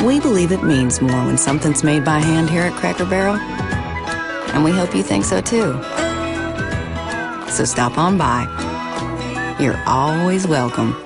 We believe it means more when something's made by hand here at Cracker Barrel, and we hope you think so too. So stop on by. You're always welcome.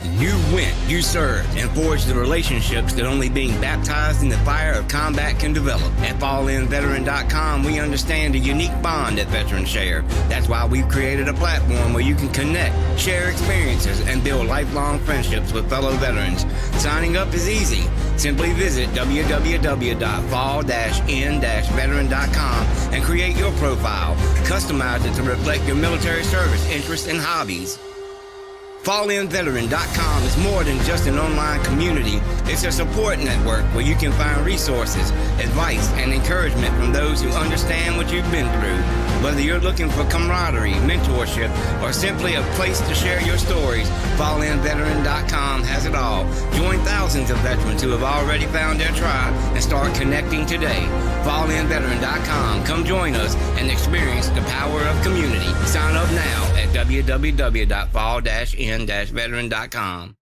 You went, you served, and forged the relationships that only being baptized in the fire of combat can develop. At FallInVeteran.com, we understand the unique bond that veterans share. That's why we've created a platform where you can connect, share experiences, and build lifelong friendships with fellow veterans. Signing up is easy. Simply visit www.fall-in-veteran.com and create your profile. Customize it to reflect your military service interests and hobbies. FallInVeteran.com is more than just an online community. It's a support network where you can find resources, advice, and encouragement from those who understand what you've been through. Whether you're looking for camaraderie, mentorship, or simply a place to share your stories, FallInVeteran.com has it all. Join thousands of veterans who have already found their tribe and start connecting today. FallInVeteran.com. Come join us and experience the power of community. Sign up now at www.fall-in-veteran.com.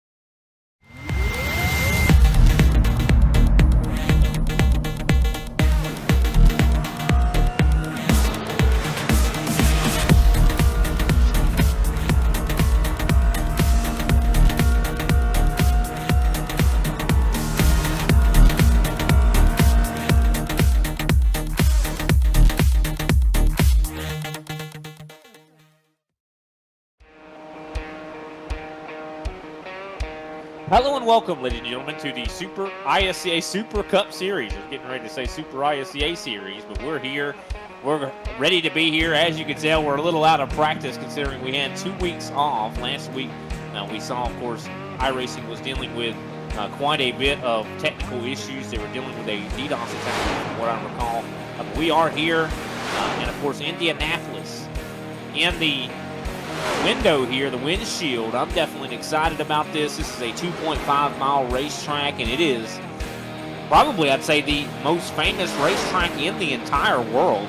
Hello and welcome, ladies and gentlemen, to the Super ISCA Super Cup Series. I was getting ready to say Super ISCA Series, but we're here. We're ready to be here. As you can tell, we're a little out of practice considering we had 2 weeks off. Last week, we saw, of course, iRacing was dealing with quite a bit of technical issues. They were dealing with a DDoS attack, from what I recall. We are here, and of course, Indianapolis in the window here, the windshield. I'm definitely excited about this. This is a 2.5-mile racetrack, and it is probably, I'd say, the most famous racetrack in the entire world.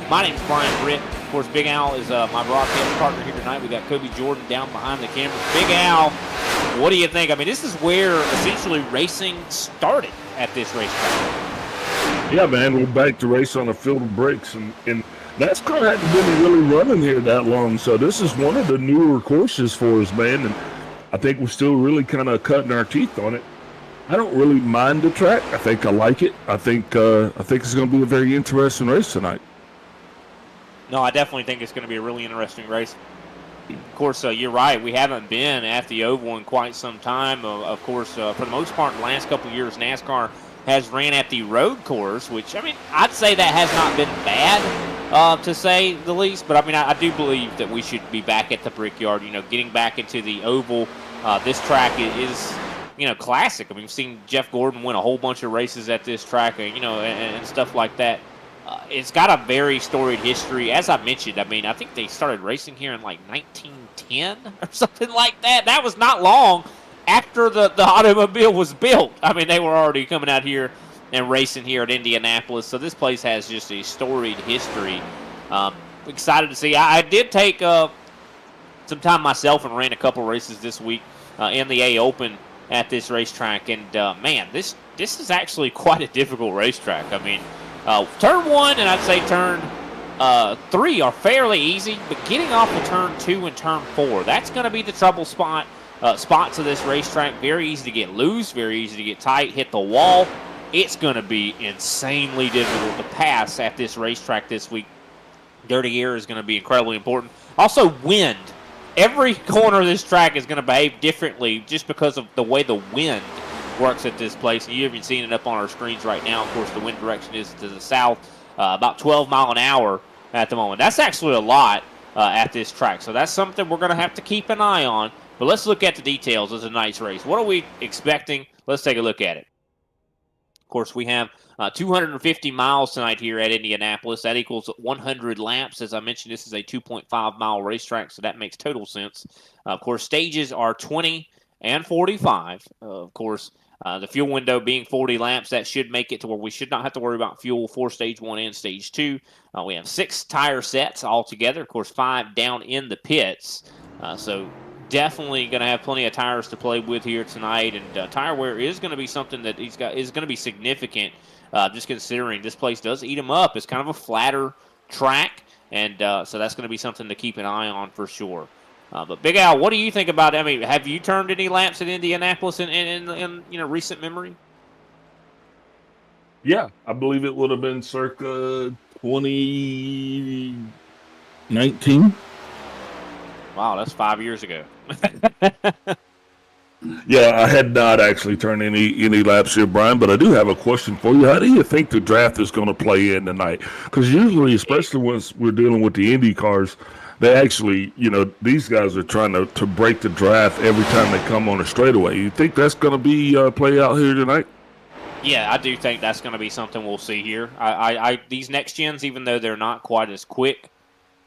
My name's Brian Britt. Of course, Big Al is my broadcast partner here tonight. We got Kobe Jordan down behind the camera. Big Al, what do you think? I mean, this is where essentially racing started at this racetrack. Yeah, man, we're back to race on a field of bricks, and NASCAR hadn't been really running here that long, so this is one of the newer courses for us, man, and I think we're still really kind of cutting our teeth on it. I don't really mind the track. I think I like it. I think it's going to be a very interesting race tonight. No, I definitely think it's going to be a really interesting race. Of course, you're right. We haven't been at the Oval in quite some time. Of course, for the most part, in the last couple of years, NASCAR has ran at the road course, which, I mean, I'd say that has not been bad, to say the least. But, I mean, I do believe that we should be back at the Brickyard, getting back into the Oval. This track is classic. I mean, we've seen Jeff Gordon win a whole bunch of races at this track, and stuff like that. It's got a very storied history. As I mentioned, I mean, I think they started racing here in like 1910 or something like that. That was not long after the automobile was built. I mean, they were already coming out here and racing here at Indianapolis. So this place has just a storied history. Excited to see. I did take some time myself and ran a couple races this week in the A Open at this racetrack. And, man, this is actually quite a difficult racetrack. I mean, turn 1 and I'd say turn 3 are fairly easy, but getting off of turn 2 and turn 4, that's going to be the trouble spots of this racetrack. Very easy to get loose, very easy to get tight, hit the wall. It's going to be insanely difficult to pass at this racetrack this week. Dirty air is going to be incredibly important. Also, wind. Every corner of this track is going to behave differently just because of the way the wind works at this place. And you've even seen it up on our screens right now. Of course, the wind direction is to the south, about 12 mile an hour at the moment. That's actually a lot at this track. So that's something we're going to have to keep an eye on. But let's look at the details of tonight's race. What are we expecting? Let's take a look at it. Of course, we have 250 miles tonight here at Indianapolis. That equals 100 laps. As I mentioned, this is a 2.5-mile racetrack, so that makes total sense. Of course, stages are 20 and 45. Of course, the fuel window being 40 laps, that should make it to where we should not have to worry about fuel for Stage 1 and Stage 2. We have 6 tire sets altogether. Of course, 5 down in the pits. So definitely going to have plenty of tires to play with here tonight. And tire wear is going to be something that is going to be significant, just considering this place does eat them up. It's kind of a flatter track, and so that's going to be something to keep an eye on for sure. But Big Al, what do you think about it? I mean, have you turned any laps at Indianapolis in recent memory? Yeah, I believe it would have been circa 2019. Wow, that's 5 years ago. Yeah, I had not actually turned any laps here, Brian, but I do have a question for you. How do you think the draft is going to play in tonight? Because usually, especially once we're dealing with the Indy cars, they actually, these guys are trying to break the draft every time they come on a straightaway. You think that's going to be play out here tonight? Yeah, I do think that's going to be something we'll see here. These next gens, even though they're not quite as quick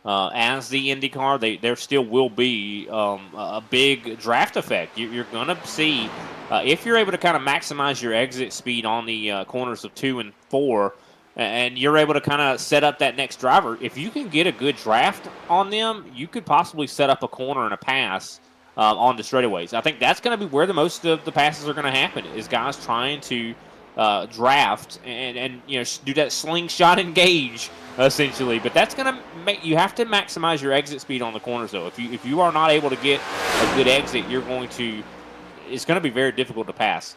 as the Indy car, there still will be a big draft effect. You're going to see, if you're able to kind of maximize your exit speed on the corners of 2 and 4, and you're able to kind of set up that next driver, if you can get a good draft on them, you could possibly set up a corner and a pass on the straightaways. I think that's going to be where the most of the passes are going to happen, is guys trying to draft and do that slingshot engage essentially. But that's going to make you have to maximize your exit speed on the corners though. If you are not able to get a good exit, it's going to be very difficult to pass.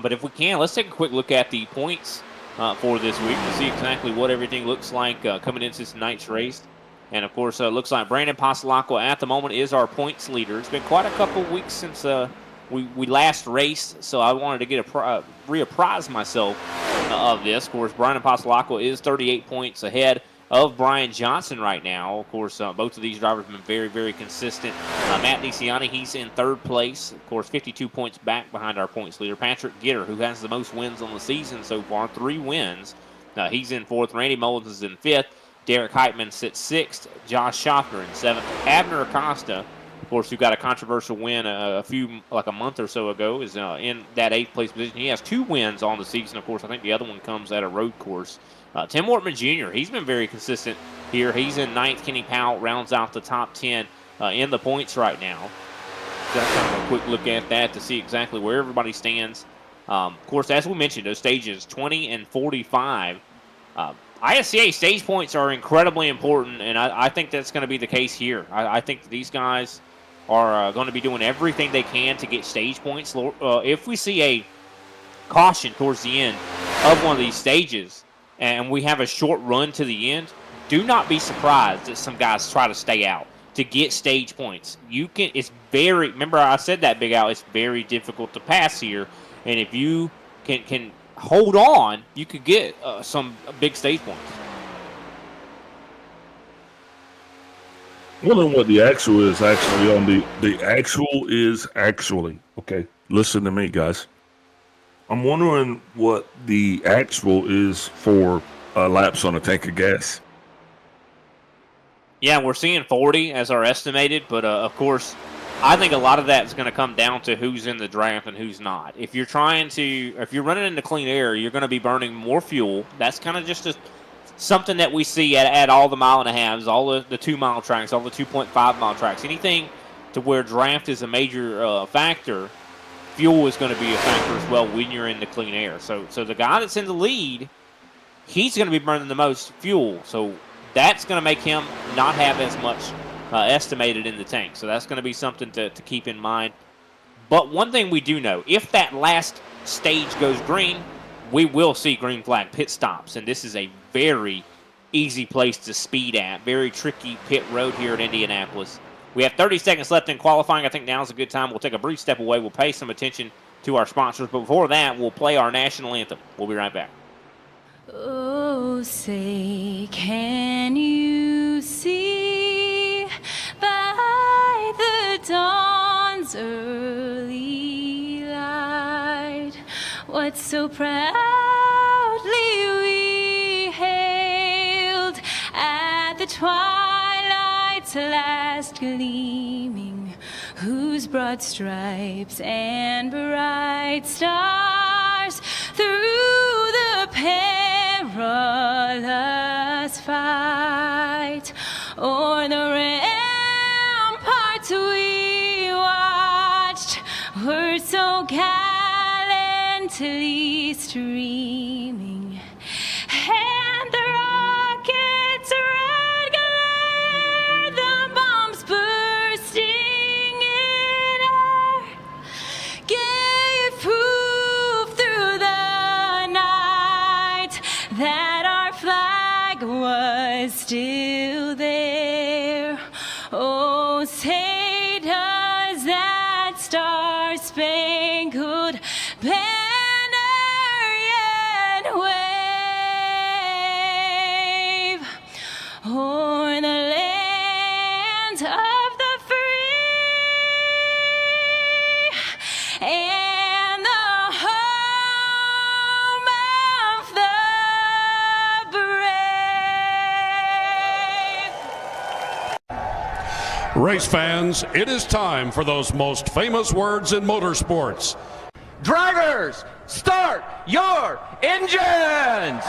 But if we can, let's take a quick look at the points for this week to see exactly what everything looks like coming into tonight's race. And of course, it looks like Brandon Passalacqua at the moment is our points leader. It's been quite a couple of weeks since we last raced, so I wanted to get reapprise myself of this. Of course, Brandon Passalacqua is 38 points ahead of Brian Johnson right now. Of course, both of these drivers have been very, very consistent. Matt Niciani, he's in 3rd place. Of course, 52 points back behind our points leader. Patrick Gitter, who has the most wins on the season so far, 3 wins. He's in 4th. Randy Mullins is in 5th. Derek Heitman sits 6th. Josh Schaffner in 7th. Abner Acosta of course, who got a controversial win like a month or so ago, is in that 8th place position. He has 2 wins on the season. Of course, I think the other one comes at a road course. Tim Wortman Jr., he's been very consistent here. He's in 9th. Kenny Powell rounds out the top 10 in the points right now. Got kind of a quick look at that to see exactly where everybody stands. Of course, as we mentioned, those stages 20 and 45. ISCA stage points are incredibly important, and I think that's going to be the case here. I think these guys are going to be doing everything they can to get stage points. If we see a caution towards the end of one of these stages and we have a short run to the end, do not be surprised that some guys try to stay out to get stage points. Remember I said that, Big Al, it's very difficult to pass here, and if you can hold on, you could get some big stage points. Wondering what the actual is actually on the actual is actually. Okay, listen to me, guys. I'm wondering what the actual is for laps on a tank of gas. Yeah, we're seeing 40 as our estimated, but of course, I think a lot of that is going to come down to who's in the draft and who's not. If you're running into clean air, you're going to be burning more fuel. That's kind of just something that we see at all the 1.5 miles, all the 2-mile tracks, all the 2.5-mile tracks. Anything to where draft is a major factor, fuel is going to be a factor as well when you're in the clean air. So the guy that's in the lead, he's going to be burning the most fuel. So that's going to make him not have as much estimated in the tank. So that's going to be something to keep in mind. But one thing we do know, if that last stage goes green, we will see green flag pit stops. And this is a very easy place to speed at. Very tricky pit road here at Indianapolis. We have 30 seconds left in qualifying. I think now's a good time. We'll take a brief step away. We'll pay some attention to our sponsors. But before that, we'll play our national anthem. We'll be right back. Oh, say, can you see by the dawn's early light what so proudly we hailed at the twilight's last gleaming, whose broad stripes and bright stars through the perilous fight o'er the ramparts we watched were so gallantly streaming, and the rockets' red glare, the bombs bursting in air, gave proof through the night that our flag was still there. Oh, say does that star-spangled banner yet wave o'er the land of the free and the home of the brave. Race fans, it is time for those most famous words in motorsports. Drivers, start your engines!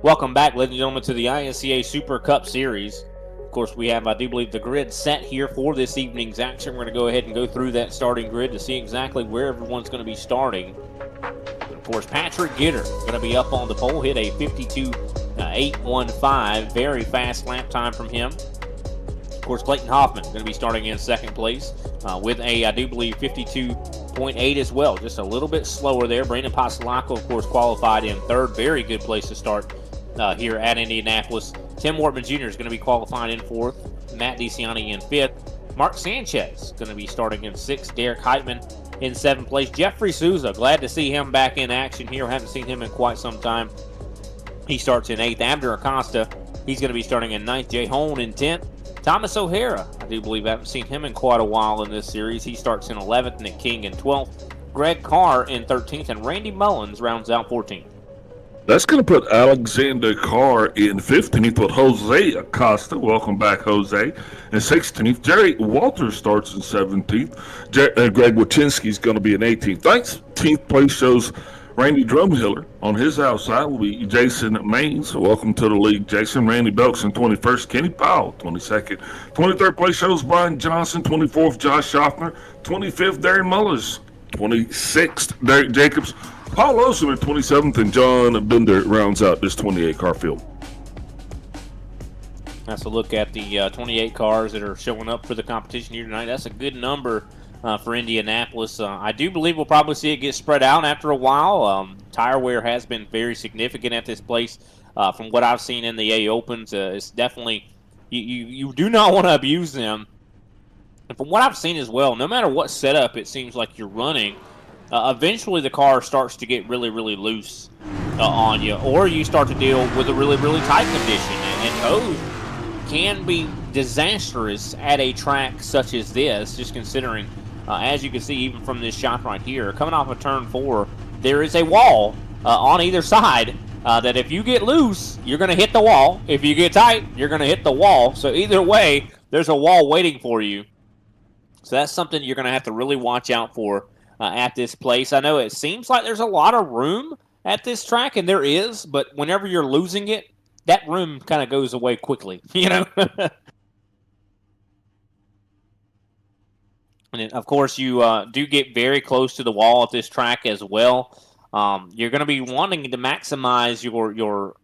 Welcome back, ladies and gentlemen, to the ISCA Super Cup Series. Of course, we have, I do believe, the grid set here for this evening's action. We're going to go ahead and go through that starting grid to see exactly where everyone's going to be starting. Of Of course, Patrick Gitter going to be up on the pole, hit a 52.815. Very fast lap time from him. Of course, Clayton Hoffman going to be starting in second place with a, I do believe, 52.8 as well. Just a little bit slower there. Brandon Pasolaco, of course, qualified in third. Very good place to start here at Indianapolis. Tim Wortman Jr. is going to be qualified in fourth. Matt DeCiani in fifth. Mark Sanchez going to be starting in sixth. Derek Heitman in seventh place. Jeffrey Souza, glad to see him back in action here. Haven't seen him in quite some time. He starts in eighth. Abner Acosta, he's going to be starting in ninth. Jay Hone in 10th. Thomas O'Hara, I do believe I haven't seen him in quite a while in this series. He starts in 11th. Nick King in 12th. Greg Carr in 13th. And Randy Mullins rounds out 14th. That's going to put Alexander Carr in 15th with Jose Acosta. Welcome back, Jose. In 16th, Jerry Walters starts in 17th. Greg Wachinski's going to be in 18th. 19th place shows Randy Drumhiller. On his outside will be Jason Maines. Welcome to the league, Jason. Randy Belks in 21st. Kenny Powell, 22nd. 23rd place shows Brian Johnson. 24th, Josh Schaffner. 25th, Darren Mullers. 26th, Derek Jacobs. Paul Olsen at 27th, and John Bender rounds out this 28-car field. That's a look at the 28 cars that are showing up for the competition here tonight. That's a good number for Indianapolis. I do believe we'll probably see it get spread out after a while. Tire wear has been very significant at this place. From what I've seen in the A Opens, it's definitely, you do not want to abuse them. And from what I've seen as well, no matter what setup it seems like you're running, eventually the car starts to get really, really loose on you, or you start to deal with a really, really tight condition. And those can be disastrous at a track such as this, just considering, as you can see even from this shot right here, coming off of turn 4, there is a wall on either side that if you get loose, you're going to hit the wall. If you get tight, you're going to hit the wall. So either way, there's a wall waiting for you. So that's something you're going to have to really watch out for at this place. I know it seems like there's a lot of room at this track, and there is, but whenever you're losing it, that room kind of goes away quickly, you know? And then, of course, you do get very close to the wall at this track as well. You're going to be wanting to maximize your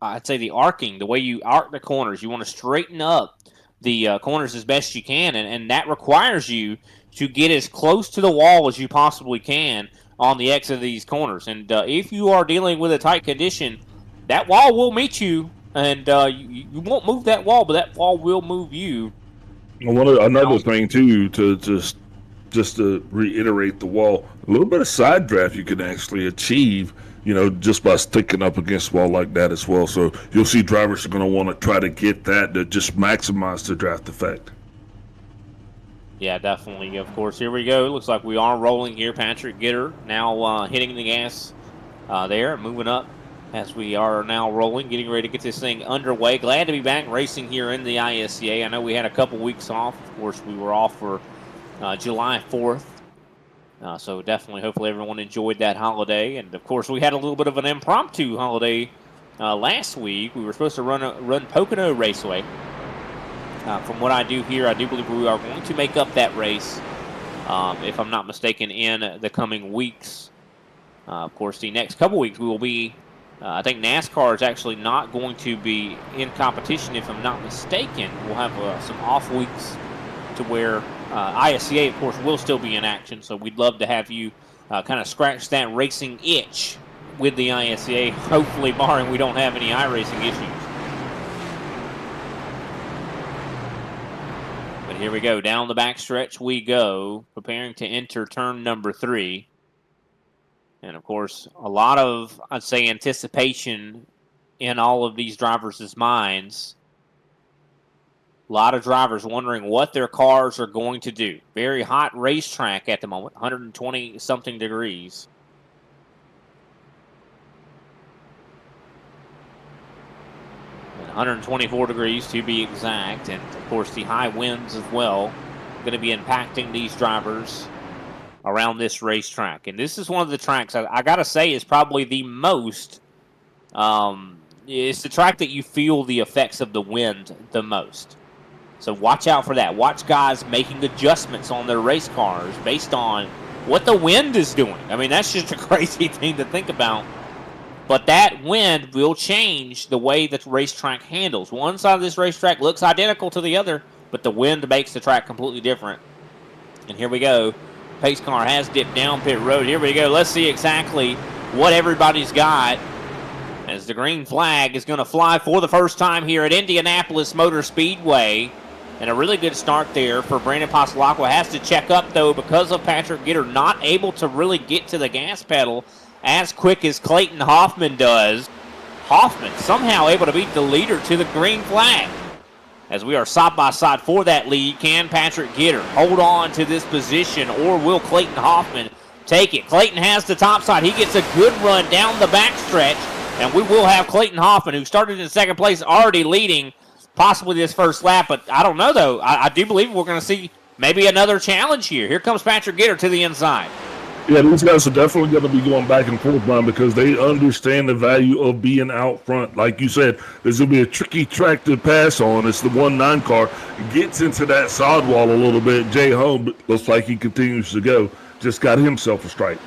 I'd say the arcing, the way you arc the corners. You want to straighten up the corners as best you can, and that requires you to get as close to the wall as you possibly can on the exit of these corners. And if you are dealing with a tight condition, that wall will meet you, and you won't move that wall, but that wall will move you. Another thing, too, to just to reiterate the wall, a little bit of side draft you can actually achieve, you know, just by sticking up against the wall like that as well. So you'll see drivers are going to want to try to get that to just maximize the draft effect. Yeah, definitely. Of course, here we go. It looks like we are rolling here. Patrick Gitter now hitting the gas there, moving up as we are now rolling, getting ready to get this thing underway. Glad to be back racing here in the ISCA. I know we had a couple weeks off. Of course, we were off for July 4th. So definitely, hopefully everyone enjoyed that holiday. And, of course, we had a little bit of an impromptu holiday last week. We were supposed to run Pocono Raceway. From what I do here, I do believe we are going to make up that race, if I'm not mistaken, in the coming weeks. Of course, the next couple weeks we will be, I think NASCAR is actually not going to be in competition, if I'm not mistaken. We'll have some off weeks to where ISCA, of course, will still be in action. So we'd love to have you kind of scratch that racing itch with the ISCA, hopefully barring we don't have any iRacing issues. Here we go. Down the backstretch we go, preparing to enter turn number 3. And, of course, a lot of, I'd say, anticipation in all of these drivers' minds. A lot of drivers wondering what their cars are going to do. Very hot racetrack at the moment, 120-something degrees. 124 degrees to be exact, and of course the high winds as well going to be impacting these drivers around this racetrack. And this is one of the tracks I gotta say is probably the most it's the track that you feel the effects of the wind the most. So watch out for that. Watch guys making adjustments on their race cars based on what the wind is doing. I mean, that's just a crazy thing to think about. But that wind will change the way that the racetrack handles. One side of this racetrack looks identical to the other, but the wind makes the track completely different. And here we go. Pace car has dipped down pit road. Here we go. Let's see exactly what everybody's got as the green flag is going to fly for the first time here at Indianapolis Motor Speedway. And a really good start there for Brandon Passalacqua. Has to check up, though, because of Patrick Gitter not able to really get to the gas pedal as quick as Clayton Hoffman does. Hoffman somehow able to beat the leader to the green flag. As we are side by side for that lead, can Patrick Gitter hold on to this position, or will Clayton Hoffman take it? Clayton has the top side. He gets a good run down the backstretch, and we will have Clayton Hoffman, who started in second place, already leading possibly this first lap. But I don't know, though. I do believe we're going to see maybe another challenge here. Here comes Patrick Gitter to the inside. Yeah, these guys are definitely going to be going back and forth, Brian, because they understand the value of being out front. Like you said, there's going to be a tricky track to pass on. It's the 1-9 car. Gets into that side wall a little bit. Jay Holm looks like he continues to go. Just got himself a strike.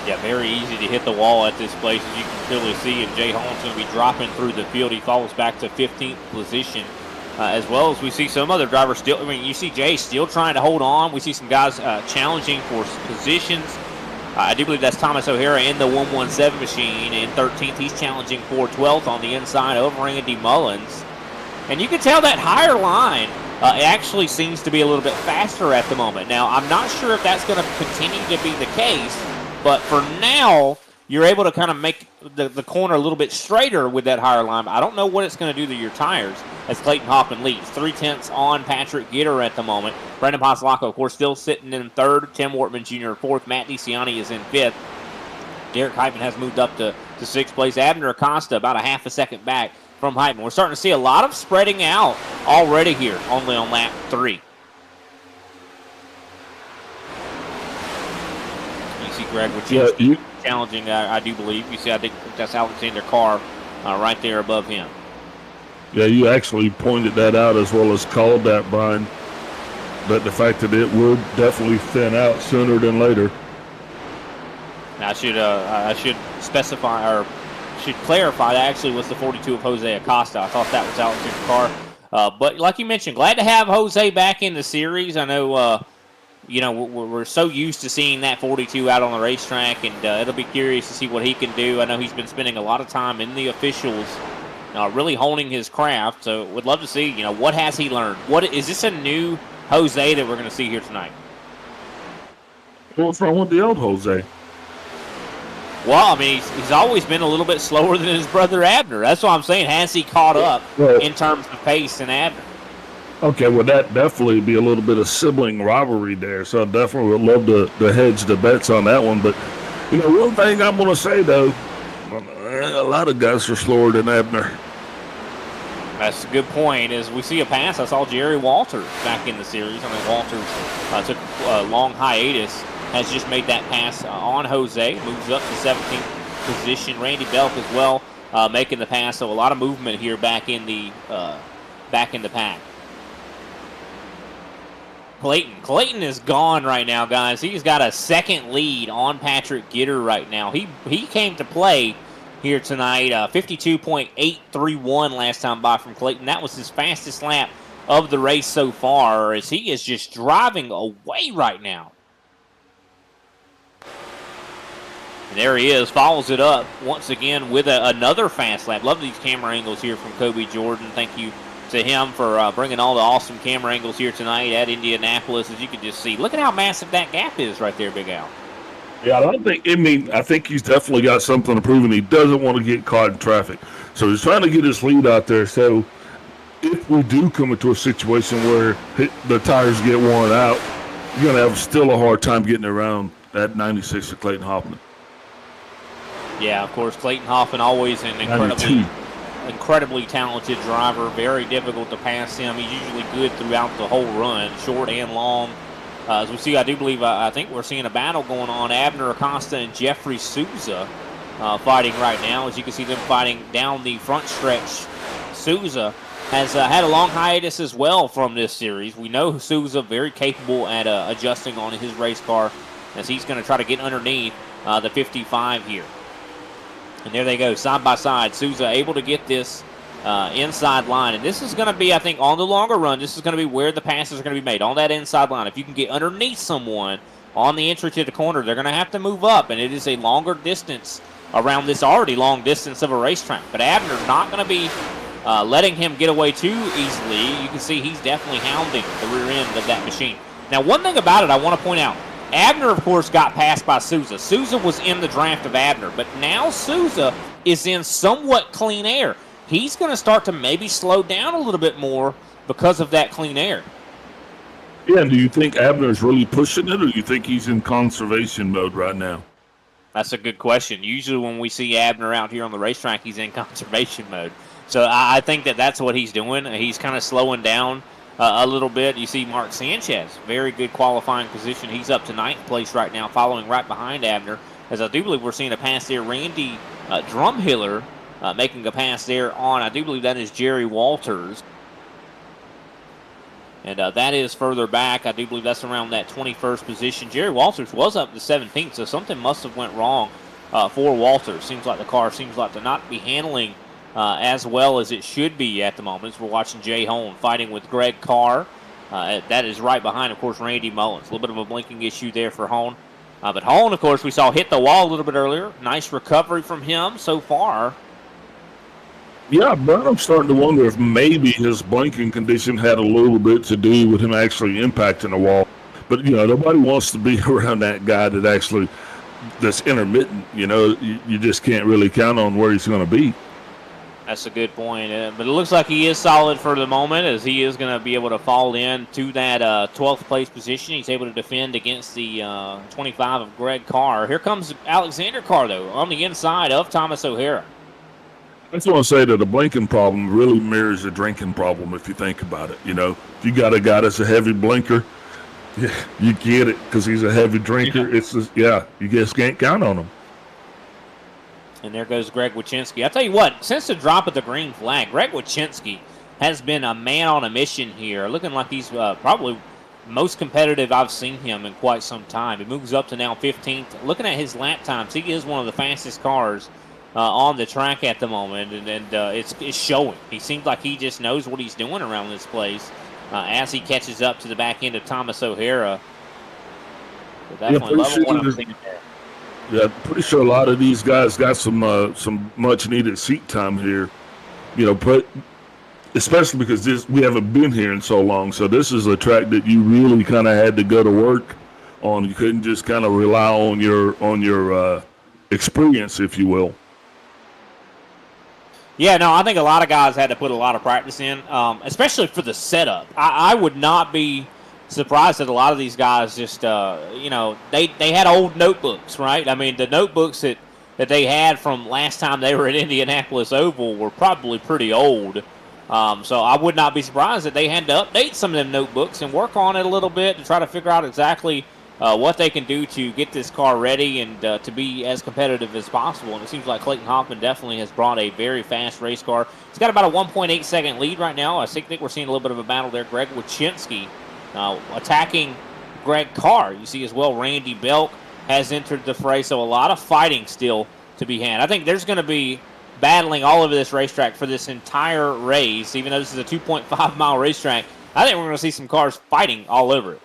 Yeah, very easy to hit the wall at this place, as you can clearly see. And Jay Holmes going to be dropping through the field. He falls back to 15th position. As well as we see some other drivers still. I mean, you see Jay still trying to hold on. We see some guys challenging for positions. I do believe that's Thomas O'Hara in the 117 machine. In 13th, he's challenging for 12th on the inside over Andy Mullins. And you can tell that higher line actually seems to be a little bit faster at the moment. Now, I'm not sure if that's going to continue to be the case, but for now, you're able to kind of make the corner a little bit straighter with that higher line. I don't know what it's going to do to your tires as Clayton Hoffman leads. 3/10 on Patrick Gitter at the moment. Brandon Passalacqua, of course, still sitting in third. Tim Wortman Jr. fourth. Matt DeCiani is in fifth. Derek Heitman has moved up to sixth place. Abner Acosta about a half a second back from Heitman. We're starting to see a lot of spreading out already here, only on lap 3. You see Greg Wachowski challenging, I do believe. You see, I think that's Alexander Carr right there above him. Yeah, you actually pointed that out as well as called that, Brian. But the fact that it would definitely thin out sooner than later. Now, I should specify, or should clarify, that actually was the 42 of Jose Acosta. I thought that was Alexander Carr. But like you mentioned, glad to have Jose back in the series. I know, we're so used to seeing that 42 out on the racetrack, and it'll be curious to see what he can do. I know he's been spending a lot of time in the officials, really honing his craft. So would love to see, what has he learned? What is this a new Jose that we're going to see here tonight? What's wrong with the old Jose? Well, I mean, he's always been a little bit slower than his brother Abner. That's what I'm saying. Has he caught up in terms of pace than Abner? Okay, well, that definitely be a little bit of sibling rivalry there. So I definitely would love to hedge the bets on that one. But, one thing I'm going to say, though, a lot of guys are slower than Abner. That's a good point. As we see a pass, I saw Jerry Walters back in the series. I mean, Walters took a long hiatus, has just made that pass on Jose, moves up to 17th position. Randy Belk as well making the pass, so a lot of movement here back in the pack. Clayton is gone right now, guys. He's got a second lead on Patrick Gitter right now. He came to play here tonight. 52.831 last time by from Clayton. That was his fastest lap of the race so far, as he is just driving away right now. And there he is, follows it up once again with another fast lap. Love these camera angles here from Kobe Jordan. Thank you to him for bringing all the awesome camera angles here tonight at Indianapolis. As you can just see, look at how massive that gap is right there, Big Al. Yeah, I think he's definitely got something to prove, and he doesn't want to get caught in traffic. So he's trying to get his lead out there. So if we do come into a situation where the tires get worn out, you're going to have still a hard time getting around that 96 of Clayton Hoffman. Yeah, of course, Clayton Hoffman always an incredibly talented driver. Very difficult to pass him. He's usually good throughout the whole run, short and long. As we see, I do believe, I think we're seeing a battle going on. Abner Acosta and Jeffrey Souza fighting right now. As you can see them fighting down the front stretch. Souza has had a long hiatus as well from this series. We know Souza very capable at adjusting on his race car as he's going to try to get underneath the 55 here. And there they go, side by side. Souza able to get this inside line. And this is going to be, I think, on the longer run, this is going to be where the passes are going to be made, on that inside line. If you can get underneath someone on the entry to the corner, they're going to have to move up. And it is a longer distance around this already long distance of a racetrack. But Abner's not going to be letting him get away too easily. You can see he's definitely hounding the rear end of that machine. Now, one thing about it I want to point out, Abner, of course, got passed by Souza. Souza was in the draft of Abner, but now Souza is in somewhat clean air. He's going to start to maybe slow down a little bit more because of that clean air. Yeah, and do you think Abner's really pushing it, or do you think he's in conservation mode right now? That's a good question. Usually when we see Abner out here on the racetrack, he's in conservation mode. So I think that's what he's doing. He's kind of slowing down a little bit. You see Mark Sanchez, very good qualifying position. He's up to 9th place right now, following right behind Abner. As I do believe we're seeing a pass there. Randy Drumhiller making a pass there on, I do believe that is Jerry Walters. And that is further back. I do believe that's around that 21st position. Jerry Walters was up to 17th, so something must have went wrong for Walters. Seems like the car seems like to not be handling as well as it should be at the moment. So we're watching Jay Hone fighting with Greg Carr. That is right behind, of course, Randy Mullins. A little bit of a blinking issue there for Hone. But Hone, of course, we saw hit the wall a little bit earlier. Nice recovery from him so far. Yeah, but I'm starting to wonder if maybe his blinking condition had a little bit to do with him actually impacting the wall. But, nobody wants to be around that guy that's intermittent. You just can't really count on where he's going to be. That's a good point. But it looks like he is solid for the moment, as he is going to be able to fall in to that 12th place position. He's able to defend against the 25 of Greg Carr. Here comes Alexander Carr, though, on the inside of Thomas O'Hara. I just want to say that the blinking problem really mirrors a drinking problem if you think about it. If you got a guy that's a heavy blinker, you get it because he's a heavy drinker. It's just, you just can't count on him. And there goes Greg Wychinski. I'll tell you what, since the drop of the green flag, Greg Wychinski has been a man on a mission here, looking like he's probably most competitive I've seen him in quite some time. He moves up to now 15th. Looking at his lap times, he is one of the fastest cars on the track at the moment, and it's showing. He seems like he just knows what he's doing around this place as he catches up to the back end of Thomas O'Hara. So definitely level one I'm seeing there. Yeah, pretty sure a lot of these guys got some much needed seat time here, but especially because we haven't been here in so long. So this is a track that you really kind of had to go to work on. You couldn't just kind of rely on your experience, if you will. Yeah, no, I think a lot of guys had to put a lot of practice in, especially for the setup. I would not be surprised that a lot of these guys just, they had old notebooks, right? I mean, the notebooks that they had from last time they were at Indianapolis Oval were probably pretty old. So I would not be surprised that they had to update some of them notebooks and work on it a little bit to try to figure out exactly what they can do to get this car ready and to be as competitive as possible. And it seems like Clayton Hoffman definitely has brought a very fast race car. He's got about a 1.8 second lead right now. I think we're seeing a little bit of a battle there. Greg Wychinski attacking Greg Carr. You see as well Randy Belk has entered the fray, so a lot of fighting still to be had. I think there's going to be battling all over this racetrack for this entire race, even though this is a 2.5-mile racetrack. I think we're going to see some cars fighting all over it.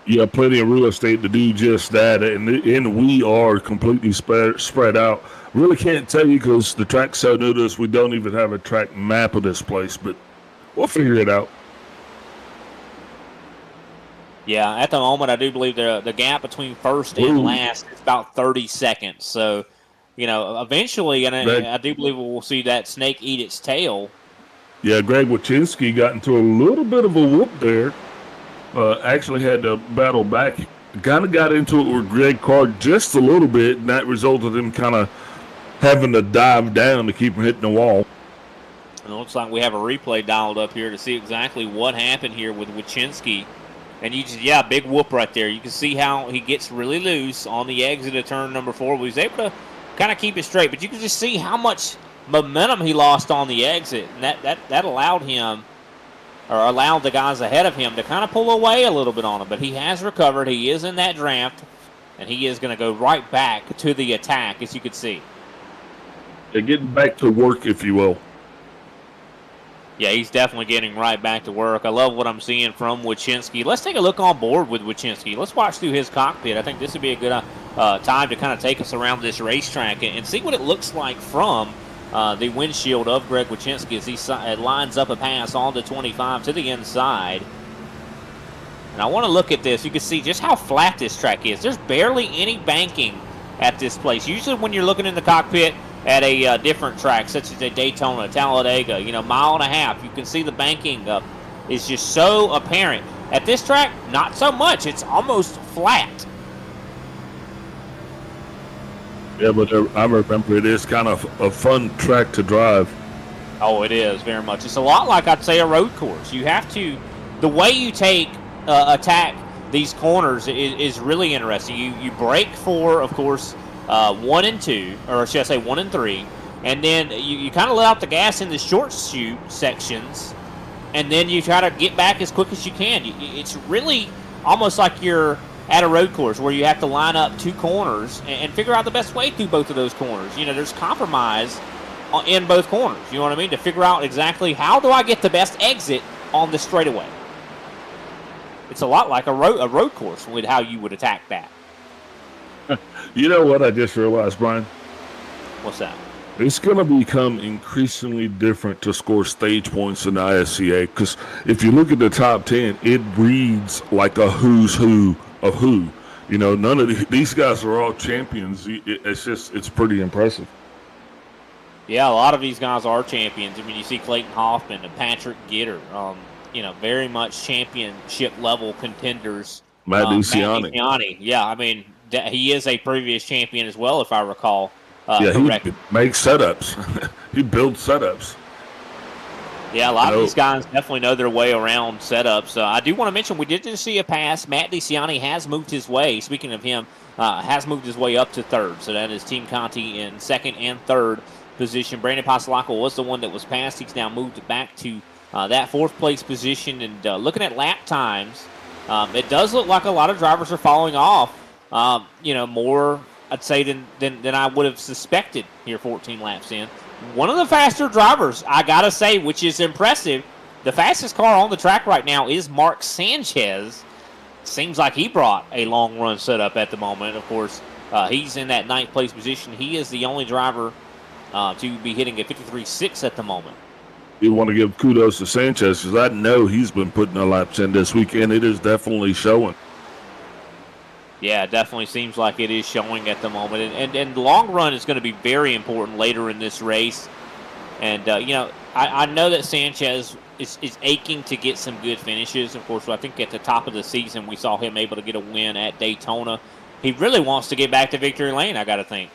Yeah, plenty of real estate to do just that, and we are completely spread out. Really can't tell you because the track's so new to us, we don't even have a track map of this place, but we'll figure it out. Yeah, at the moment, I do believe the gap between first and last is about 30 seconds. So, eventually, and I do believe we'll see that snake eat its tail. Yeah, Greg Wychinski got into a little bit of a whoop there. Actually had to battle back. Kind of got into it with Greg Carr just a little bit, and that resulted in him kind of having to dive down to keep him hitting the wall. And it looks like we have a replay dialed up here to see exactly what happened here with Wychinski. And big whoop right there. You can see how he gets really loose on the exit of turn number 4. He was able to kind of keep it straight, but you can just see how much momentum he lost on the exit, and that allowed him, or allowed the guys ahead of him to kind of pull away a little bit on him. But he has recovered. He is in that draft, and he is going to go right back to the attack, as you can see. They're getting back to work, if you will. Yeah, he's definitely getting right back to work. I love what I'm seeing from Wachinski. Let's take a look on board with Wachinski. Let's watch through his cockpit. I think this would be a good time to kind of take us around this racetrack and see what it looks like from the windshield of Greg Wachinski as he lines up a pass on the 25 to the inside. And I want to look at this. You can see just how flat this track is. There's barely any banking at this place. Usually when you're looking in the cockpit at a different track, such as a Daytona, Talladega, mile and a half, you can see the banking is just so apparent. At this track, not so much. It's almost flat. Yeah, but I remember it is kind of a fun track to drive. Oh, it is, very much. It's a lot like, I'd say, a road course. You have to, the way you attack these corners is really interesting. You brake for, of course, 1 and 2, or should I say 1 and 3, and then you kind of let out the gas in the short shoot sections, and then you try to get back as quick as you can. It's really almost like you're at a road course where you have to line up 2 corners and figure out the best way through both of those corners. There's compromise in both corners, you know what I mean, to figure out exactly how do I get the best exit on the straightaway. It's a lot like a road course with how you would attack that. You know what I just realized, Brian? What's that? It's going to become increasingly different to score stage points in the ISCA, because if you look at the top 10, it reads like a who's who of who. None of these guys are all champions. It's pretty impressive. Yeah, a lot of these guys are champions. I mean, you see Clayton Hoffman and Patrick Gitter, very much championship level contenders. Matt DeCiani. Yeah, I mean, he is a previous champion as well, if I recall. He makes setups. He builds setups. Yeah, a lot of these guys definitely know their way around setups. I do want to mention we did just see a pass. Matt DeCiani has moved his way. Speaking of him, has moved his way up to third. So that is Team Conti in second and third position. Brandon Pasalaco was the one that was passed. He's now moved back to that fourth place position. And looking at lap times, it does look like a lot of drivers are falling off. More, I'd say, than I would have suspected here 14 laps in. One of the faster drivers, I got to say, which is impressive, the fastest car on the track right now is Mark Sanchez. Seems like he brought a long run setup at the moment. Of course, he's in that 9th place position. He is the only driver to be hitting a 53.6 at the moment. You want to give kudos to Sanchez, because I know he's been putting the laps in this weekend. It is definitely showing. Yeah, it definitely seems like it is showing at the moment. And the long run is going to be very important later in this race. And, I know that Sanchez is aching to get some good finishes. Of course, I think at the top of the season we saw him able to get a win at Daytona. He really wants to get back to victory lane, I got to think.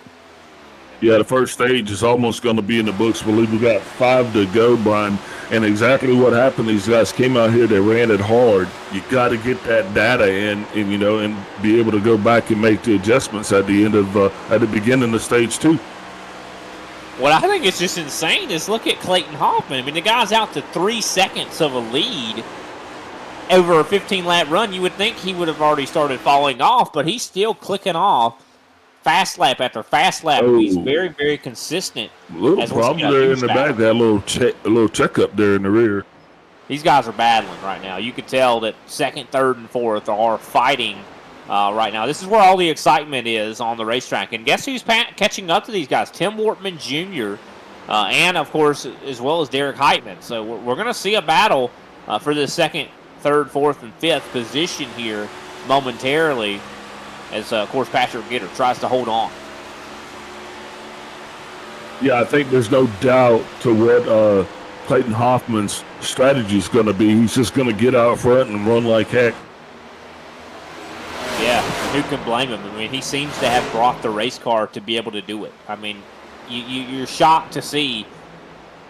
Yeah, the first stage is almost going to be in the books. Believe we got 5 to go, Brian. And exactly what happened, these guys came out here, they ran it hard. You got to get that data in, and be able to go back and make the adjustments at the end of at the beginning of stage 2. What I think is just insane is look at Clayton Hoffman. I mean, the guy's out to 3 seconds of a lead over a 15-lap run. You would think he would have already started falling off, but he's still clicking off. Fast lap after fast lap. Oh. He's very, very consistent. A little problem there in the back. That little checkup there in the rear. These guys are battling right now. You could tell that second, third, and fourth are fighting right now. This is where all the excitement is on the racetrack. And guess who's catching up to these guys? Tim Wortman Jr. And, of course, as well as Derek Heitman. So we're going to see a battle for the second, third, fourth, and fifth position here momentarily. As, of course, Patrick Gitter tries to hold on. Yeah, I think there's no doubt to what Clayton Hoffman's strategy is going to be. He's just going to get out front and run like heck. Yeah, who can blame him? I mean, he seems to have brought the race car to be able to do it. I mean, you're shocked to see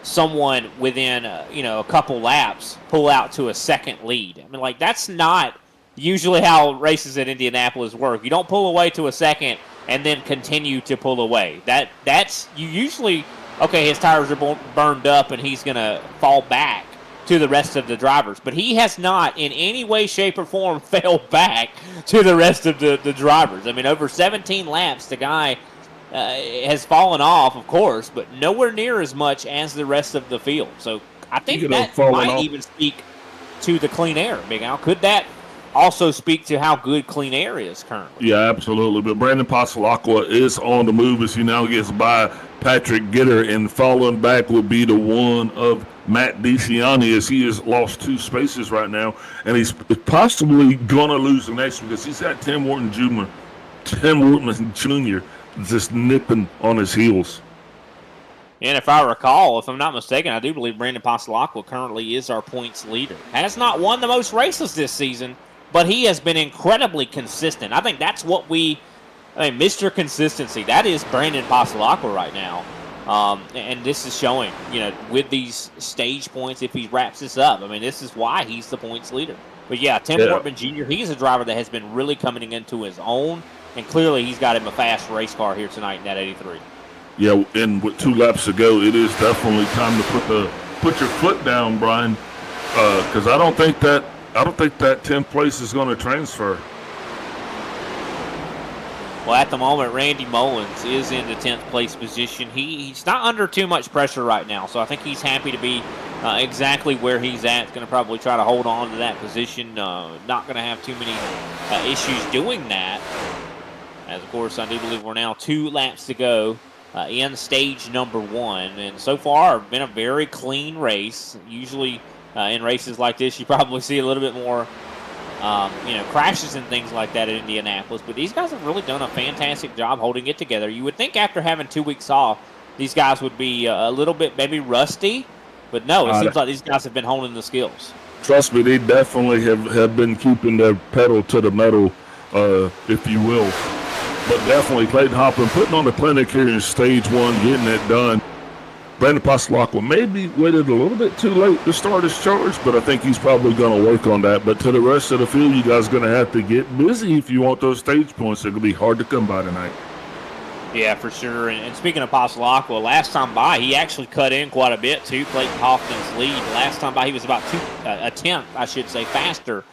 someone within, a couple laps pull out to a second lead. I mean, like, that's not usually how races at Indianapolis work. You don't pull away to a second and then continue to pull away. That's you usually okay, his tires are burned up and he's going to fall back to the rest of the drivers. But he has not in any way, shape, or form fell back to the rest of the drivers. I mean, over 17 laps, the guy has fallen off, of course, but nowhere near as much as the rest of the field. So I think that might even speak to the clean air, Big Al. Could that also speak to how good clean air is currently? Yeah, absolutely. But Brandon Pasalacqua is on the move as he now gets by Patrick Gitter, and falling back would be the one of Matt DeCiani, as he has lost 2 spaces right now, and he's possibly going to lose the next because he's got Tim Wharton Jr. just nipping on his heels. And if I recall, if I'm not mistaken, I do believe Brandon Pasalacqua currently is our points leader. Has not won the most races this season, but he has been incredibly consistent. I think that's what Mr. Consistency, that is Brandon Pasalacqua right now. And this is showing, with these stage points, if he wraps this up. I mean, this is why he's the points leader. But yeah, Tim Wortman Jr., he's a driver that has been really coming into his own, and clearly he's got him a fast race car here tonight in that 83. Yeah, and with 2 laps to go, it is definitely time to put your foot down, Brian, because I don't think that 10th place is going to transfer. Well, at the moment, Randy Mullins is in the 10th place position. He's not under too much pressure right now, so I think he's happy to be exactly where he's at. He's going to probably try to hold on to that position. Not going to have too many issues doing that. As, of course, I do believe we're now 2 laps to go in stage number 1. And so far, been a very clean race. Usually in races like this, you probably see a little bit more crashes and things like that at Indianapolis. But these guys have really done a fantastic job holding it together. You would think after having 2 weeks off, these guys would be a little bit maybe rusty. But no, it seems like these guys have been holding the skills. Trust me, they definitely have been keeping their pedal to the metal, if you will. But definitely Clayton Hoffman putting on the clinic here in stage 1, getting it done. Brandon Pasalacqua maybe waited a little bit too late to start his charge, but I think he's probably going to work on that. But to the rest of the field, you guys are going to have to get busy if you want those stage points. They're going to be hard to come by tonight. Yeah, for sure. And speaking of Pasalacqua, last time by, he actually cut in quite a bit to Clayton Hoffman's lead. Last time by, he was about a tenth, I should say, faster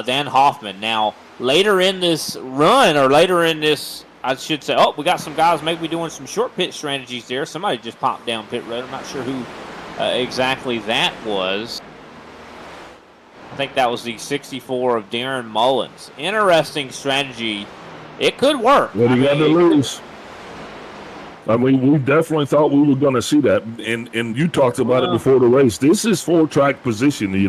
than Hoffman. Now, later in this run, or later in this, I should say, we got some guys maybe doing some short pit strategies there. Somebody just popped down pit road. I'm not sure who exactly that was. I think that was the 64 of Darren Mullins. Interesting strategy. It could work. What do you got to lose? I mean, we definitely thought we were going to see that, and you talked about it before the race. This is 4-track position. He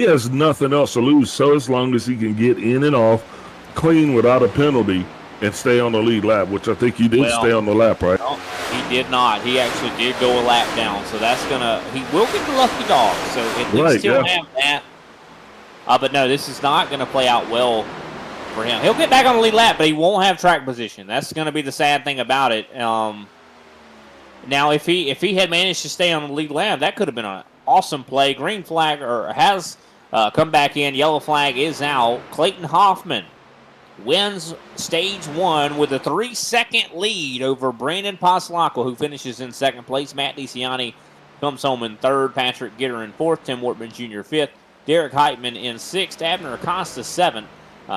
has nothing else to lose. So as long as he can get in and off clean without a penalty and stay on the lead lap, which I think he did stay on the lap, right? No, he did not. He actually did go a lap down, so he will get the lucky dog. So at least he'll have that. But no, this is not going to play out well for him. He'll get back on the lead lap, but he won't have track position. That's going to be the sad thing about it. Now, if he had managed to stay on the lead lap, that could have been an awesome play. Green flag has come back in. Yellow flag is out. Clayton Hoffman wins stage 1 with a 3-second lead over Brandon Pasalacqua, who finishes in 2nd place. Matt DeCiani comes home in 3rd. Patrick Gitter in 4th. Tim Wortman Jr. 5th. Derek Heitman in 6th. Abner Acosta 7th.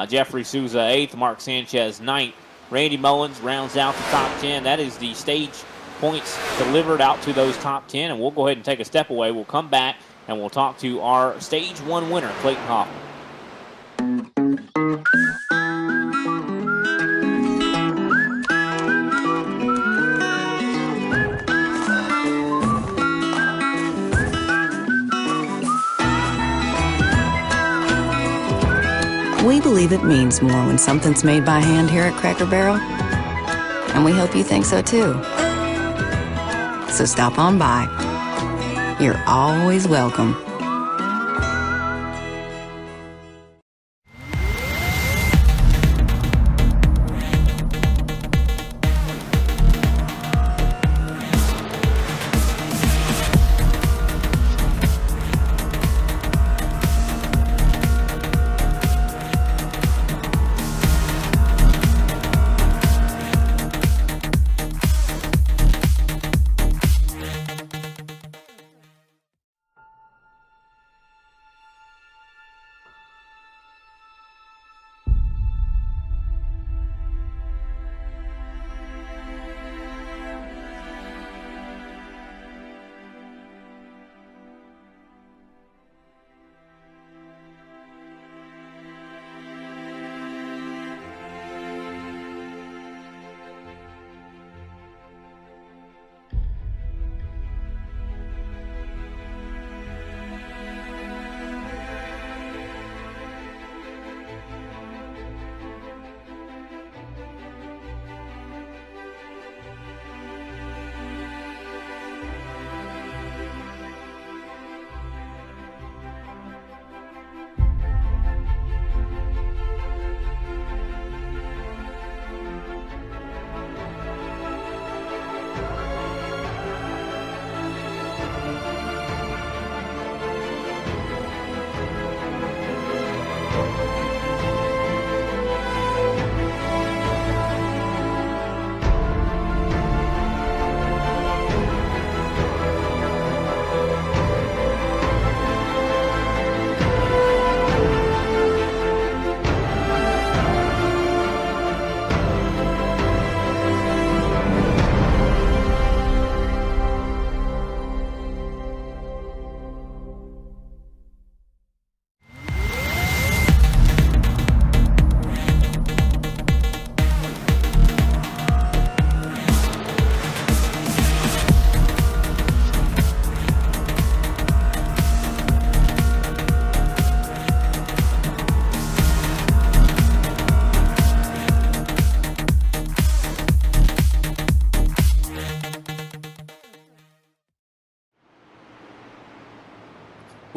Jeffrey Souza 8th. Mark Sanchez 9th. Randy Mullins rounds out the top 10. That is the stage points delivered out to those top 10. And we'll go ahead and take a step away. We'll come back and we'll talk to our stage 1 winner, Clayton Hoffman. We believe it means more when something's made by hand here at Cracker Barrel, and we hope you think so too. So stop on by. You're always welcome.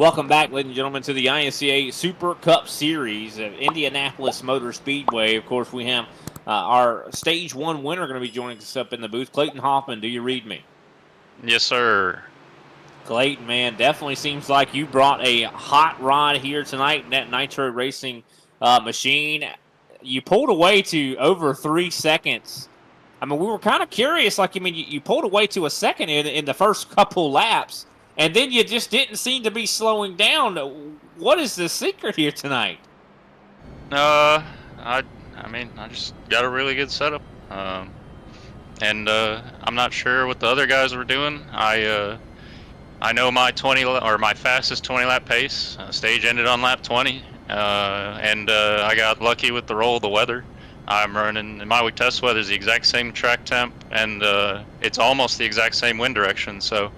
Welcome back, ladies and gentlemen, to the ISCA Super Cup Series at Indianapolis Motor Speedway. Of course, we have our Stage 1 winner going to be joining us up in the booth. Clayton Hoffman, do you read me? Yes, sir. Clayton, man, definitely seems like you brought a hot rod here tonight in that Nitro Racing machine. You pulled away to over 3 seconds. I mean, we were kind of curious. You pulled away to a second in the first couple laps. And then you just didn't seem to be slowing down. What is the secret here tonight? I just got a really good setup, and I'm not sure what the other guys were doing. I know my my fastest 20 lap pace. Stage ended on lap 20, and I got lucky with the roll of the weather. I'm running in my week test weather is the exact same track temp, and it's almost the exact same wind direction. So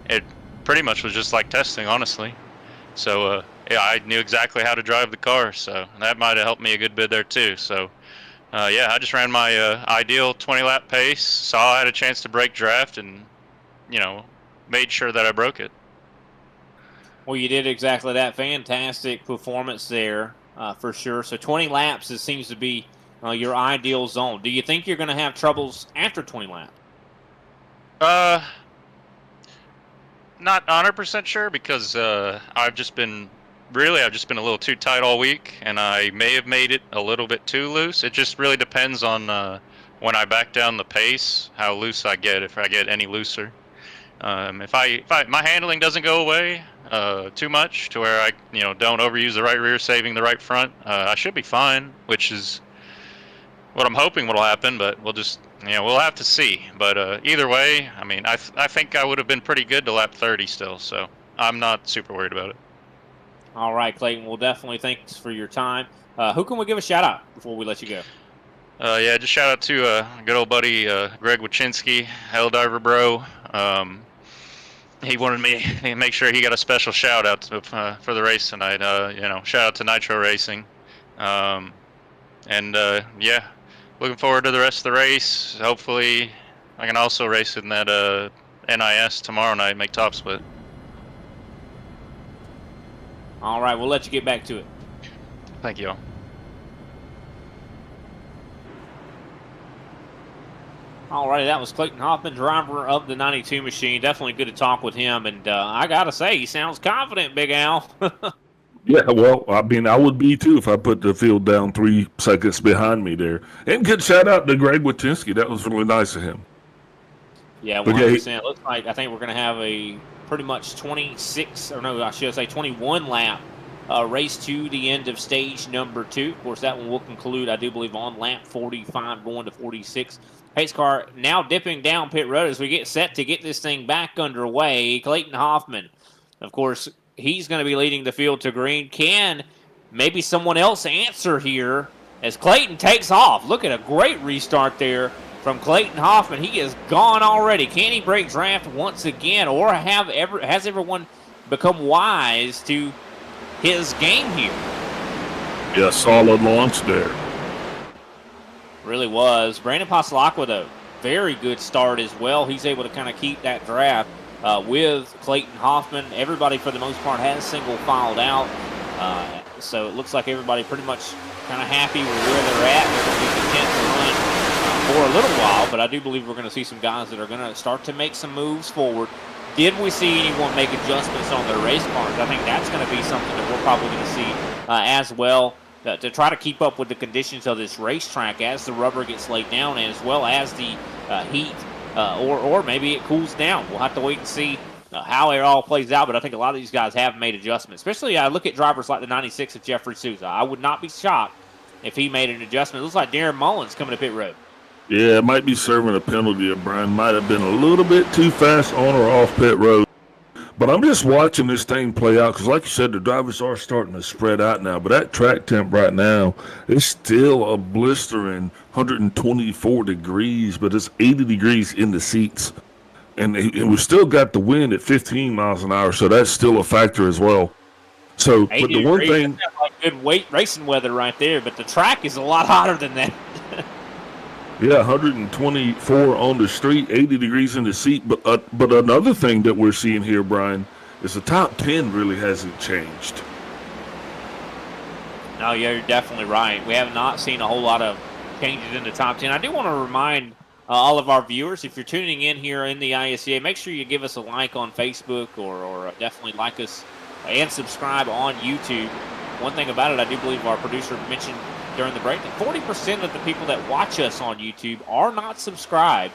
it pretty much was just like testing, honestly. So yeah, I knew exactly how to drive the car, so that might have helped me a good bit there too. So yeah, I just ran my ideal 20 lap pace, saw I had a chance to break draft, and made sure that I broke it. Well, you did exactly that. Fantastic performance there, for sure. So 20 laps, it seems to be your ideal zone. Do you think you're going to have troubles after 20 laps? Not 100% sure, because I've just been a little too tight all week, and I may have made it a little bit too loose. It just really depends on when I back down the pace, how loose I get, if I get any looser. If my handling doesn't go away too much to where I don't overuse the right rear, saving the right front, I should be fine, which is what I'm hoping will happen, but we'll have to see. But either way, I mean, I think I would have been pretty good to lap 30 still, so I'm not super worried about it. All right, Clayton. Well, definitely thanks for your time. Who can we give a shout out before we let you go? Yeah, just shout out to good old buddy Greg Wachinski, Hell Diver Bro. He wanted me to make sure he got a special shout out for the race tonight. Shout out to Nitro Racing. Yeah, looking forward to the rest of the race. Hopefully, I can also race in that NIS tomorrow night, make top split. All right, we'll let you get back to it. Thank you all. All righty, that was Clayton Hoffman, driver of the 92 machine. Definitely good to talk with him, and I got to say, he sounds confident, Big Al. Yeah, well, I mean, I would be too if I put the field down 3 seconds behind me there. And good shout out to Greg Wachinski. That was really nice of him. Yeah, 100%. Looks like I think we're going to have a pretty much 21 lap race to the end of stage number 2. Of course, that one will conclude, I do believe, on lap 45 going to 46. Pace car now dipping down pit road as we get set to get this thing back underway. Clayton Hoffman, of course, he's going to be leading the field to green. Can maybe someone else answer here as Clayton takes off? Look at a great restart there from Clayton Hoffman. He is gone already. Can he break draft once again, or has everyone become wise to his game here? Yeah, solid launch there. Really was. Brandon Pasalacqua, though, very good start as well. He's able to kind of keep that draft with Clayton Hoffman. Everybody, for the most part, has single filed out. So it looks like everybody pretty much kind of happy with where they're at. They're going to be content to run for a little while, but I do believe we're going to see some guys that are going to start to make some moves forward. Did we see anyone make adjustments on their race cars? I think that's going to be something that we're probably going to see as well, to try to keep up with the conditions of this racetrack as the rubber gets laid down, as well as the heat, or maybe it cools down. We'll have to wait and see how it all plays out, but I think a lot of these guys have made adjustments. Especially, I look at drivers like the 96 of Jeffrey Sousa. I would not be shocked if he made an adjustment. It looks like Darren Mullins coming to pit road. Yeah, it might be serving a penalty. Brian might have been a little bit too fast on or off pit road. But I'm just watching this thing play out because, like you said, the drivers are starting to spread out now. But that track temp right now is still a blistering 124 degrees, but it's 80 degrees in the seats. And we still got the wind at 15 miles an hour, so that's still a factor as well. So, but the one thing, that's like good racing weather right there, but the track is a lot hotter than that. yeah, 124 on the street, 80 degrees in the seat. But another thing that we're seeing here, Brian, is the top 10 really hasn't changed. No, yeah, you're definitely right. We have not seen a whole lot of changes in the top 10. I do want to remind all of our viewers, if you're tuning in here in the ISCA, make sure you give us a like on Facebook or definitely like us and subscribe on YouTube. One thing about it, I do believe our producer mentioned during the break that 40% of the people that watch us on YouTube are not subscribed.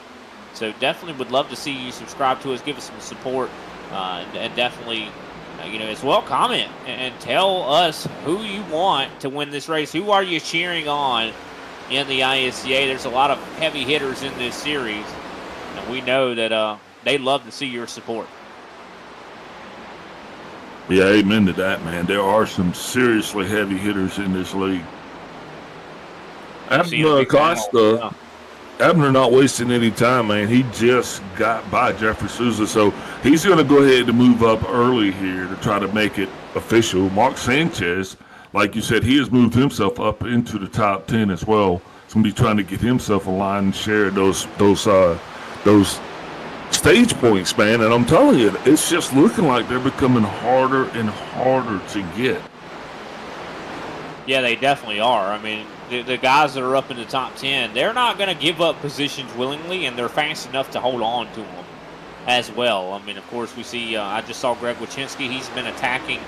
So definitely would love to see you subscribe to us, give us some support, and definitely, as well, comment and tell us who you want to win this race. Who are you cheering on in the ISCA? There's a lot of heavy hitters in this series, and we know that they love to see your support. Yeah, amen to that, man. There are some seriously heavy hitters in this league. Abner Acosta, Abner not wasting any time, man. He just got by Jeffrey Souza, so he's going to go ahead and move up early here to try to make it official. Mark Sanchez, like you said, he has moved himself up into the top 10 as well. He's going to be trying to get himself a line and share those stage points, man. And I'm telling you, it's just looking like they're becoming harder and harder to get. Yeah, they definitely are. I mean, the guys that are up in the top 10, they're not going to give up positions willingly, and they're fast enough to hold on to them as well. I mean, of course, we see, I just saw Greg Wachinski. He's been attacking.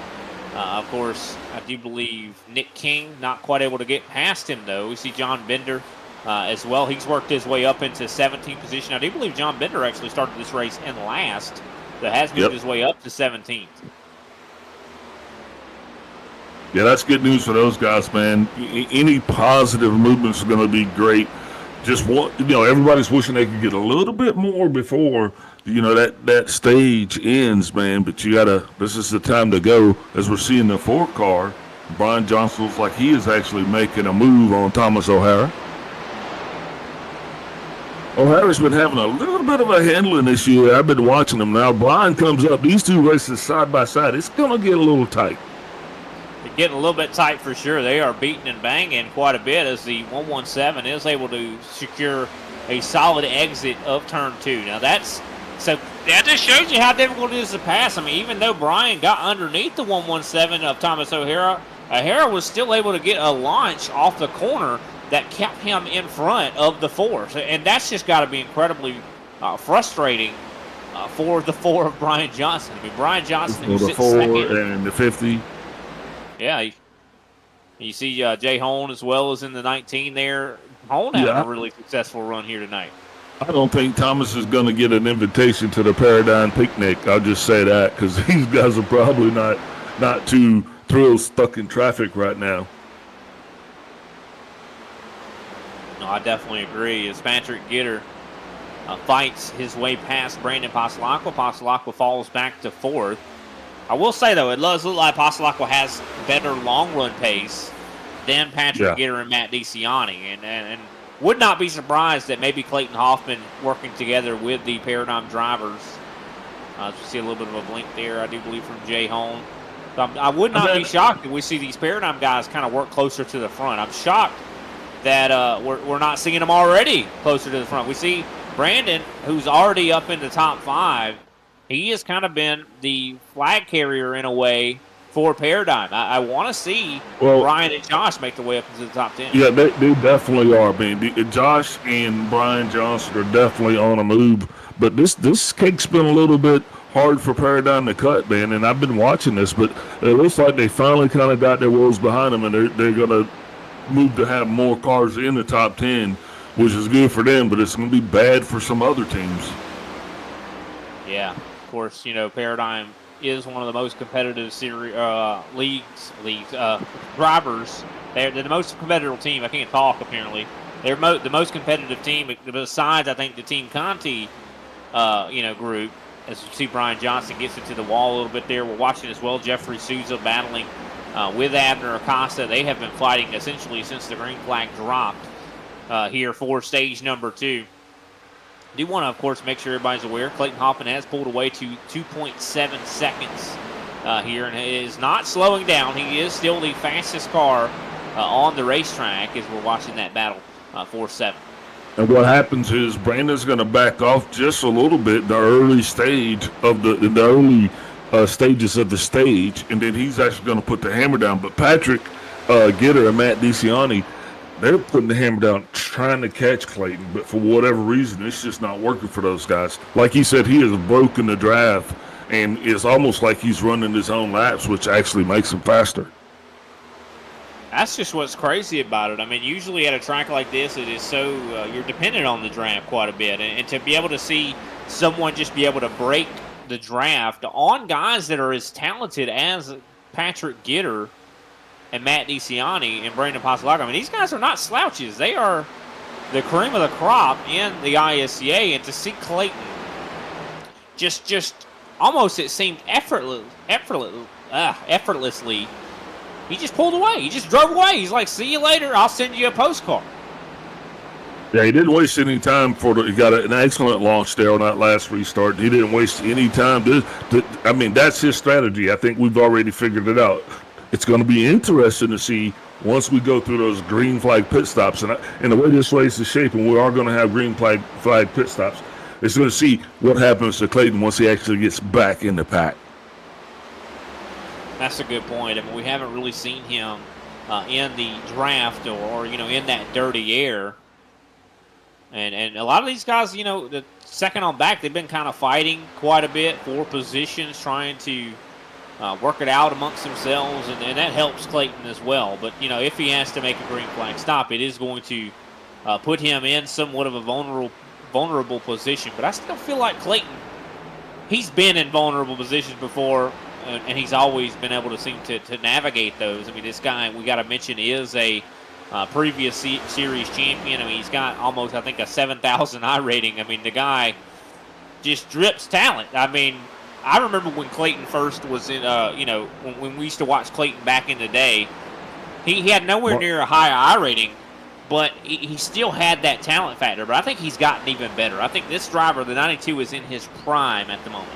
Of course, I do believe Nick King, not quite able to get past him, though. We see John Bender as well. He's worked his way up into 17th position. I do believe John Bender actually started this race in last, so has moved his way up to 17th. Yeah, that's good news for those guys, man. Any positive movements are going to be great. Just everybody's wishing they could get a little bit more before, that stage ends, man. But this is the time to go. As we're seeing the 4-car, Brian Johnson looks like he is actually making a move on Thomas O'Hara. O'Hara's been having a little bit of a handling issue. I've been watching him now. Brian comes up. These two races side by side. It's going to get a little tight. They're getting a little bit tight for sure. They are beating and banging quite a bit as the 117 is able to secure a solid exit of turn 2. Now that just shows you how difficult it is to pass. I mean, even though Brian got underneath the 117 of Thomas O'Hara, O'Hara was still able to get a launch off the corner that kept him in front of the 4. So, and that's just got to be incredibly frustrating for the 4 of Brian Johnson. I mean, Brian Johnson, who sits second. And the 50. Yeah, you see Jay Hone as well as in the 19 there. Hone having a really successful run here tonight. I don't think Thomas is going to get an invitation to the Paradigm Picnic. I'll just say that because these guys are probably not too thrilled stuck in traffic right now. No, I definitely agree. As Patrick Gitter fights his way past Brandon Pasalacqua, Pasalacqua falls back to 4th. I will say, though, it does look like Pasalacqua has better long-run pace than Patrick Gitter and Matt DeCiani. And would not be surprised that maybe Clayton Hoffman working together with the Paradigm drivers. We see a little bit of a blink there, I do believe, from Jay Hone. So I would not be shocked if we see these Paradigm guys kind of work closer to the front. I'm shocked that we're not seeing them already closer to the front. We see Brandon, who's already up in the top 5. He has kind of been the flag carrier in a way for Paradigm. I want to see Brian and Josh make their way up into the top 10. Yeah, they definitely are, man. Josh and Brian Johnson are definitely on a move. But this cake's been a little bit hard for Paradigm to cut, man. And I've been watching this, but it looks like they finally kind of got their wheels behind them, and they're going to move to have more cars in the top 10, which is good for them, but it's going to be bad for some other teams. Yeah. Of course, Paradigm is one of the most competitive drivers. They're the most competitive team. I can't talk, apparently. They're the most competitive team besides, I think, the Team Conti, group. As you see, Brian Johnson gets into the wall a little bit there. We're watching as well Jeffrey Souza battling with Abner Acosta. They have been fighting essentially since the green flag dropped here for stage number 2. Do want to, of course, make sure everybody's aware. Clayton Hoffman has pulled away to 2.7 seconds here and is not slowing down. He is still the fastest car on the racetrack as we're watching that battle for 7. And what happens is Brandon's going to back off just a little bit the early stage of the early stages of the stage, and then he's actually going to put the hammer down. But Patrick Gitter and Matt DeCiani, they're putting the hammer down trying to catch Clayton, but for whatever reason, it's just not working for those guys. Like he said, he has broken the draft, and it's almost like he's running his own laps, which actually makes him faster. That's just what's crazy about it. I mean, usually at a track like this, it is so you're dependent on the draft quite a bit, and to be able to see someone just be able to break the draft on guys that are as talented as Patrick Gitter and Matt DeCiani and Brandon Pasalaga. I mean, these guys are not slouches. They are the cream of the crop in the ISCA, and to see Clayton just almost, it seemed effortlessly, he just pulled away. He just drove away. He's like, see you later. I'll send you a postcard. Yeah, he didn't waste any time he got an excellent launch there on that last restart. He didn't waste any time. I mean, that's his strategy. I think we've already figured it out. It's going to be interesting to see once we go through those green flag pit stops. And the way this race is shaping, we are going to have green flag pit stops. It's going to see what happens to Clayton once he actually gets back in the pack. That's a good point. I mean, we haven't really seen him in the draft or in that dirty air. And a lot of these guys, the second on back, they've been kind of fighting quite a bit for positions, trying to work it out amongst themselves, and that helps Clayton as well. But, if he has to make a green flag stop, it is going to put him in somewhat of a vulnerable position. But I still feel like Clayton, he's been in vulnerable positions before, and he's always been able to seem to navigate those. I mean, this guy, we got to mention, is a previous series champion. I mean, he's got almost, I think, a 7,000 I rating. I mean, the guy just drips talent. I mean, I remember when Clayton first was in, when we used to watch Clayton back in the day, he had nowhere near a high I rating, but he still had that talent factor. But I think he's gotten even better. I think this driver, the 92, is in his prime at the moment.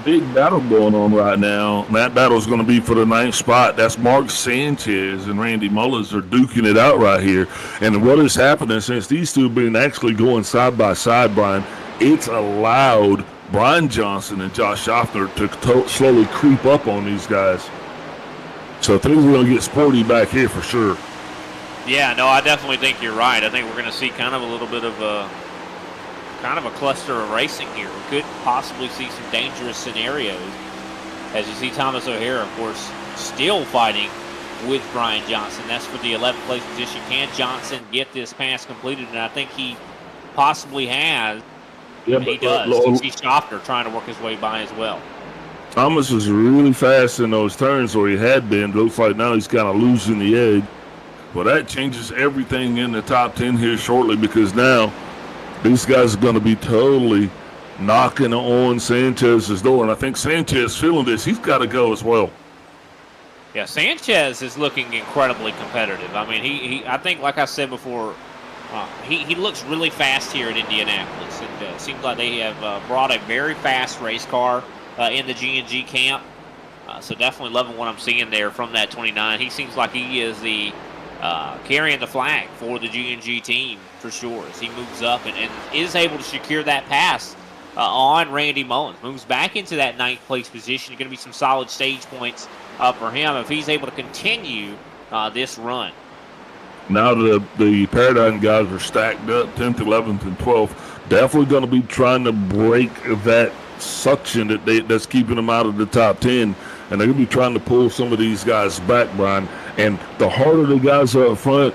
Big battle going on right now. And that battle is going to be for the 9th spot. That's Mark Sanchez and Randy Mullins are duking it out right here. And what is happening, since these two have been actually going side by side, Brian, it's allowed Brian Johnson and Josh Schaffner to slowly creep up on these guys. So things are going to get sporty back here for sure. Yeah, no, I definitely think you're right. I think we're going to see kind of a little bit of a cluster of racing here. We could possibly see some dangerous scenarios. As you see Thomas O'Hara, of course, still fighting with Brian Johnson. That's for the 11th place position. Can Johnson get this pass completed? And I think he possibly has. Yeah, he does. You see Schaffner trying to work his way by as well. Thomas is really fast in those turns, or he had been. Looks like now he's kind of losing the edge. Well, that changes everything in the top 10 here shortly, because now these guys are going to be totally knocking on Sanchez's door. And I think Sanchez feeling this. He's got to go as well. Yeah, Sanchez is looking incredibly competitive. I mean, he I think, like I said before, he looks really fast here at Indianapolis. It seems like they have brought a very fast race car in the G&G camp. So definitely loving what I'm seeing there from that 29. He seems like he is the carrying the flag for the G&G team for sure, as he moves up and is able to secure that pass on Randy Mullins. Moves back into that 9th place position. Going to be some solid stage points for him if he's able to continue this run. Now the Paradigm guys are stacked up, 10th, 11th, and 12th. Definitely going to be trying to break that suction that's keeping them out of the top 10. And they're going to be trying to pull some of these guys back, Brian. And the harder the guys are up front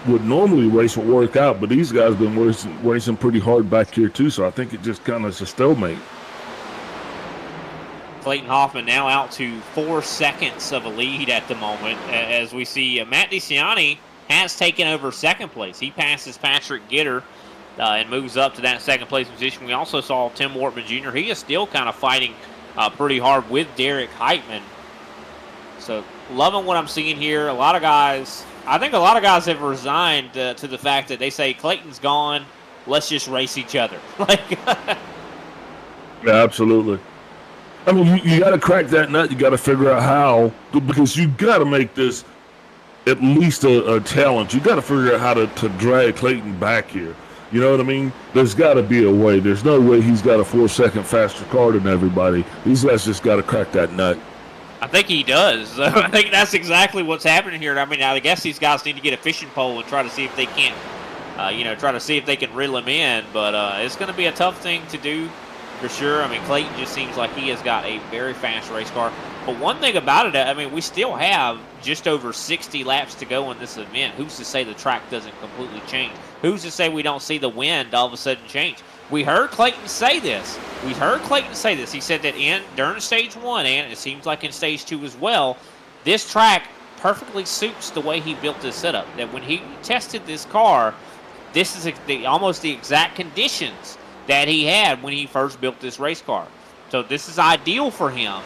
would normally race would work out, but these guys have been racing pretty hard back here too, so I think it just kind of is a stalemate. Clayton Hoffman now out to 4 seconds of a lead at the moment, as we see Matt DeCiani has taken over 2nd place. He passes Patrick Gitter and moves up to that 2nd place position. We also saw Tim Wortman Jr. He is still kind of fighting pretty hard with Derek Heitman. So loving what I'm seeing here. I think a lot of guys have resigned to the fact that they say Clayton's gone, let's just race each other. Yeah, absolutely. I mean, you got to crack that nut. You got to figure out how, because you got to make this at least a challenge. You got to figure out how to drag Clayton back here. You know what I mean? There's got to be a way. There's no way he's got a 4-second faster car than everybody. These guys just got to crack that nut. I think he does. I think that's exactly what's happening here. I mean, I guess these guys need to get a fishing pole and try to see if they can't, try to see if they can reel him in. But it's going to be a tough thing to do for sure. I mean, Clayton just seems like he has got a very fast race car. But one thing about it, I mean, we still have just over 60 laps to go in this event. Who's to say the track doesn't completely change? Who's to say we don't see the wind all of a sudden change? We heard Clayton say this. He said that during stage 1, and it seems like in stage 2 as well, this track perfectly suits the way he built this setup. That when he tested this car, this is almost the exact conditions that he had when he first built this race car. So this is ideal for him.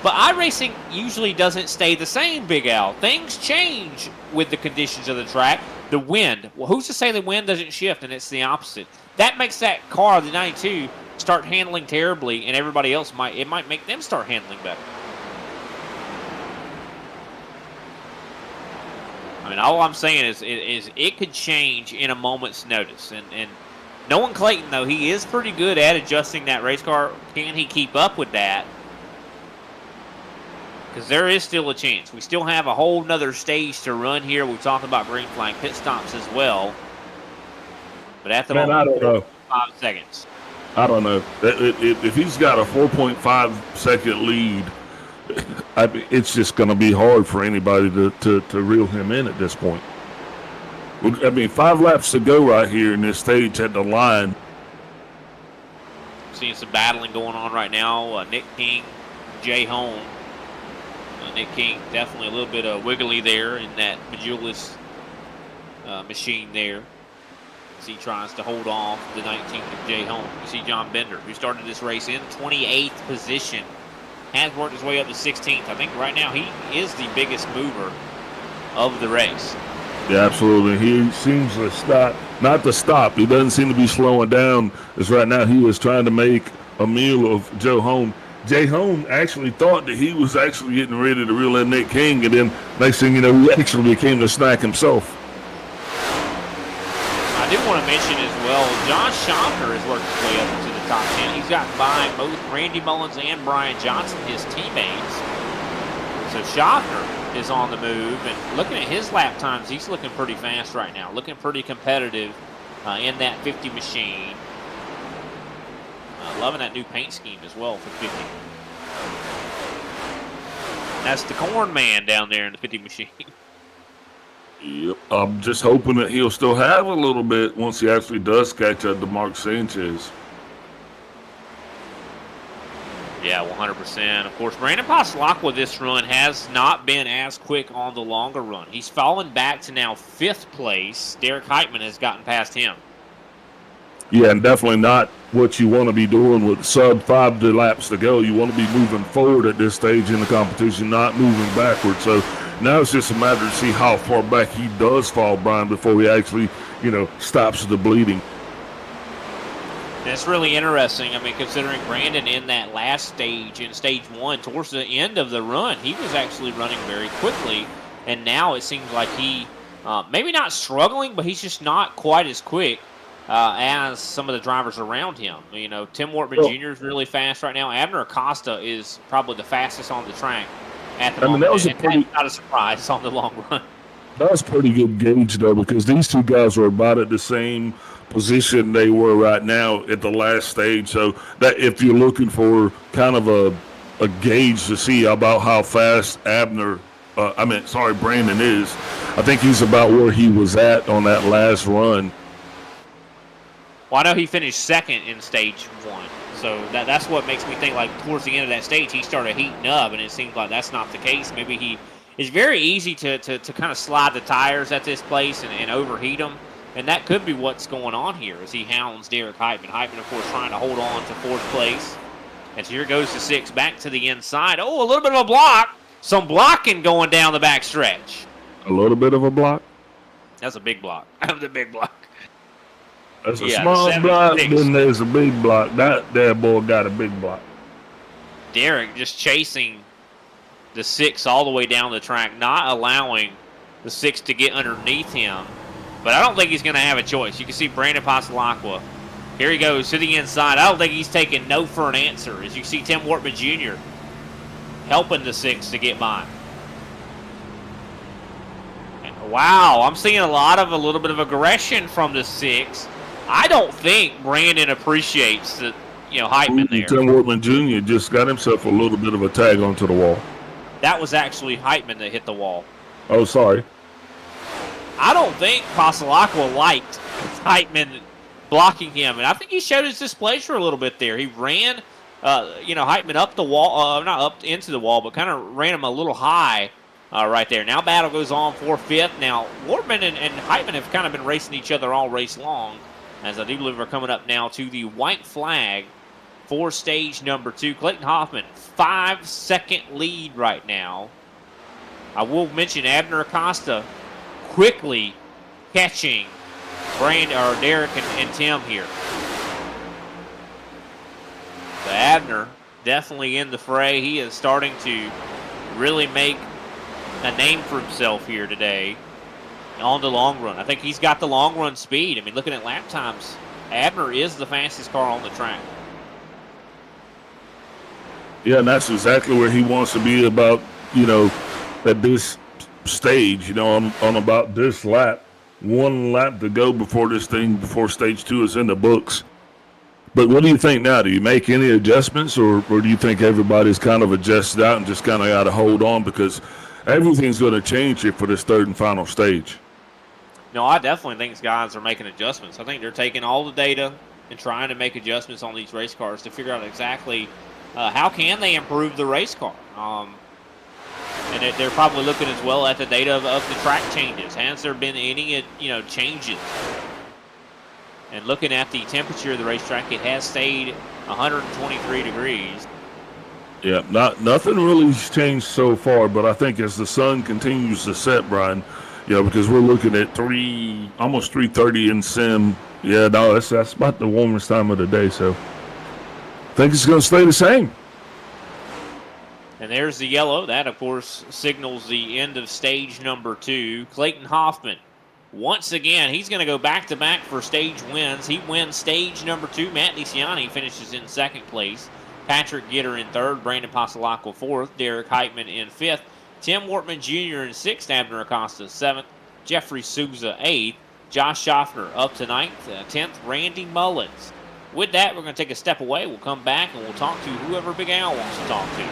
But iRacing usually doesn't stay the same, Big Al. Things change with the conditions of the track. The wind. Well, who's to say the wind doesn't shift and it's the opposite? That makes that car, the 92, start handling terribly, and everybody else might make them start handling better. I mean, all I'm saying is it could change in a moment's notice. And knowing Clayton, though, he is pretty good at adjusting that race car. Can he keep up with that? Because there is still a chance. We still have a whole nother stage to run here. We've talked about green flag pit stops as well. But at the moment, I don't know. 5 seconds. I don't know. If he's got a 4.5 second lead, it's just going to be hard for anybody to reel him in at this point. I mean, 5 laps to go right here in this stage at the line. Seeing some battling going on right now. Nick King, Jay Hone. Nick King definitely a little bit of wiggly there in that Majulis machine there. As he tries to hold off the 19th of Jay Home. You see John Bender, who started this race in 28th position, has worked his way up to 16th. I think right now he is the biggest mover of the race. Yeah, absolutely. He seems not to stop. He doesn't seem to be slowing down. As right now he was trying to make a meal of Joe Home. Jay Home actually thought that he was actually getting ready to reel in Nick King, and then next thing you know, he actually became the snack himself. I do want to mention as well, John Schaffner has worked his way up into the top 10. He's gotten by both Randy Mullins and Brian Johnson, his teammates. So Schaffner is on the move, and looking at his lap times, he's looking pretty fast right now, looking pretty competitive in that 50 machine. Loving that new paint scheme as well for 50. That's the corn man down there in the 50 machine. Yep. I'm just hoping that he'll still have a little bit once he actually does catch up to Mark Sanchez. Yeah, 100%. Of course, Brandon Paslakwa this run has not been as quick on the longer run. He's fallen back to now 5th place. Derek Heitman has gotten past him. Yeah, and definitely not what you want to be doing with sub 5 laps to go. You want to be moving forward at this stage in the competition, not moving backwards. So now it's just a matter to see how far back he does fall, Brian, before he actually, stops the bleeding. And it's really interesting. I mean, considering Brandon in that last stage, in stage 1, towards the end of the run, he was actually running very quickly. And now it seems like he, maybe not struggling, but he's just not quite as quick as some of the drivers around him. Tim Wortman Jr. is really fast right now. Abner Acosta is probably the fastest on the track at the moment. That was not a surprise on the long run. That was pretty good gauge, though, because these two guys are about at the same position they were right now at the last stage. So that if you're looking for kind of a gauge to see about how fast Brandon is, I think he's about where he was at on that last run. Well, I know he finished 2nd in stage 1, so that's what makes me think, like, towards the end of that stage, he started heating up, and it seems like that's not the case. Maybe it's very easy to kind of slide the tires at this place and overheat them, and that could be what's going on here as he hounds Derek Heitman. Heitman, of course, trying to hold on to 4th place. And so here goes the 6 back to the inside. Oh, a little bit of a block. Some blocking going down the back stretch. A little bit of a block? That's a big block. That was a big block. That's a small block, then there's a big block. That there boy got a big block. Derek just chasing the 6 all the way down the track, not allowing the 6 to get underneath him. But I don't think he's going to have a choice. You can see Brandon Pasalacqua. Here he goes, sitting inside. I don't think he's taking no for an answer. As you can see Tim Wortman Jr. helping the 6 to get by. And wow, I'm seeing a little bit of aggression from the 6. I don't think Brandon appreciates the, Heitman there. Tim Wortman Jr. just got himself a little bit of a tag onto the wall. That was actually Heitman that hit the wall. Oh, sorry. I don't think Pasalacqua liked Heitman blocking him, and I think he showed his displeasure a little bit there. He ran, Heitman up the wall, not up into the wall, but kind of ran him a little high right there. Now battle goes on for 5th. Now Wortman and Heitman have kind of been racing each other all race long, as I do believe we're coming up now to the white flag for stage number 2. Clayton Hoffman, 5-second lead right now. I will mention Abner Acosta quickly catching Derek and Tim here. So Abner definitely in the fray. He is starting to really make a name for himself here today on the long run. I think he's got the long run speed. I mean, looking at lap times, Abner is the fastest car on the track. Yeah, and that's exactly where he wants to be about, at this stage, on about this lap. 1 lap to go before stage 2 is in the books. But what do you think now? Do you make any adjustments, or do you think everybody's kind of adjusted out and just kind of got to hold on because everything's going to change here for this 3rd and final stage? No, I definitely think guys are making adjustments. I think they're taking all the data and trying to make adjustments on these race cars to figure out exactly how can they improve the race car. And they're probably looking as well at the data of the track changes. Has there been any, changes? And looking at the temperature of the racetrack, it has stayed 123 degrees. Yeah, nothing really changed so far, but I think as the sun continues to set, Brian, because we're looking at almost 3:30 in sim. Yeah, no, that's about the warmest time of the day, so I think it's going to stay the same. And there's the yellow. That, of course, signals the end of stage number 2. Clayton Hoffman, once again, he's going to go back-to-back for stage wins. He wins stage number 2. Matt DeCiani finishes in 2nd place. Patrick Gitter in 3rd. Brandon Pasalacqua 4th. Derek Heitman in 5th. Tim Wortman Jr. in 6th. Abner Acosta 7th. Jeffrey Souza 8th. Josh Schaffner up to 9th. 10th, Randy Mullins. With that, we're going to take a step away. We'll come back and we'll talk to whoever Big Al wants to talk to.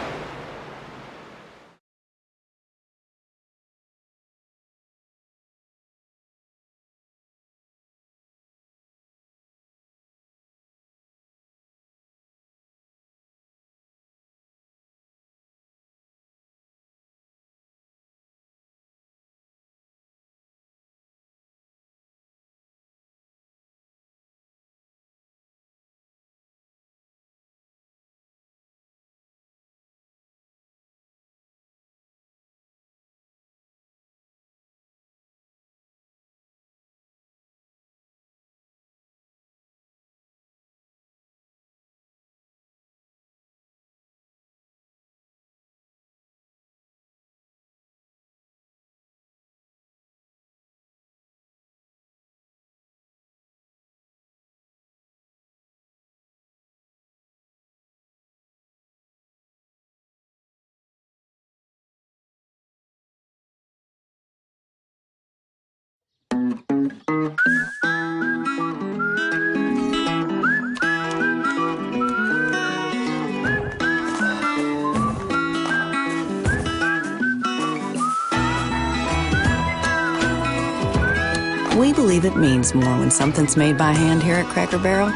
We believe it means more when something's made by hand here at Cracker Barrel,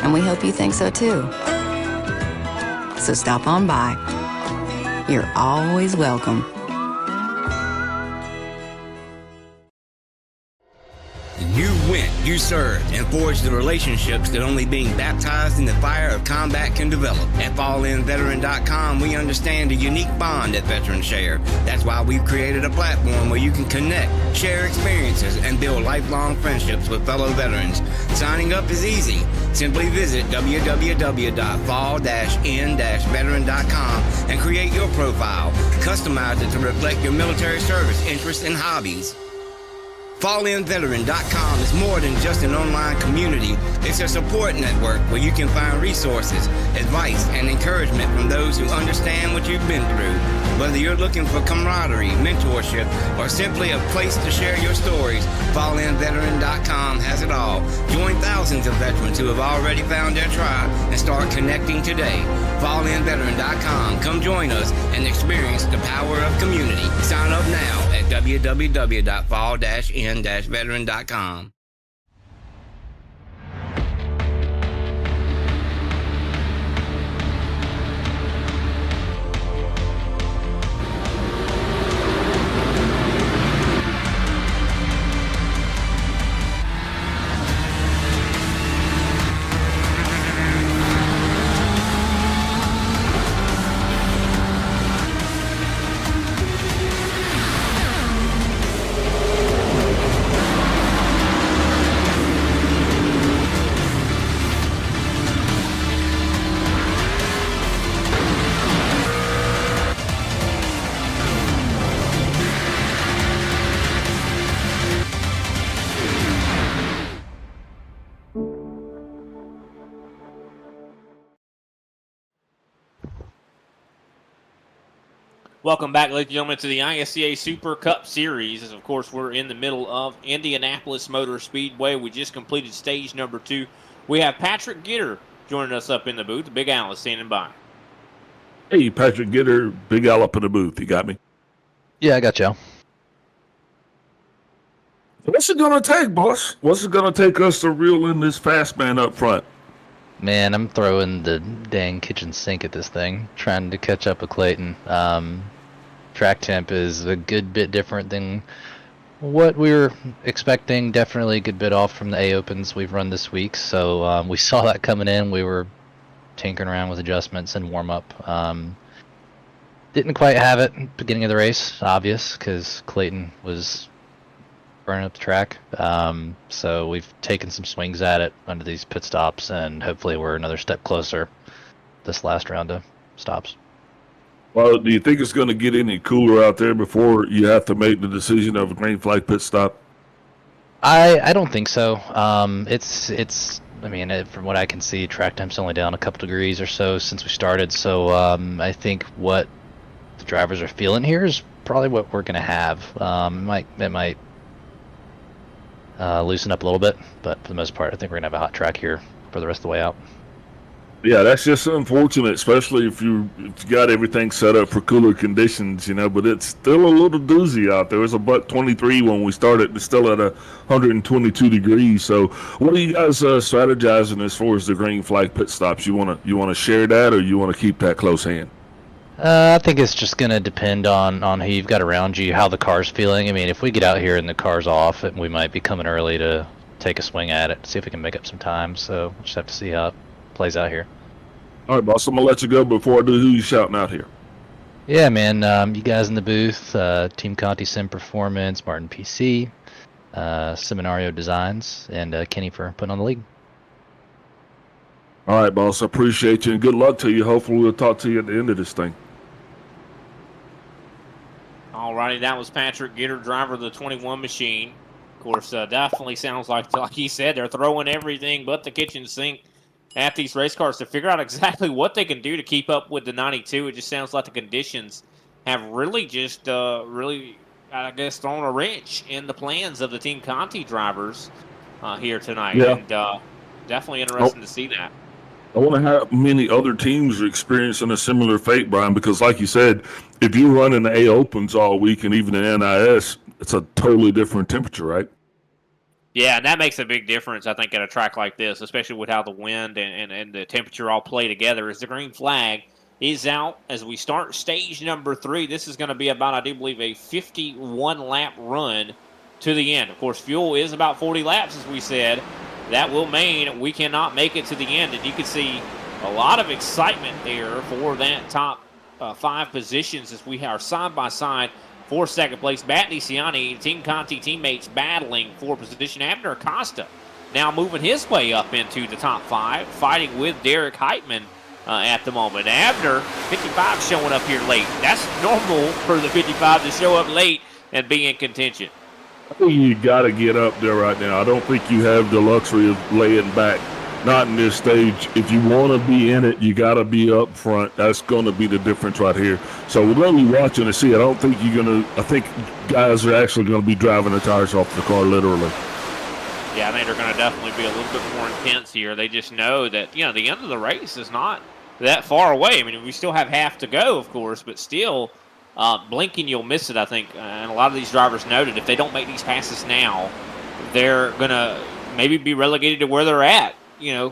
and we hope you think so too. So stop on by. You're always welcome. You went, you served, and forged the relationships that only being baptized in the fire of combat can develop. At FallInVeteran.com, we understand the unique bond that veterans share. That's why we've created a platform where you can connect, share experiences, and build lifelong friendships with fellow veterans. Signing up is easy. Simply visit www.fall-in-veteran.com and create your profile. Customize it to reflect your military service interests and hobbies. FallInVeteran.com is more than just an online community. It's a support network where you can find resources, advice, and encouragement from those who understand what you've been through. Whether you're looking for camaraderie, mentorship, or simply a place to share your stories, FallInVeteran.com has it all. Join thousands of veterans who have already found their tribe and start connecting today. FallInVeteran.com. Come join us and experience the power of community. Sign up now at www.fall-in-veteran.com. Welcome back, ladies and gentlemen, to the ISCA Super Cup Series. As of course, we're in the middle of Indianapolis Motor Speedway. We just completed stage number 2. We have Patrick Gitter joining us up in the booth. Big Al is standing by. Hey, Patrick Gitter, Big Al up in the booth. You got me? Yeah, I got you. What's it going to take, boss? What's it going to take us to reel in this fast man up front? Man, I'm throwing the dang kitchen sink at this thing, trying to catch up with Clayton. Track temp is a good bit different than what we were expecting. Definitely a good bit off from the A Opens we've run this week. So we saw that coming in. We were tinkering around with adjustments and warm up. Didn't quite have it beginning of the race, obvious, because Clayton was burning up the track. So we've taken some swings at it under these pit stops, and hopefully we're another step closer this last round of stops. Well, do you think it's going to get any cooler out there before you have to make the decision of a green flag pit stop? I don't think so. It's I mean, from what I can see, track temp's only down a couple degrees or so since we started. So I think what the drivers are feeling here is probably what we're going to have. It might loosen up a little bit, but for the most part, I think we're going to have a hot track here for the rest of the way out. Yeah, that's just unfortunate, especially if you got everything set up for cooler conditions, but it's still a little doozy out there. It was about 23 when we started. It's still at 122 degrees. So what are you guys strategizing as far as the green flag pit stops? You want to share that, or you want to keep that close hand? I think it's just going to depend on who you've got around you, how the car's feeling. I mean, if we get out here and the car's off, we might be coming early to take a swing at it, see if we can make up some time. So we'll just have to see how it plays out here. All right, boss, I'm going to let you go before I do. Who you shouting out here? Yeah, man, you guys in the booth, Team Conti Sim Performance, Martin PC, Seminario Designs, and Kenny for putting on the league. All right, boss, I appreciate you, and good luck to you. Hopefully we'll talk to you at the end of this thing. All righty, that was Patrick Gitter, driver of the 21 machine. Of course, definitely sounds like he said, they're throwing everything but the kitchen sink at these race cars to figure out exactly what they can do to keep up with the 92. It just sounds like the conditions have really just thrown a wrench in the plans of the Team Conti drivers here tonight. Yeah. And definitely interesting to see that. I wonder how many other teams are experiencing a similar fate, Brian, because like you said, if you're running the A Opens all week and even the NIS, it's a totally different temperature, right? Yeah, and that makes a big difference, I think, at a track like this, especially with how the wind and the temperature all play together. As the green flag is out as we start stage number 3. This is going to be about, I do believe, a 51-lap run to the end. Of course, fuel is about 40 laps, as we said. That will mean we cannot make it to the end, and you can see a lot of excitement there for that top 5 positions as we are side by side for second place. Matt DeCiani, Team Conti teammates battling for position. Abner Acosta now moving his way up into the top 5, fighting with Derek Heitman at the moment. Abner, 55, showing up here late. That's normal for the 55 to show up late and be in contention. I think you got to get up there right now. I don't think you have the luxury of laying back. Not in this stage. If you want to be in it, you got to be up front. That's going to be the difference right here. So we're going to be watching to see. I don't think you're going to. I think guys are actually going to be driving the tires off the car, literally. Yeah, I think they're going to definitely be a little bit more intense here. They just know that, the end of the race is not that far away. I mean, we still have half to go, of course, but still, blinking, you'll miss it, I think. And a lot of these drivers noted if they don't make these passes now, they're going to maybe be relegated to where they're at. You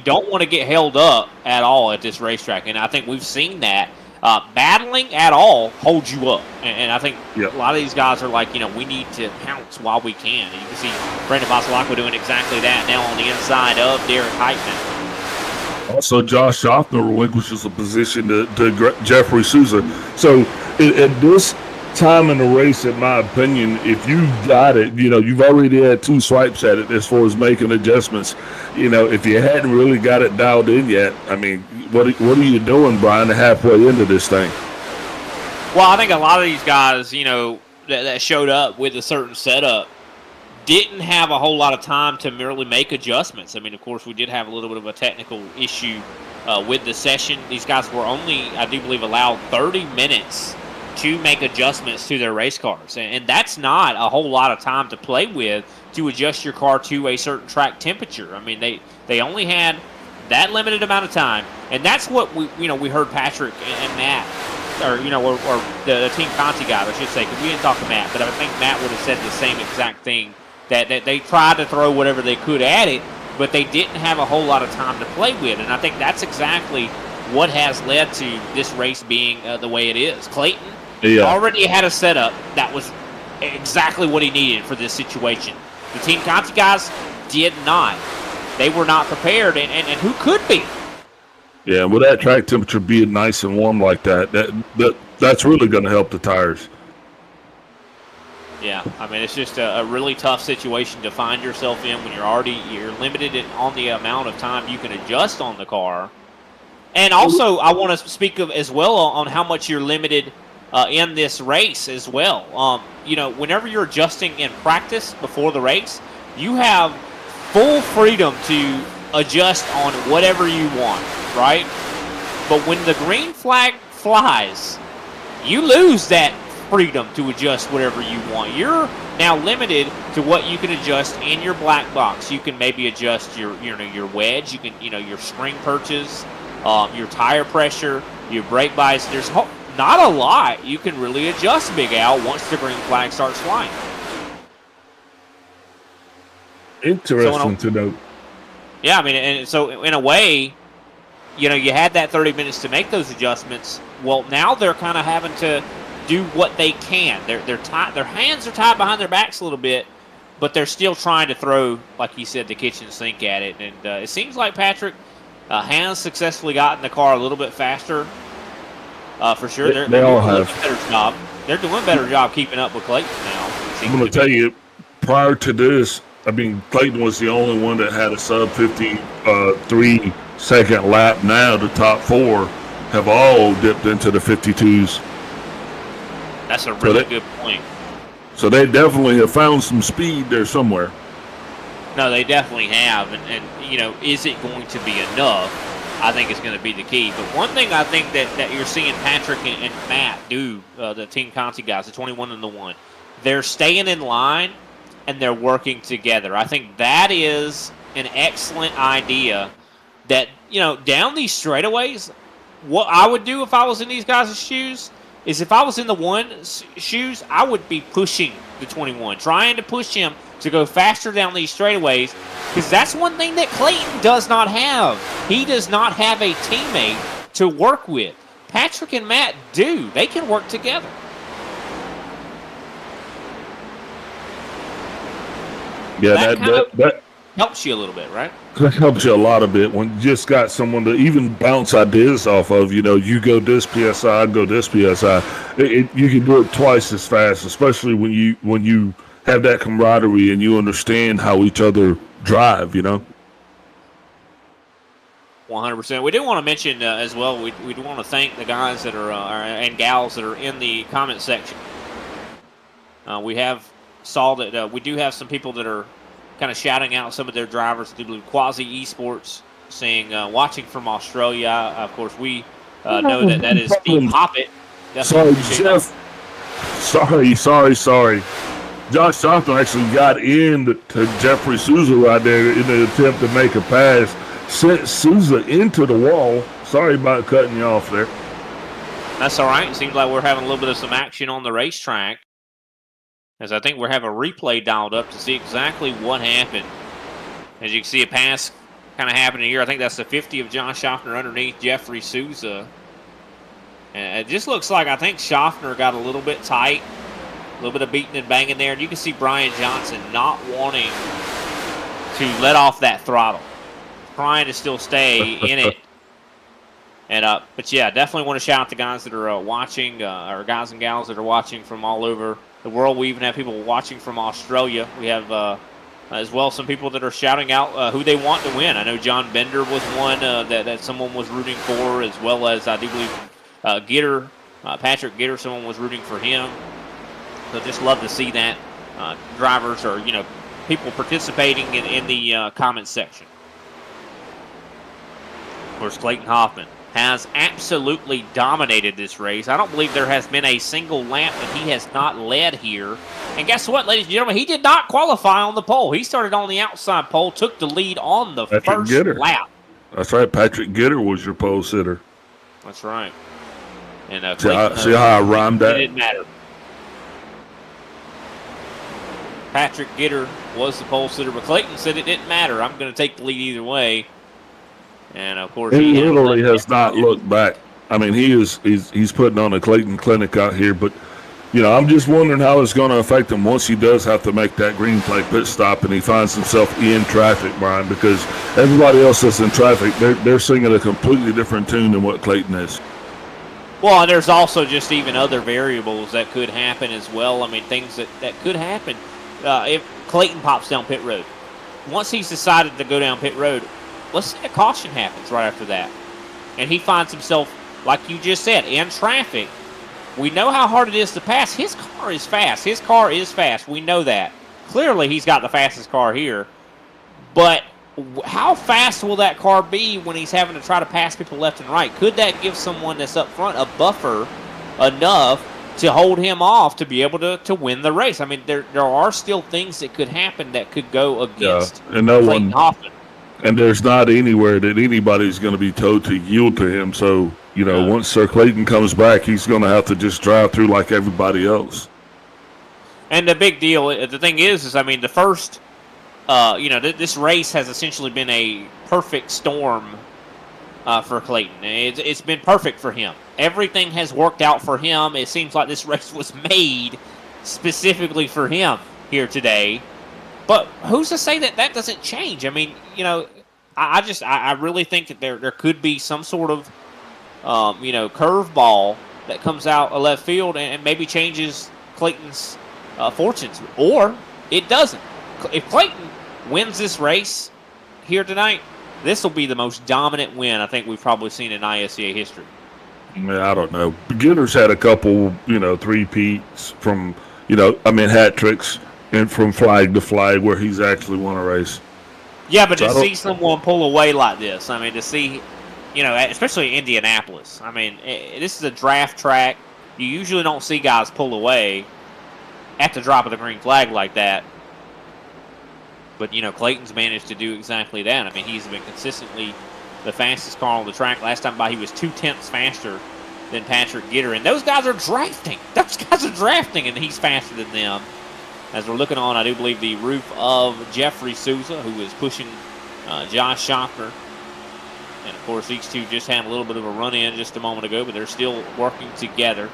don't want to get held up at all at this racetrack. And I think we've seen that. Battling at all holds you up. And I think a lot of these guys are like, we need to pounce while we can. And you can see Brandon Basalako doing exactly that now on the inside of Derek Heitman. Also, Josh Schaffner relinquishes a position to Jeffrey Souza. So at this time in the race, in my opinion, if you got it, you've already had 2 swipes at it as far as making adjustments. If you hadn't really got it dialed in yet, I mean, what are you doing, Brian, halfway into this thing? Well, I think a lot of these guys, that showed up with a certain setup didn't have a whole lot of time to merely make adjustments. I mean, of course, we did have a little bit of a technical issue with the session. These guys were only, I do believe, allowed 30 minutes to make adjustments to their race cars. And that's not a whole lot of time to play with to adjust your car to a certain track temperature. I mean, they only had that limited amount of time. And that's what we heard Patrick and Matt, or the Team Conti guy, I should say, because we didn't talk to Matt, but I think Matt would have said the same exact thing, that they tried to throw whatever they could at it, but they didn't have a whole lot of time to play with. And I think that's exactly what has led to this race being the way it is. Clayton already had a setup that was exactly what he needed for this situation. The Team Conti guys did not. They were not prepared, and who could be? Yeah, with that track temperature being nice and warm like that's really going to help the tires. Yeah, I mean, it's just a really tough situation to find yourself in when you're limited on the amount of time you can adjust on the car. And also, I want to speak of as well on how much you're limited in this race as well. Whenever you're adjusting in practice before the race, you have full freedom to adjust on whatever you want, right? But when the green flag flies, you lose that freedom to adjust whatever you want. You're now limited to what you can adjust in your black box. You can maybe adjust your wedge, you can your spring perches, your tire pressure, your brake bias. There's not a lot you can really adjust, Big Al, once the green flag starts flying. Interesting to note. Yeah, I mean, and so in a way, you had that 30 minutes to make those adjustments. Well, now they're kind of having to do what they can. They're tied. Their hands are tied behind their backs a little bit, but they're still trying to throw, like you said, the kitchen sink at it. And it seems like Patrick has successfully gotten the car a little bit faster. For sure, they all have. Better job. They're doing a better job keeping up with Clayton now. I'm going to tell you, prior to this, I mean, Clayton was the only one that had a sub 53 second lap. Now the top 4 have all dipped into the 52s. That's a really good point. So they definitely have found some speed there somewhere. No, they definitely have. And is it going to be enough? I think it's going to be the key. But one thing I think that you're seeing Patrick and Matt do, the Team Conti guys, the 21 and the 1, they're staying in line and they're working together. I think that is an excellent idea that, down these straightaways, what I would do if I was in these guys' shoes is if I was in the 1's shoes, I would be pushing the 21, trying to push him to go faster down these straightaways, because that's one thing that Clayton does not have. He does not have a teammate to work with. Patrick and Matt do. They can work together. Yeah, that helps you a little bit, right? That helps you a lot of bit when you just got someone to even bounce ideas off of. You go this PSI, I go this PSI. You can do it twice as fast, especially when you have that camaraderie and you understand how each other drive. 100%. We do want to mention as well. We do want to thank the guys that are and gals that are in the comment section. We have saw that we do have some people that are kind of shouting out some of their drivers. I do believe Quasi Esports saying, watching from Australia. Of course, we know that is Steve Hoppett. Sorry, Jeff. Sorry. Josh Softon actually got in to Jeffrey Souza right there in the attempt to make a pass. Sent Souza into the wall. Sorry about cutting you off there. That's all right. It seems like we're having a little bit of some action on the racetrack, as I think we're having a replay dialed up to see exactly what happened. As you can see, a pass kind of happening here. I think that's the 50 of John Schaffner underneath Jeffrey Souza. And it just looks like I think Schaffner got a little bit tight, a little bit of beating and banging there. And you can see Brian Johnson not wanting to let off that throttle, trying to still stay in it. And but yeah, definitely want to shout out the guys that are watching, or guys and gals that are watching from all over the world. We even have people watching from Australia. We have as well some people that are shouting out who they want to win. I know John Bender was one that someone was rooting for, as well as I do believe Gitter, Patrick Gitter, someone was rooting for him. So just love to see that drivers or people participating in the comments section. Of course, Clayton Hoffman has absolutely dominated this race. I don't believe there has been a single lap that he has not led here. And guess what, ladies and gentlemen? He did not qualify on the pole. He started on the outside pole, took the lead on the first lap. That's right. Patrick Gitter was your pole sitter. That's right. And see how I rhymed that? It didn't matter. Patrick Gitter was the pole sitter, but Clayton said it didn't matter. I'm going to take the lead either way. And of course, he literally has not looked back. I mean, he's putting on a Clayton clinic out here, but I'm just wondering how it's going to affect him once he does have to make that green flag pit stop and he finds himself in traffic, Brian, because everybody else that's in traffic, they're singing a completely different tune than what Clayton is. Well, and there's also just even other variables that could happen as well. I mean, things that could happen if Clayton pops down pit road. Once he's decided to go down pit road, let's say a caution happens right after that, and he finds himself, like you just said, in traffic. We know how hard it is to pass. His car is fast. We know that. Clearly, he's got the fastest car here. But how fast will that car be when he's having to try to pass people left and right? Could that give someone that's up front a buffer enough to hold him off to be able to win the race? I mean, there are still things that could happen that could go against Clayton Hoffman. And there's not anywhere that anybody's going to be told to yield to him. So, once Sir Clayton comes back, he's going to have to just drive through like everybody else. And the big deal, the thing is I mean, the first, this race has essentially been a perfect storm for Clayton. It's been perfect for him. Everything has worked out for him. It seems like this race was made specifically for him here today. But who's to say that doesn't change? I mean, I really think that there could be some sort of, curveball that comes out of left field and maybe changes Clayton's fortunes, or it doesn't. If Clayton wins this race here tonight, this will be the most dominant win I think we've probably seen in ISCA history. I don't know. Beginners had a couple, three-peats from, hat tricks. And from flag to flag where he's actually won a race. Yeah, but to see someone pull away like this, I mean, to see, especially Indianapolis. I mean, this is a draft track. You usually don't see guys pull away at the drop of the green flag like that. But, Clayton's managed to do exactly that. I mean, he's been consistently the fastest car on the track. Last time by, he was 0.2 faster than Patrick Gitter. And those guys are drafting. And he's faster than them. As we're looking on, I do believe the roof of Jeffrey Souza, who is pushing Josh Schaffner. And, of course, these two just had a little bit of a run-in just a moment ago, but they're still working together.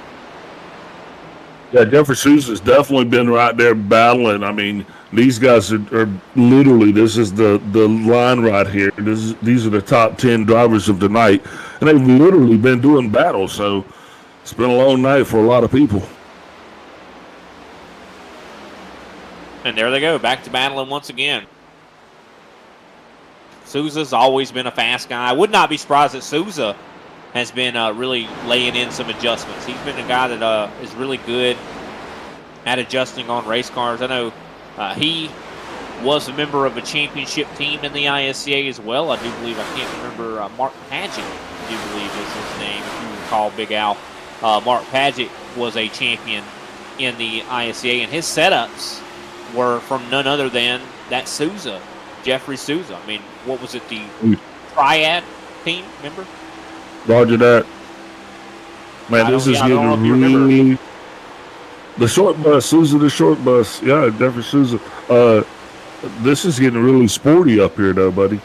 Yeah, Jeffrey Souza's definitely been right there battling. I mean, these guys are literally, this is the line right here. These are the top 10 drivers of the night. And they've literally been doing battle, so it's been a long night for a lot of people. And there they go, back to battling once again. Souza's always been a fast guy. I would not be surprised that Souza has been really laying in some adjustments. He's been a guy that is really good at adjusting on race cars. I know he was a member of a championship team in the ISCA as well. I do believe, I can't remember, Mark Padgett, I do believe is his name, if you recall Big Al. Mark Padgett was a champion in the ISCA, and his setups were from none other than that Souza, Jeffrey Souza. I mean, what was it, the Triad team, remember? Roger that. Man, this is getting really... The short bus, Souza the short bus. Yeah, Jeffrey Souza. This is getting really sporty up here, though, buddy.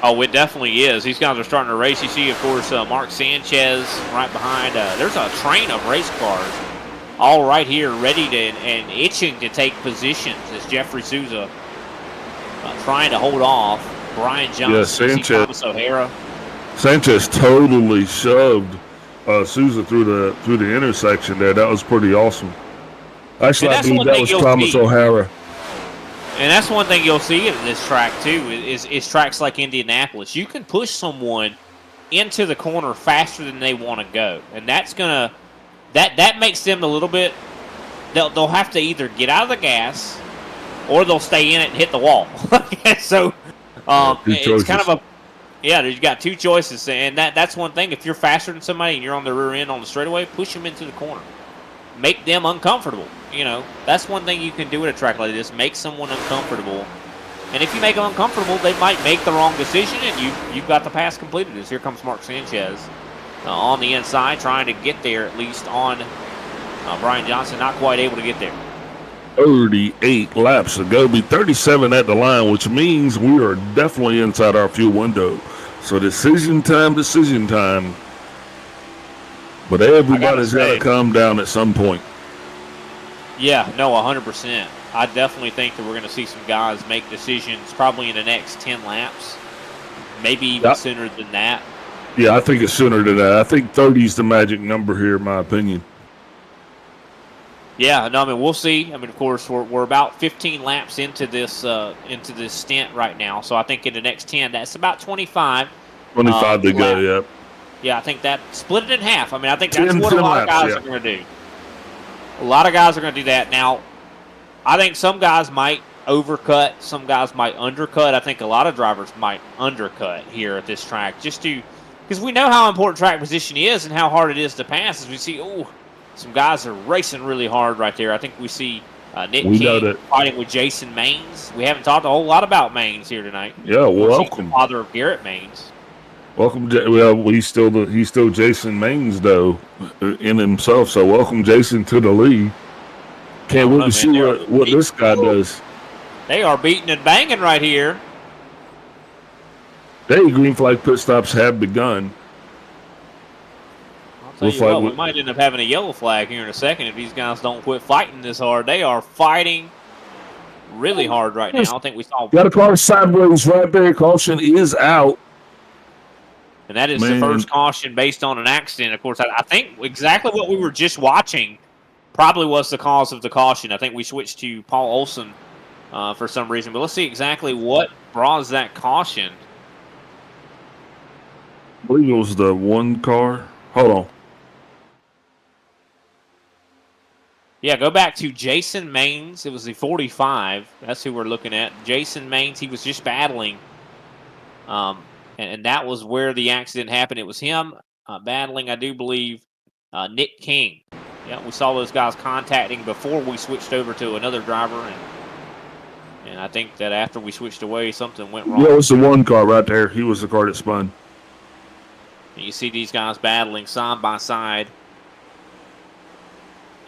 Oh, it definitely is. These guys are starting to race. You see, of course, Mark Sanchez right behind. There's a train of race cars all right here ready to and itching to take positions as Jeffrey Souza trying to hold off Brian Johnson, Thomas O'Hara. Sanchez totally shoved Souza through the intersection there. That was pretty awesome. Actually, I believe that was Thomas O'Hara. And that's one thing you'll see in this track too is tracks like Indianapolis. You can push someone into the corner faster than they want to go, and that's gonna that makes them a little bit. They'll have to either get out of the gas, or they'll stay in it and hit the wall. So it's kind of a you've got two choices, and that's one thing. If you're faster than somebody and you're on the rear end on the straightaway, push them into the corner, make them uncomfortable. You know, that's one thing you can do at a track like this, make someone uncomfortable. And if you make them uncomfortable, they might make the wrong decision, and you've got the pass completed. As here comes Mark Sanchez on the inside, trying to get there at least on Brian Johnson, not quite able to get there. 38 laps to go, be 37 at the line, which means we are definitely inside our fuel window. So decision time. But everybody's got to come down at some point. Yeah, no, 100%. I definitely think that we're going to see some guys make decisions probably in the next 10 laps, maybe even sooner than that. Yeah, I think it's sooner than that. I think 30 is the magic number here, in my opinion. Yeah, no, I mean, we'll see. I mean, of course, we're about 15 laps into this stint right now. So I think in the next 10, that's about 25. 25 to go, yeah. Yeah, I think that split it in half. I mean, I think that's what a lot of guys are going to do. A lot of guys are going to do that. Now, I think some guys might overcut, some guys might undercut. I think a lot of drivers might undercut here at this track because we know how important track position is and how hard it is to pass. As we see, some guys are racing really hard right there. I think we see Nick King fighting with Jason Maines. We haven't talked a whole lot about Maines here tonight. Yeah, welcome. Father of Garrett Maines. Welcome. Well, he's still Jason Maines though in himself. So welcome Jason to the league. Can't wait to see what this guy does. They are beating and banging right here. Hey, green flag pit stops have begun. I'll tell you what, we might end up having a yellow flag here in a second if these guys don't quit fighting this hard. They are fighting really hard right now. I think we saw. Got a car sideways right there. Caution is out. And that is the first caution based on an accident. Of course, I think exactly what we were just watching probably was the cause of the caution. I think we switched to Paul Olson for some reason. But let's see exactly what brought that caution. I believe it was the one car. Hold on. Yeah, go back to Jason Maines. It was the 45. That's who we're looking at. Jason Maines, he was just battling. And that was where the accident happened. It was him battling, I do believe, Nick King. Yeah, we saw those guys contacting before we switched over to another driver. And I think that after we switched away, something went wrong. Yeah, it was the one car right there. He was the car that spun. And you see these guys battling side by side.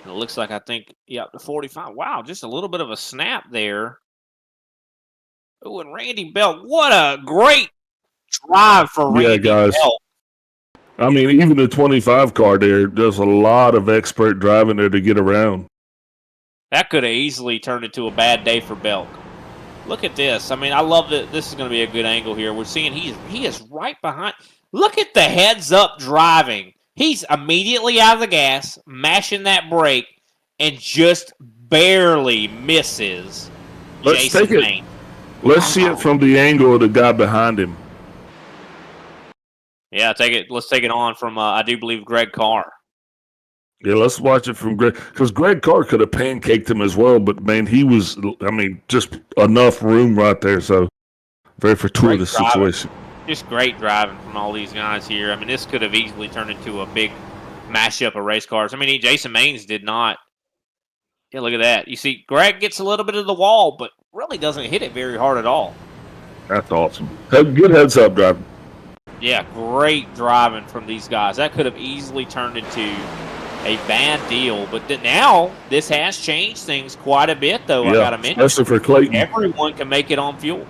And it looks like, I think, the 45. Wow, just a little bit of a snap there. Oh, and Randy Belk, what a great drive for Randy guys. Belk. I mean, even the 25 car there's a lot of expert driving there to get around. That could have easily turned into a bad day for Belk. Look at this. I mean, I love that this is going to be a good angle here. We're seeing he is right behind. Look at the heads-up driving. He's immediately out of the gas, mashing that brake, and just barely misses Jason Maines. Let's see it from the angle of the guy behind him. Yeah, let's take it on from, I do believe, Greg Carr. Yeah, let's watch it from Greg, because Greg Carr could have pancaked him as well, but man, he was, just enough room right there. So very fortuitous situation. Just great driving from all these guys here. I mean, this could have easily turned into a big mashup of race cars. I mean, Jason Maines did not. Yeah, look at that. You see, Greg gets a little bit of the wall, but really doesn't hit it very hard at all. That's awesome. Good heads up driving. Yeah, great driving from these guys. That could have easily turned into a bad deal, but now this has changed things quite a bit, though. I gotta mention, especially for Clayton. Everyone can make it on fuel.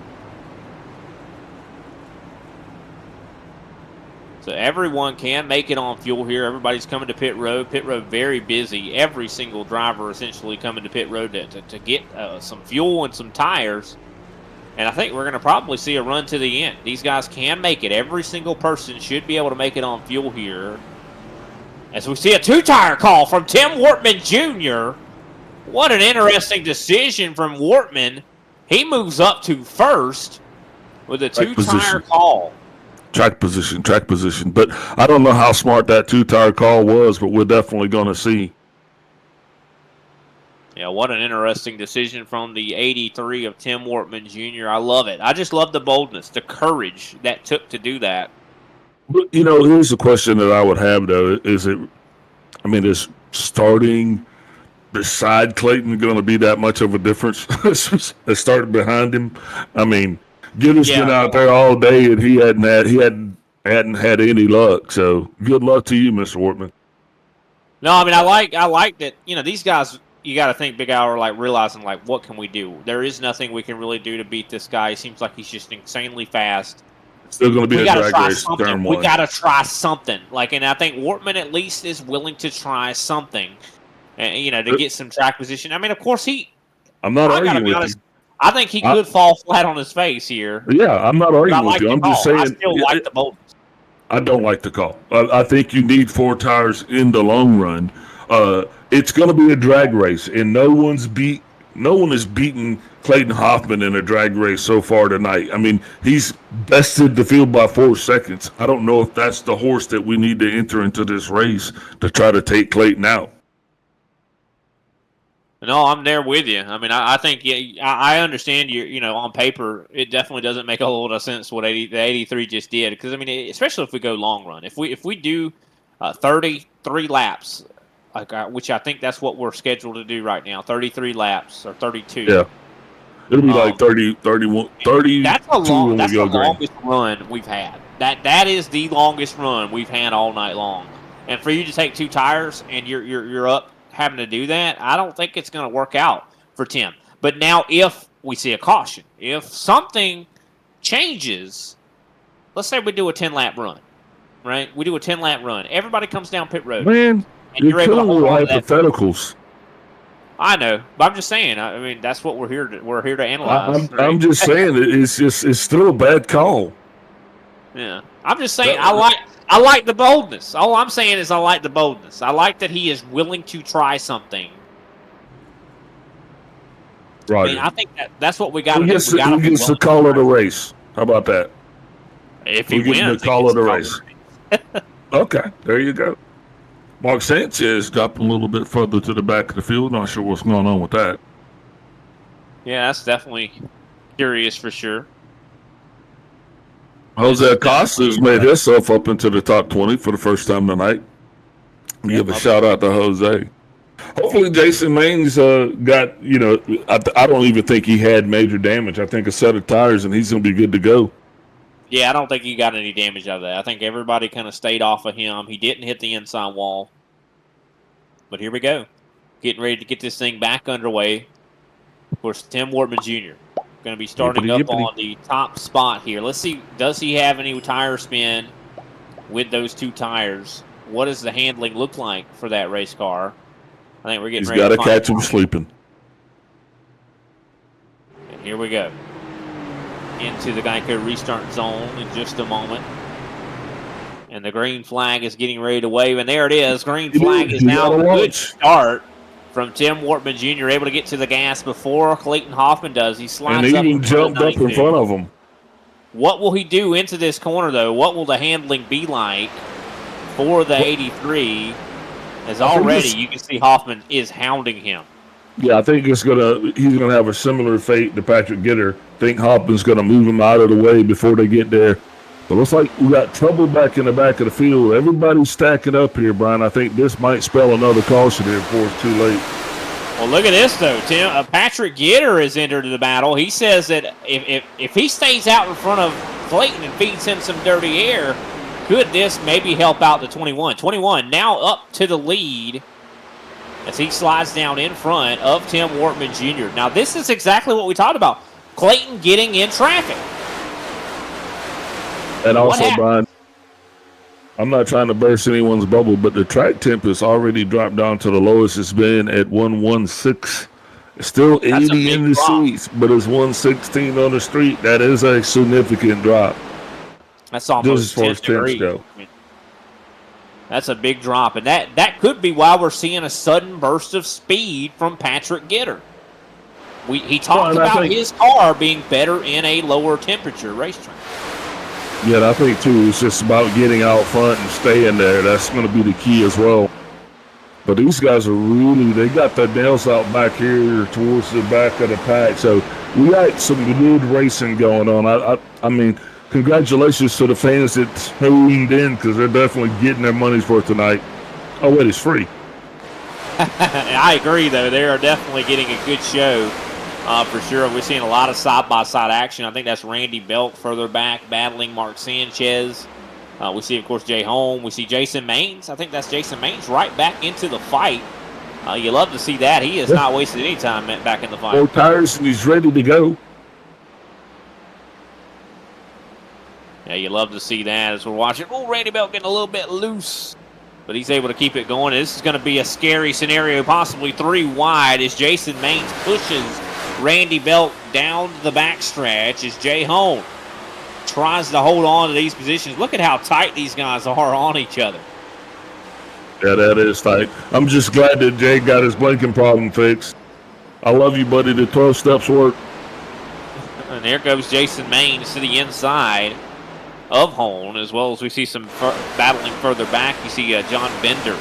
So everyone can make it on fuel here. Everybody's coming to pit road. Pit road very busy. Every single driver essentially coming to pit road to get some fuel and some tires. And I think we're going to probably see a run to the end. These guys can make it. Every single person should be able to make it on fuel here. As we see a two-tire call from Tim Wortman Jr. What an interesting decision from Wortman. He moves up to first with a two-tire call. Track position. But I don't know how smart that two-tire call was, but we're definitely going to see. Yeah, what an interesting decision from the 83 of Tim Wortman Jr. I love it. I just love the boldness, the courage that took to do that. But, here's a question that I would have, though. Is starting beside Clayton going to be that much of a difference? Starting behind him? I mean, Giddy's been out there all day, and he hadn't had any luck. So good luck to you, Mr. Wortman. No, I mean, I like that. These guys, you got to think Big Al are like realizing like, what can we do? There is nothing we can really do to beat this guy. He seems like he's just insanely fast. Still going to be a drag race. We got to try something. And I think Wortman at least is willing to try something, to get some track position. I mean, of course I'm not arguing with you. I think he could fall flat on his face here. Yeah, I'm not arguing with you. I'm just saying. I still like the boldness. I don't like the call. I think you need 4 tires in the long run. It's going to be a drag race, and no one has beaten Clayton Hoffman in a drag race so far tonight. I mean, he's bested the field by 4 seconds. I don't know if that's the horse that we need to enter into this race to try to take Clayton out. No, I'm there with you. I mean, I think I understand you. On paper, it definitely doesn't make a whole lot of sense what the 83 just did. Because I mean, especially if we go long run, if we do 33 laps, which I think that's what we're scheduled to do right now, 33 laps or 32. Yeah, it'll be like 30, 31, 30. That's the longest run we've had. That is the longest run we've had all night long. And for you to take 2 tires and you're up having to do that, I don't think it's going to work out for Tim. But now if we see a caution, if something changes, let's say we do a 10-lap run, right? We do a 10-lap run. Everybody comes down pit road. Man, you're able to hold on to hypotheticals. I know, but I'm just saying. I mean, that's what we're here to analyze. I'm just saying it's still a bad call. Yeah, I'm just saying. I like the boldness. All I'm saying is I like the boldness. I like that he is willing to try something. Right. I mean, I think that's what we got to do. He gets the call of the race. How about that? If he wins, the call of the race. Okay, there you go. Mark Sanchez got a little bit further to the back of the field. Not sure what's going on with that. Yeah, that's definitely curious for sure. Jose Acosta's made himself up into the top 20 for the first time tonight. Give a shout out to Jose. Hopefully Jason Maines got, I don't even think he had major damage. I think a set of tires and he's going to be good to go. Yeah, I don't think he got any damage out of that. I think everybody kind of stayed off of him. He didn't hit the inside wall. But here we go. Getting ready to get this thing back underway. Of course, Tim Wortman Jr. going to be starting up on the top spot here. Let's see, does he have any tire spin with those 2 tires? What does the handling look like for that race car? I think we're getting ready to find out. He's got to catch him sleeping. And here we go. Into the Geico restart zone in just a moment. And the green flag is getting ready to wave. And there it is. Green flag is now a good start from Tim Wortman Jr. Able to get to the gas before Clayton Hoffman does. He slides and up. And he even jumped up in front of him. What will he do into this corner, though? What will the handling be like for the 83? As already you can see Hoffman is hounding him. Yeah, I think he's gonna have a similar fate to Patrick Gitter. I think Hoffman's gonna move him out of the way before they get there. But looks like we got trouble back in the back of the field. Everybody's stacking up here, Brian. I think this might spell another caution here before it's too late. Well, look at this, though, Tim. Patrick Gitter has entered the battle. He says that if he stays out in front of Clayton and feeds him some dirty air, could this maybe help out the 21? 21 now up to the lead as he slides down in front of Tim Wortman Jr. Now, this is exactly what we talked about. Clayton getting in traffic. And also, Brian, I'm not trying to burst anyone's bubble, but the track temp has already dropped down to the lowest it's been at 116. It's still 80 in the seats, but it's 116 on the street. That is a significant drop. That's almost 10 degrees. Go. I mean, that's a big drop, and that could be why we're seeing a sudden burst of speed from Patrick Gitter. He talked about his car being better in a lower temperature racetrack. Yeah, I think, too, it's just about getting out front and staying there. That's going to be the key as well. But these guys are they got the nails out back here towards the back of the pack. So we got some good racing going on. I mean, congratulations to the fans that tuned in because they're definitely getting their money's worth tonight. Oh, wait, it's free. I agree, though. They are definitely getting a good show. For sure, we're seeing a lot of side-by-side action. I think that's Randy Belk further back battling Mark Sanchez. We see, of course, Jay Holm. We see Jason Maines. I think that's Jason Maines right back into the fight. You love to see that. He has not wasted any time back in the fight. 4 tires, and he's ready to go. Yeah, you love to see that as we're watching. Oh, Randy Belk getting a little bit loose, but he's able to keep it going. This is going to be a scary scenario, possibly 3 wide as Jason Maines pushes Randy Belk down the backstretch as Jay Holm tries to hold on to these positions. Look at how tight these guys are on each other. Yeah, that is tight. I'm just glad that Jay got his blinking problem fixed. I love you, buddy. The 12 steps work. And there goes Jason Maines to the inside of Holm, as well as we see some battling further back. You see John Bender,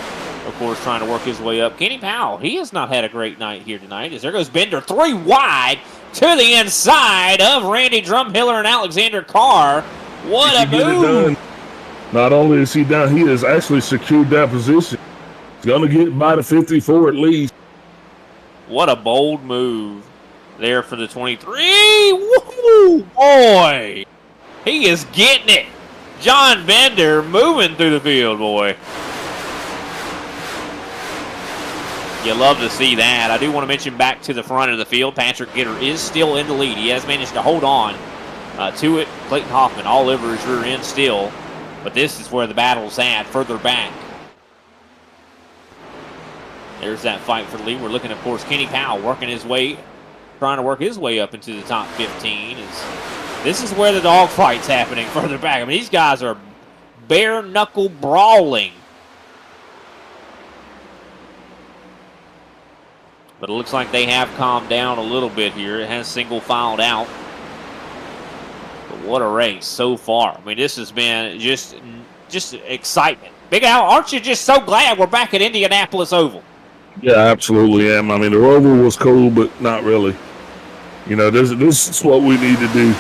of course, trying to work his way up. Kenny Powell, he has not had a great night here tonight. As there goes Bender, 3 wide to the inside of Randy Drumhiller and Alexander Carr. What a move! Not only is he down, he has actually secured that position. He's going to get by the 54 at least. What a bold move there for the 23. Woo, boy! He is getting it. John Bender moving through the field, boy. You love to see that. I do want to mention back to the front of the field, Patrick Gitter is still in the lead. He has managed to hold on to it. Clayton Hoffman all over his rear end still. But this is where the battle's at, further back. There's that fight for the lead. We're looking, of course, Kenny Powell working his way, trying to work his way up into the top 15. This is where the dogfight's happening further back. I mean, these guys are bare-knuckle brawling. But it looks like they have calmed down a little bit here. It has single filed out. But what a race so far. I mean, this has been just excitement. Big Al, aren't you just so glad we're back at Indianapolis Oval? Yeah, I absolutely am. I mean, the Oval was cool, but not really. You know, this is what we need to do.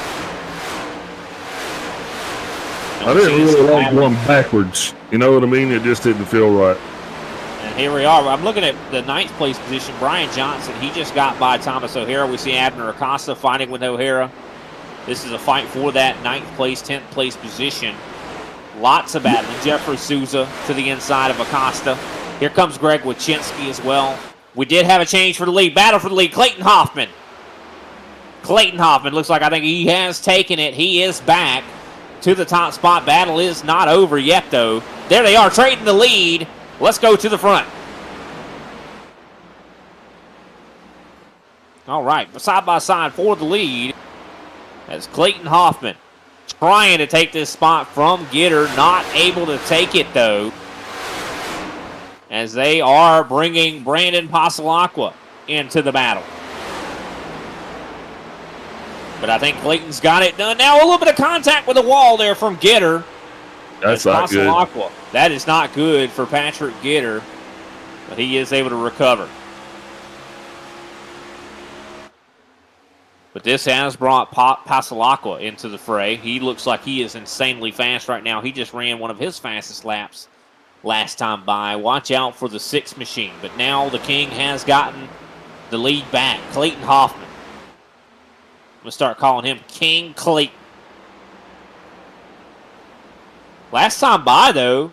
I didn't really like going backwards. You know what I mean? It just didn't feel right. And here we are. I'm looking at the 9th place position. Brian Johnson, he just got by Thomas O'Hara. We see Abner Acosta fighting with O'Hara. This is a fight for that 9th place, 10th place position. Lots of battling. Jeffrey Souza to the inside of Acosta. Here comes Greg Wachinski as well. We did have a change for the lead. Battle for the lead. Clayton Hoffman. Clayton Hoffman looks like I think he has taken it. He is back to the top spot. Battle is not over yet, though. There they are, trading the lead. Let's go to the front. All right, side by side for the lead. As Clayton Hoffman trying to take this spot from Gitter. Not able to take it, though. As they are bringing Brandon Pasalacqua into the battle. But I think Clayton's got it done. Now a little bit of contact with the wall there from Gitter. That's not good. That is not good for Patrick Gitter. But he is able to recover. But this has brought Pasalacqua into the fray. He looks like he is insanely fast right now. He just ran one of his fastest laps last time by. Watch out for the 6 machine. But now the King has gotten the lead back. Clayton Hoffman. I'm going to start calling him King Clayton. Last time by, though,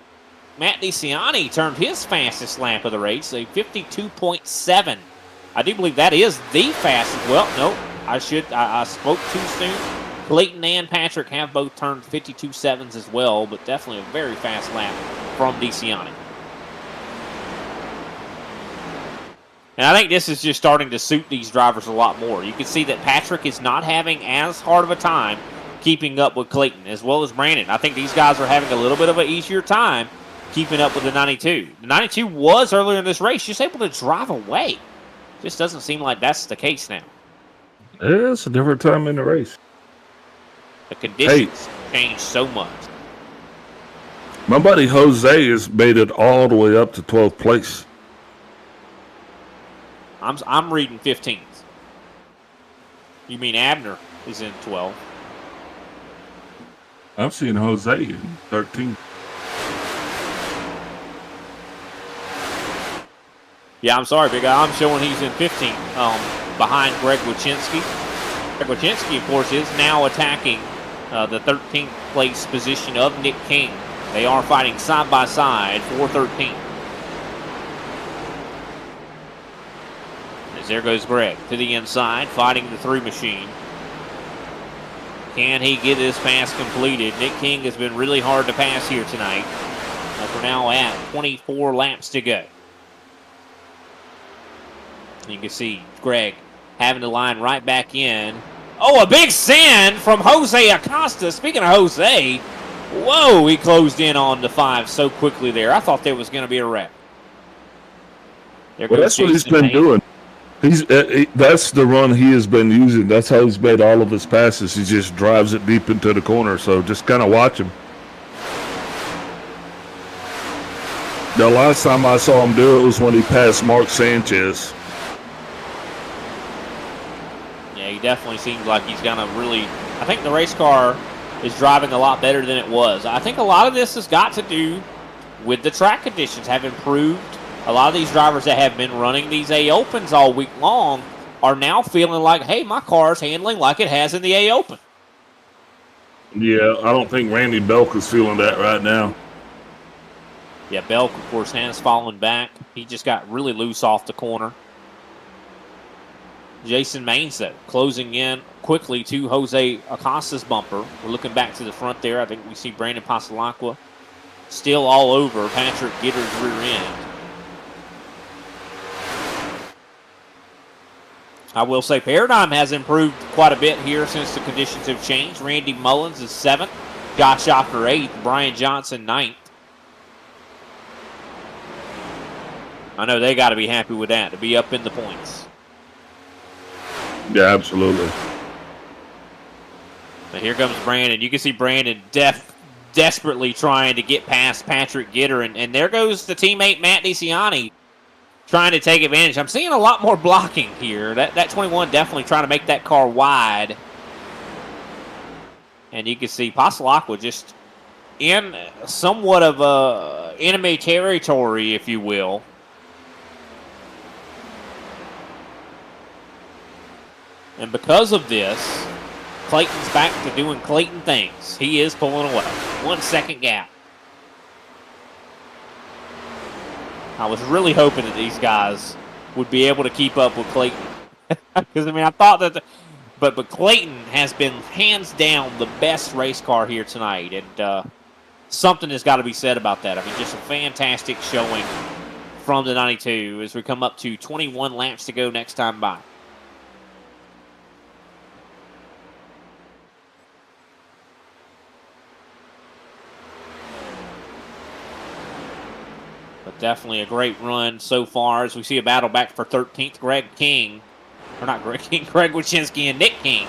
Matt DeCiani turned his fastest lap of the race, a 52.7. I do believe that is the fastest. Well, no. I spoke too soon. Clayton and Patrick have both turned 52.7s as well, but definitely a very fast lap from DeCiani. And I think this is just starting to suit these drivers a lot more. You can see that Patrick is not having as hard of a time keeping up with Clayton, as well as Brandon. I think these guys are having a little bit of an easier time keeping up with the 92. The 92 was earlier in this race just able to drive away. Just doesn't seem like that's the case now. Yeah, it's a different time in the race. The conditions change so much. My buddy Jose has made it all the way up to 12th place. I'm reading 15th. You mean Abner is in 12th? I'm seeing Jose in 13th. Yeah, I'm sorry, big guy. I'm showing he's in 15th. Behind Greg Wachinski. Greg Wachinski, of course, is now attacking the 13th place position of Nick King. They are fighting side by side for 13th. As there goes Greg to the inside, fighting the 3 machine. Can he get this pass completed? Nick King has been really hard to pass here tonight. As we're now at 24 laps to go. You can see Greg having to line right back in. Oh, a big send from Jose Acosta. Speaking of Jose, whoa, he closed in on the 5 so quickly there. I thought there was going to be a wreck. Well, that's what he's been doing. That's the run he has been using. That's how he's made all of his passes. He just drives it deep into the corner. So just kind of watch him. The last time I saw him do it was when he passed Mark Sanchez. He definitely seems like he's going to really... I think the race car is driving a lot better than it was. I think a lot of this has got to do with the track conditions have improved. A lot of these drivers that have been running these A Opens all week long are now feeling like, hey, my car's handling like it has in the A Open. Yeah, I don't think Randy Belk is feeling that right now. Yeah, Belk, of course, has fallen back. He just got really loose off the corner. Jason Maines, though, closing in quickly to Jose Acosta's bumper. We're looking back to the front there. I think we see Brandon Pasalacqua still all over Patrick Gitter's rear end. I will say Paradigm has improved quite a bit here since the conditions have changed. Randy Mullins is 7th. Josh Ocker 8th. Brian Johnson 9th. I know they got to be happy with that, to be up in the points. Yeah, absolutely. But here comes Brandon. You can see Brandon desperately trying to get past Patrick Gitter. And there goes the teammate Matt DeCiani trying to take advantage. I'm seeing a lot more blocking here. That 21 definitely trying to make that car wide. And you can see Pasalacqua just in somewhat of enemy territory, if you will. And because of this, Clayton's back to doing Clayton things. He is pulling away. 1 second gap. I was really hoping that these guys would be able to keep up with Clayton. Because, I mean, I thought that... But Clayton has been hands down the best race car here tonight. And something has got to be said about that. I mean, just a fantastic showing from the 92 as we come up to 21 laps to go next time by. But definitely a great run so far as we see a battle back for 13th. Greg Wachinski and Nick King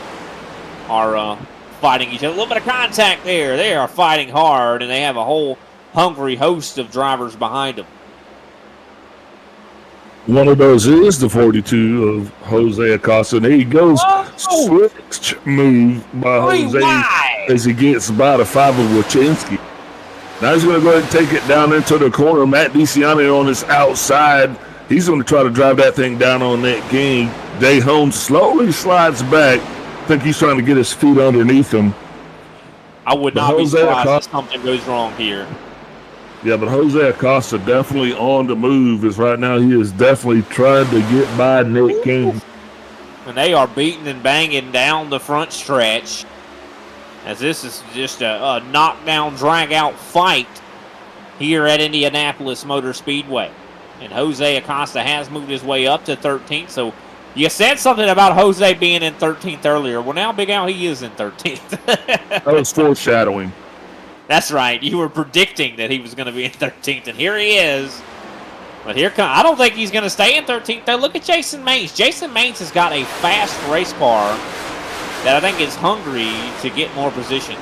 are fighting each other. A little bit of contact there. They are fighting hard, and they have a whole hungry host of drivers behind them. One of those is the 42 of Jose Acosta. And there he goes. Switch move by Jose as he gets by the 5 of Wachinski. Now he's going to go ahead and take it down into the corner. Matt DeCiani on his outside. He's going to try to drive that thing down on that king. Dayhone slowly slides back. I think he's trying to get his feet underneath him. I would not be surprised if something goes wrong here. Yeah, but Jose Acosta definitely on the move. As right now he is definitely trying to get by Nick King. And they are beating and banging down the front stretch. As this is just a knockdown, drag-out fight here at Indianapolis Motor Speedway. And Jose Acosta has moved his way up to 13th. So you said something about Jose being in 13th earlier. Well, now, Big Al, he is in 13th. That was foreshadowing. That's right. You were predicting that he was going to be in 13th, and here he is. But here comes. I don't think he's going to stay in 13th, though. Look at Jason Maines. Jason Maines has got a fast race car that I think is hungry to get more position.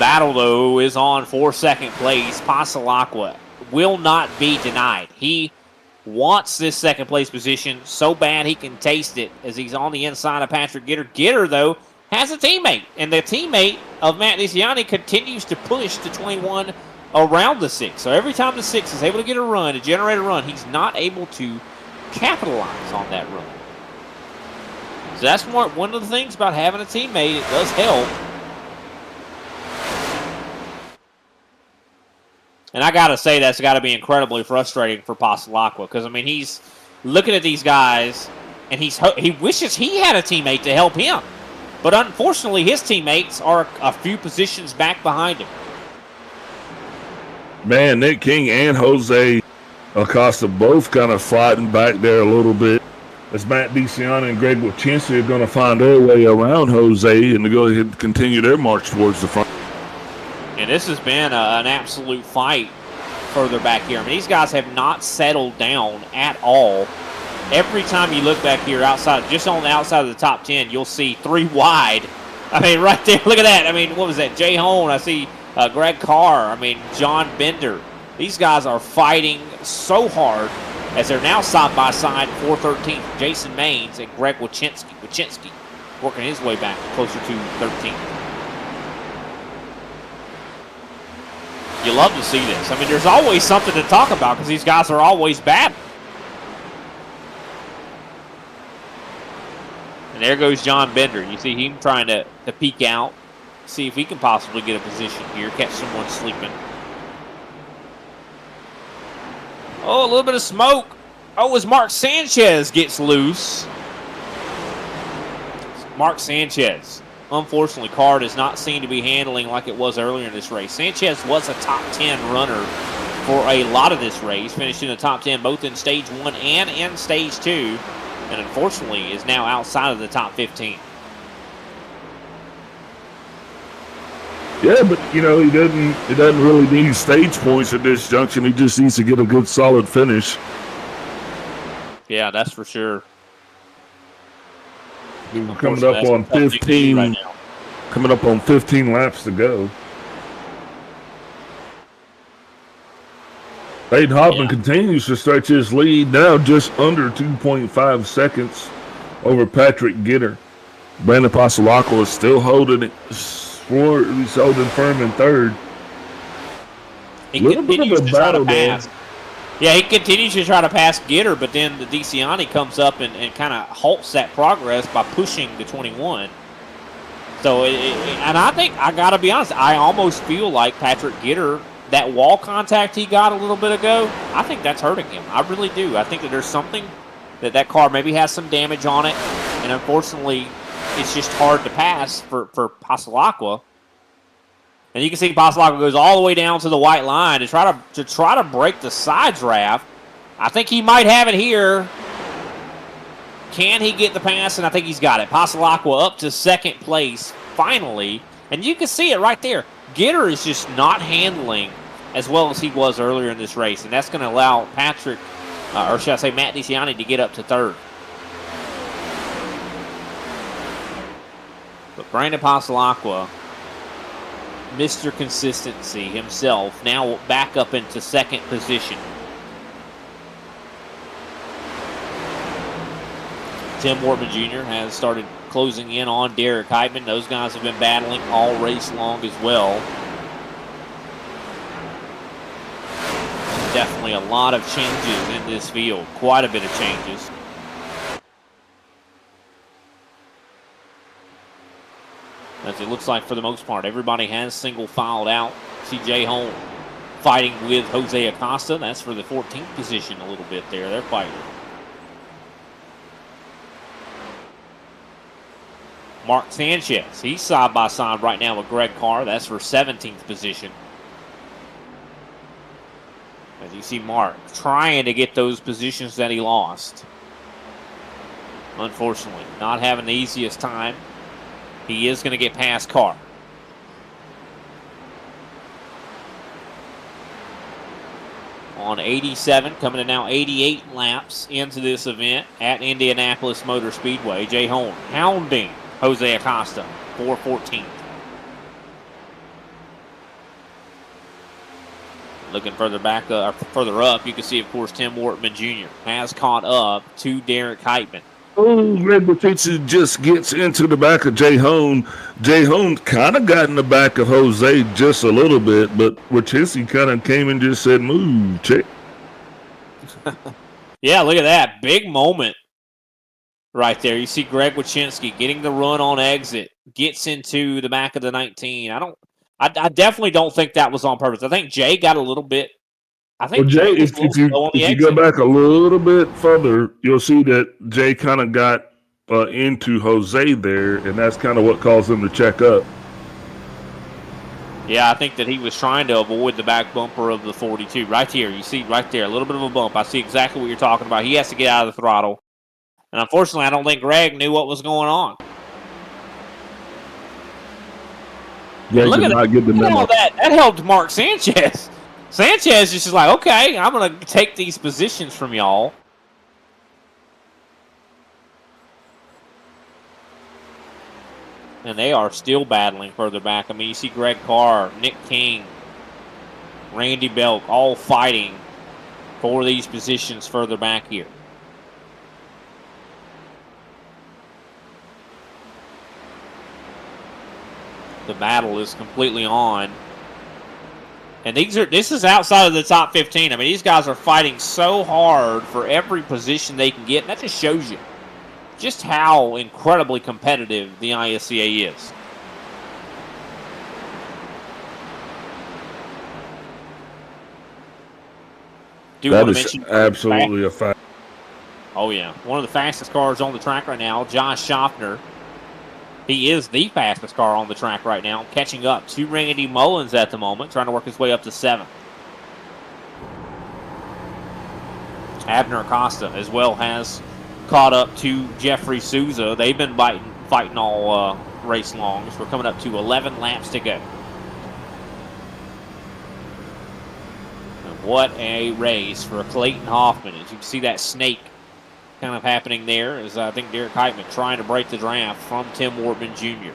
Battle, though, is on for second place. Pasalacqua will not be denied. He wants this second place position so bad he can taste it as he's on the inside of Patrick Gitter. Gitter, though, has a teammate, and the teammate of Matt DeCiani continues to push the 21 around the 6. So every time the 6 is able to get a run, to generate a run, he's not able to capitalize on that run. So that's one of the things about having a teammate. It does help. And I got to say, that's got to be incredibly frustrating for Pasalacqua because, I mean, he's looking at these guys, and he wishes he had a teammate to help him. But unfortunately, his teammates are a few positions back behind him. Man, Nick King and Jose Acosta both kind of fighting back there a little bit. As Matt DeCiani and Greg Wachinski are going to find their way around Jose and to go ahead and continue their march towards the front. And this has been an absolute fight further back here. I mean, these guys have not settled down at all. Every time you look back here outside, just on the outside of the top 10, you'll see 3 wide. I mean, right there, look at that. I mean, what was that? Jay Hone, I see Greg Carr, I mean, John Bender. These guys are fighting so hard as they're now side by side, 413th, Jason Maines and Greg Wachinski working his way back closer to 13th. You love to see this. I mean, there's always something to talk about because these guys are always battling. And there goes John Bender. You see him trying to peek out, see if he can possibly get a position here, catch someone sleeping. Oh, a little bit of smoke. Oh, as Mark Sanchez gets loose. Mark Sanchez. Unfortunately, Carr does not seem to be handling like it was earlier in this race. Sanchez was a top 10 runner for a lot of this race, finished in the top 10 both in Stage 1 and in Stage 2, and unfortunately is now outside of the top 15. Yeah, but, you know, he doesn't really need stage points at this junction. He just needs to get a good, solid finish. Yeah, that's for sure. Coming up on 15, right now. Coming up on 15 laps to go. Hayden Hoffman continues to stretch his lead now just under 2.5 seconds over Patrick Gitter. Brandon Pasalacqua is still holding it. He's holding firm in third. He continues to try to pass. Yeah, he continues to try to pass Gitter, but then the DeCiani comes up and kind of halts that progress by pushing the 21. So, and I think, I got to be honest, I almost feel like Patrick Gitter, that wall contact he got a little bit ago, I think that's hurting him. I really do. I think that there's something that car maybe has some damage on it, and unfortunately, it's just hard to pass for Pasalacqua. And you can see Pasalacqua goes all the way down to the white line to try to break the side draft. I think he might have it here. Can he get the pass? And I think he's got it. Pasalacqua up to second place finally. And you can see it right there. Gitter is just not handling as well as he was earlier in this race. And that's going to allow Patrick, or should I say Matt DeCiani, to get up to third. But Brandon Pasalacqua Mr. Consistency himself, now back up into second position. Tim Wortman Jr. has started closing in on Derek Heitman. Those guys have been battling all race long as well. Definitely a lot of changes in this field. Quite a bit of changes. As it looks like for the most part, everybody has single filed out. See Jay Holm fighting with Jose Acosta. That's for the 14th position a little bit there. They're fighting. Mark Sanchez, he's side by side right now with Greg Carr. That's for 17th position. As you see Mark trying to get those positions that he lost. Unfortunately, not having the easiest time. He is going to get past Carr. On 87, coming to now 88 laps into this event at Indianapolis Motor Speedway. Jay Holm hounding Jose Acosta for 14th. Looking further back, further up, you can see, of course, Tim Wortman Jr. has caught up to Derek Heitman. Oh, Greg Batista just gets into the back of Jay Holm. Jay Holm kind of got in the back of Jose just a little bit, but Wachowski kind of came and just said, move, check. Yeah, look at that. Big moment right there. You see Greg Wachinski getting the run on exit, gets into the back of the 19. I definitely don't think that was on purpose. I think Jay got a little bit. I think Jay, if you go back a little bit further, you'll see that Jay kind of got into Jose there, and that's kind of what caused him to check up. Yeah, I think that he was trying to avoid the back bumper of the 42. Right here, you see right there, a little bit of a bump. I see exactly what you're talking about. He has to get out of the throttle. And unfortunately, I don't think Greg knew what was going on. Yeah, look at all that. That helped Mark Sanchez. Sanchez is just like, okay, I'm going to take these positions from y'all. And they are still battling further back. I mean, you see Greg Carr, Nick King, Randy Belk all fighting for these positions further back here. The battle is completely on. And this is outside of the top 15. I mean, these guys are fighting so hard for every position they can get. And that just shows you just how incredibly competitive the ISCA is. That is absolutely a fact. Oh, yeah. One of the fastest cars on the track right now, Josh Schaffner. He is the fastest car on the track right now, catching up to Randy Mullins at the moment, trying to work his way up to 7th. Abner Acosta as well has caught up to Jeffrey Souza. They've been fighting all race long. So we're coming up to 11 laps to go. And what a race for Clayton Hoffman. As you can see that snake kind of happening there, as I think Derek Heitman trying to break the draft from Tim Wortman Jr.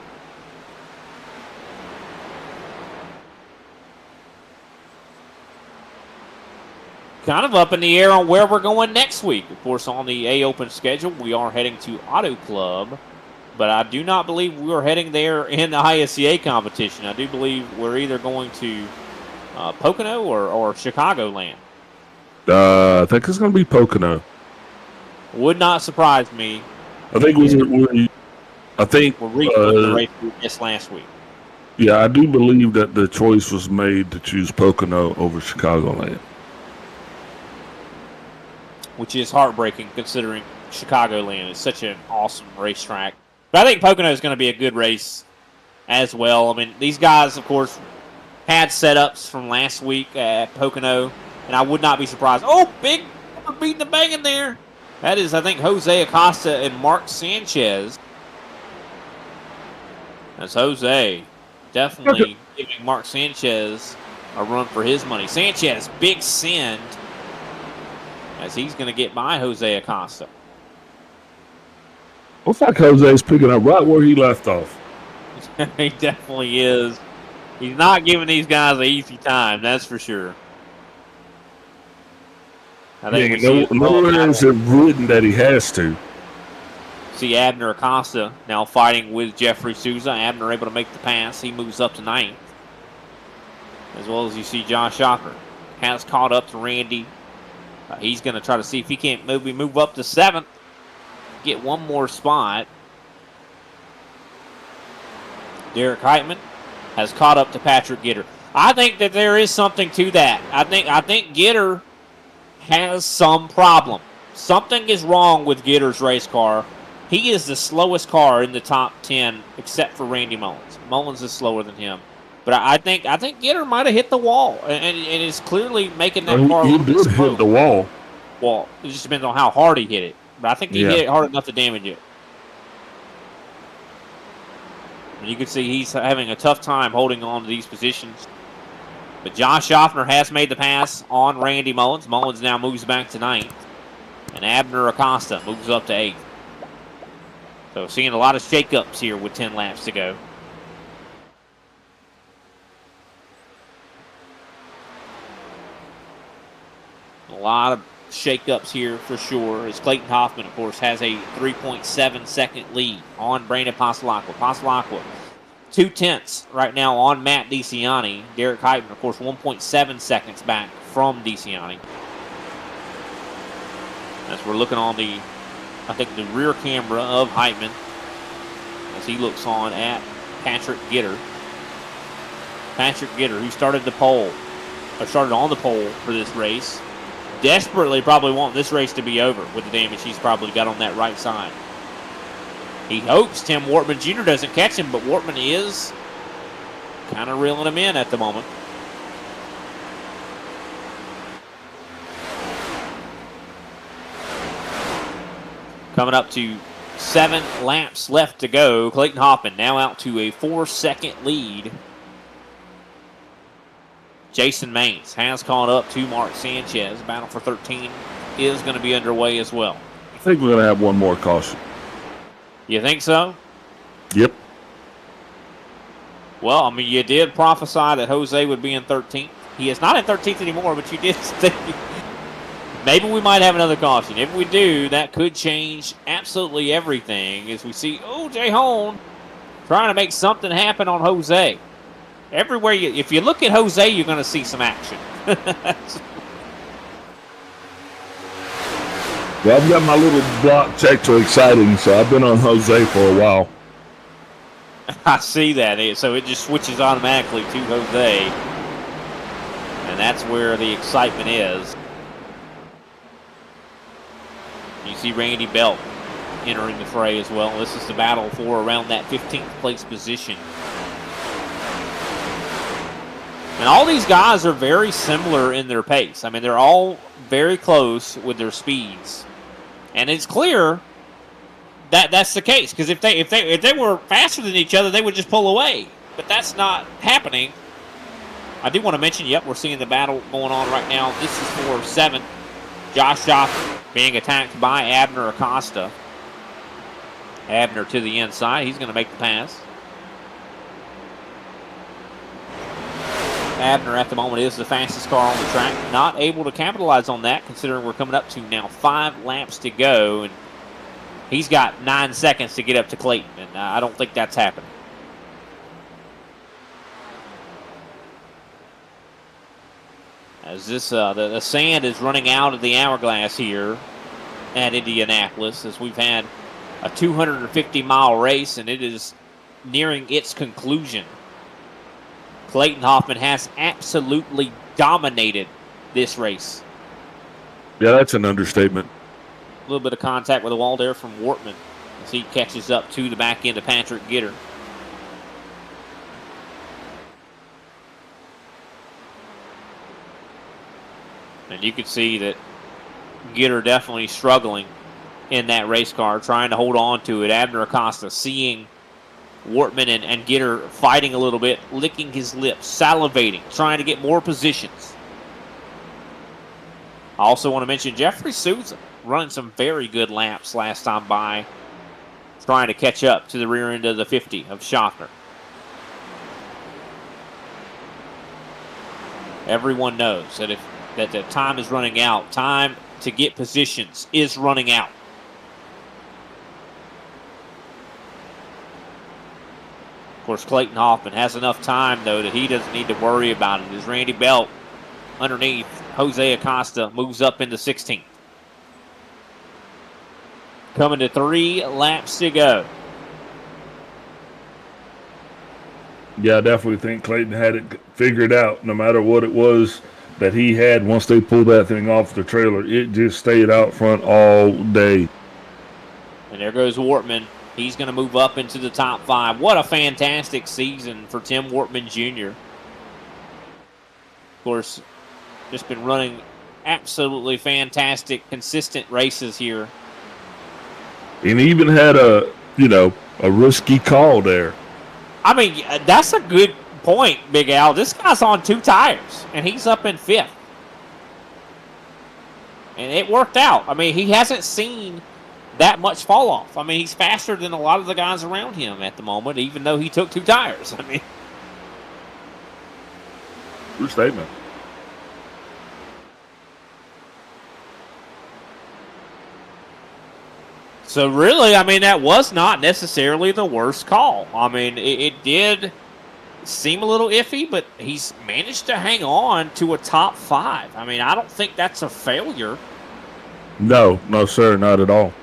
Kind of up in the air on where we're going next week. Of course, on the A-Open schedule, we are heading to Auto Club, but I do not believe we are heading there in the ISCA competition. I do believe we're either going to Pocono or Chicagoland. I think it's going to be Pocono. Would not surprise me. I think we're redoing the race we missed last week. Yeah, I do believe that the choice was made to choose Pocono over Chicagoland. Which is heartbreaking considering Chicagoland is such an awesome racetrack. But I think Pocono is going to be a good race as well. I mean, these guys, of course, had setups from last week at Pocono, and I would not be surprised. Oh, big beating the bang in there. That is, I think, Jose Acosta and Mark Sanchez. That's Jose definitely giving Mark Sanchez a run for his money. Sanchez, big send, as he's going to get by Jose Acosta. Looks like Jose's picking up right where he left off. He definitely is. He's not giving these guys an easy time, that's for sure. I think we see nowhere is it written that he has to. See Abner Acosta now fighting with Jeffrey Souza. Abner able to make the pass. He moves up to 9th. As well as you see Josh Shocker has caught up to Randy. He's going to try to see if he can't move up to 7th. Get one more spot. Derek Heitman has caught up to Patrick Gitter. I think that there is something to that. I think Gitter has some problem. Something is wrong with Gitter's race car. He is the slowest car in the top 10 except for Randy Mullins. Mullins is slower than him. But I think Gitter might have hit the wall and is clearly making that car He did hit the wall. Well, it just depends on how hard he hit it. But I think he hit it hard enough to damage it. And you can see he's having a tough time holding on to these positions. But Josh Schaffner has made the pass on Randy Mullins. Mullins now moves back to 9th. And Abner Acosta moves up to 8th. So seeing a lot of shakeups here with 10 laps to go. A lot of shakeups here for sure, as Clayton Hoffman, of course, has a 3.7 second lead on Brandon Passalacqua. Passalacqua, 2/10 right now on Matt DeCiani. Derek Heitman, of course, 1.7 seconds back from DeCiani. As we're looking on the rear camera of Heitman, as he looks on at Patrick Gitter. Patrick Gitter, who started on the pole for this race, desperately probably want this race to be over with the damage he's probably got on that right side. He hopes Tim Wortman Jr. doesn't catch him, but Wortman is kind of reeling him in at the moment. Coming up to 7 laps left to go. Clayton Hoffman now out to a 4-second lead. Jason Maines has caught up to Mark Sanchez. Battle for 13 is going to be underway as well. I think we're going to have one more caution. You think so? Yep. Well, I mean, you did prophesy that Jose would be in 13th. He is not in 13th anymore, but you did think maybe we might have another caution. If we do, that could change absolutely everything as we see O.J. Hone trying to make something happen on Jose. Everywhere if you look at Jose, you're going to see some action. Well, I've got my little block checked to exciting, so I've been on Jose for a while. I see that. So it just switches automatically to Jose. And that's where the excitement is. You see Randy Belt entering the fray as well. This is the battle for around that 15th place position. And all these guys are very similar in their pace. I mean, they're all very close with their speeds. And it's clear that that's the case. Because if they were faster than each other, they would just pull away. But that's not happening. I do want to mention, we're seeing the battle going on right now. This is for 7. Josh Schaffner being attacked by Abner Acosta. Abner to the inside. He's going to make the pass. Abner at the moment is the fastest car on the track. Not able to capitalize on that, considering we're coming up to now 5 laps to go. And he's got 9 seconds to get up to Clayton, and I don't think that's happening. As this, the sand is running out of the hourglass here at Indianapolis, as we've had a 250-mile race, and it is nearing its conclusion. Clayton Hoffman has absolutely dominated this race. Yeah, that's an understatement. A little bit of contact with the wall there from Wortman as he catches up to the back end of Patrick Gitter. And you can see that Gitter definitely struggling in that race car, trying to hold on to it. Abner Acosta seeing Wortman and Gitter fighting a little bit, licking his lips, salivating, trying to get more positions. I also want to mention Jeffrey Souza running some very good laps last time by, trying to catch up to the rear end of the 50 of Schaffner. Everyone knows that that the time is running out. Time to get positions is running out. Of course, Clayton Hoffman has enough time, though, that he doesn't need to worry about it. As Randy Belt underneath Jose Acosta moves up into 16th. Coming to 3 laps to go. Yeah, I definitely think Clayton had it figured out. No matter what it was that he had, once they pulled that thing off the trailer, it just stayed out front all day. And there goes Wortman. He's going to move up into the top 5. What a fantastic season for Tim Wortman Jr. Of course, just been running absolutely fantastic, consistent races here. And he even had a risky call there. I mean, that's a good point, Big Al. This guy's on 2 tires, and he's up in 5th. And it worked out. I mean, he hasn't seen that much fall off. I mean, he's faster than a lot of the guys around him at the moment, even though he took 2 tires. I mean, true statement. so really, I mean, that was not necessarily the worst call. I mean, it did seem a little iffy, but he's managed to hang on to a top 5. I mean, I don't think that's a failure. No, sir, not at all.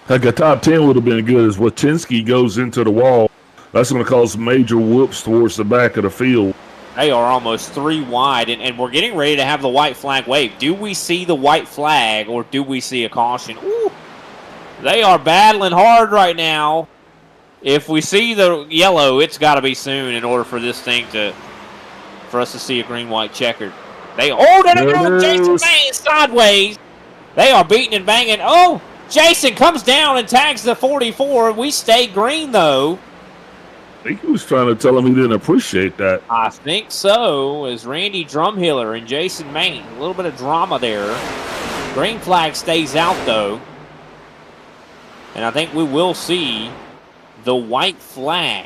Like a top 10 would have been good as Wachinski goes into the wall. That's going to cause major whoops towards the back of the field. They are almost 3 wide, and we're getting ready to have the white flag wave. Do we see the white flag, or do we see a caution? Ooh, they are battling hard right now. If we see the yellow, it's got to be soon in order for this thing for us to see a green-white checkered. There they go, Jason Mann sideways. They are beating and banging. Oh, Jason comes down and tags the 44. We stay green, though. I think he was trying to tell him he didn't appreciate that. I think so, as Randy Drumhiller and Jason Main. A little bit of drama there. Green flag stays out, though. And I think we will see the white flag.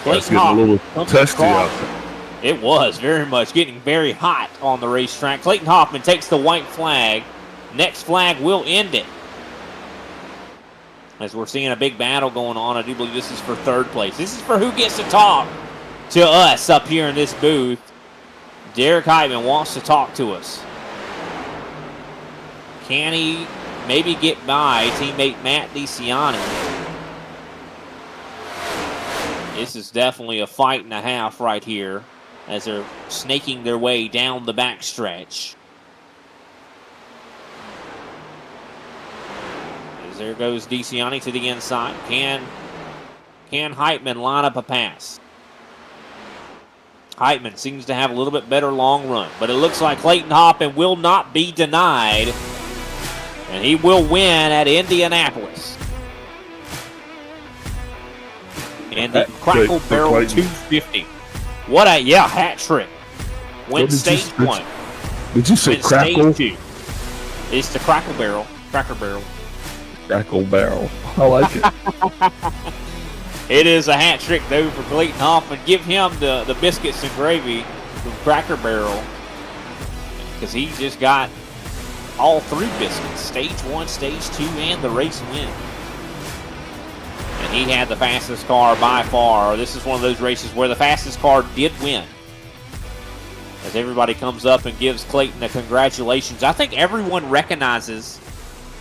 That's getting a little testy out there. It was very much getting very hot on the racetrack. Clayton Hoffman takes the white flag. Next flag will end it. As we're seeing a big battle going on, I do believe this is for 3rd place. This is for who gets to talk to us up here in this booth. Derek Heitman wants to talk to us. Can he maybe get by teammate Matt DeCiani? This is definitely a fight and a half right here as they're snaking their way down the backstretch. There goes DeCiani to the inside. Can Heitman line up a pass? Heitman seems to have a little bit better long run, but it looks like Clayton Hoffman will not be denied, and he will win at Indianapolis. And the Crackle Barrel 250. What a hat trick. Wins stage 1. Did you say Crackle? Stage 2. It's the Cracker Barrel. Crackle Barrel. I like it. It is a hat trick, though, for Clayton Hoffman. Give him the biscuits and gravy from Cracker Barrel, because he just got all 3 biscuits. Stage 1, Stage 2, and the race win. And he had the fastest car by far. This is one of those races where the fastest car did win. As everybody comes up and gives Clayton a congratulations. I think everyone recognizes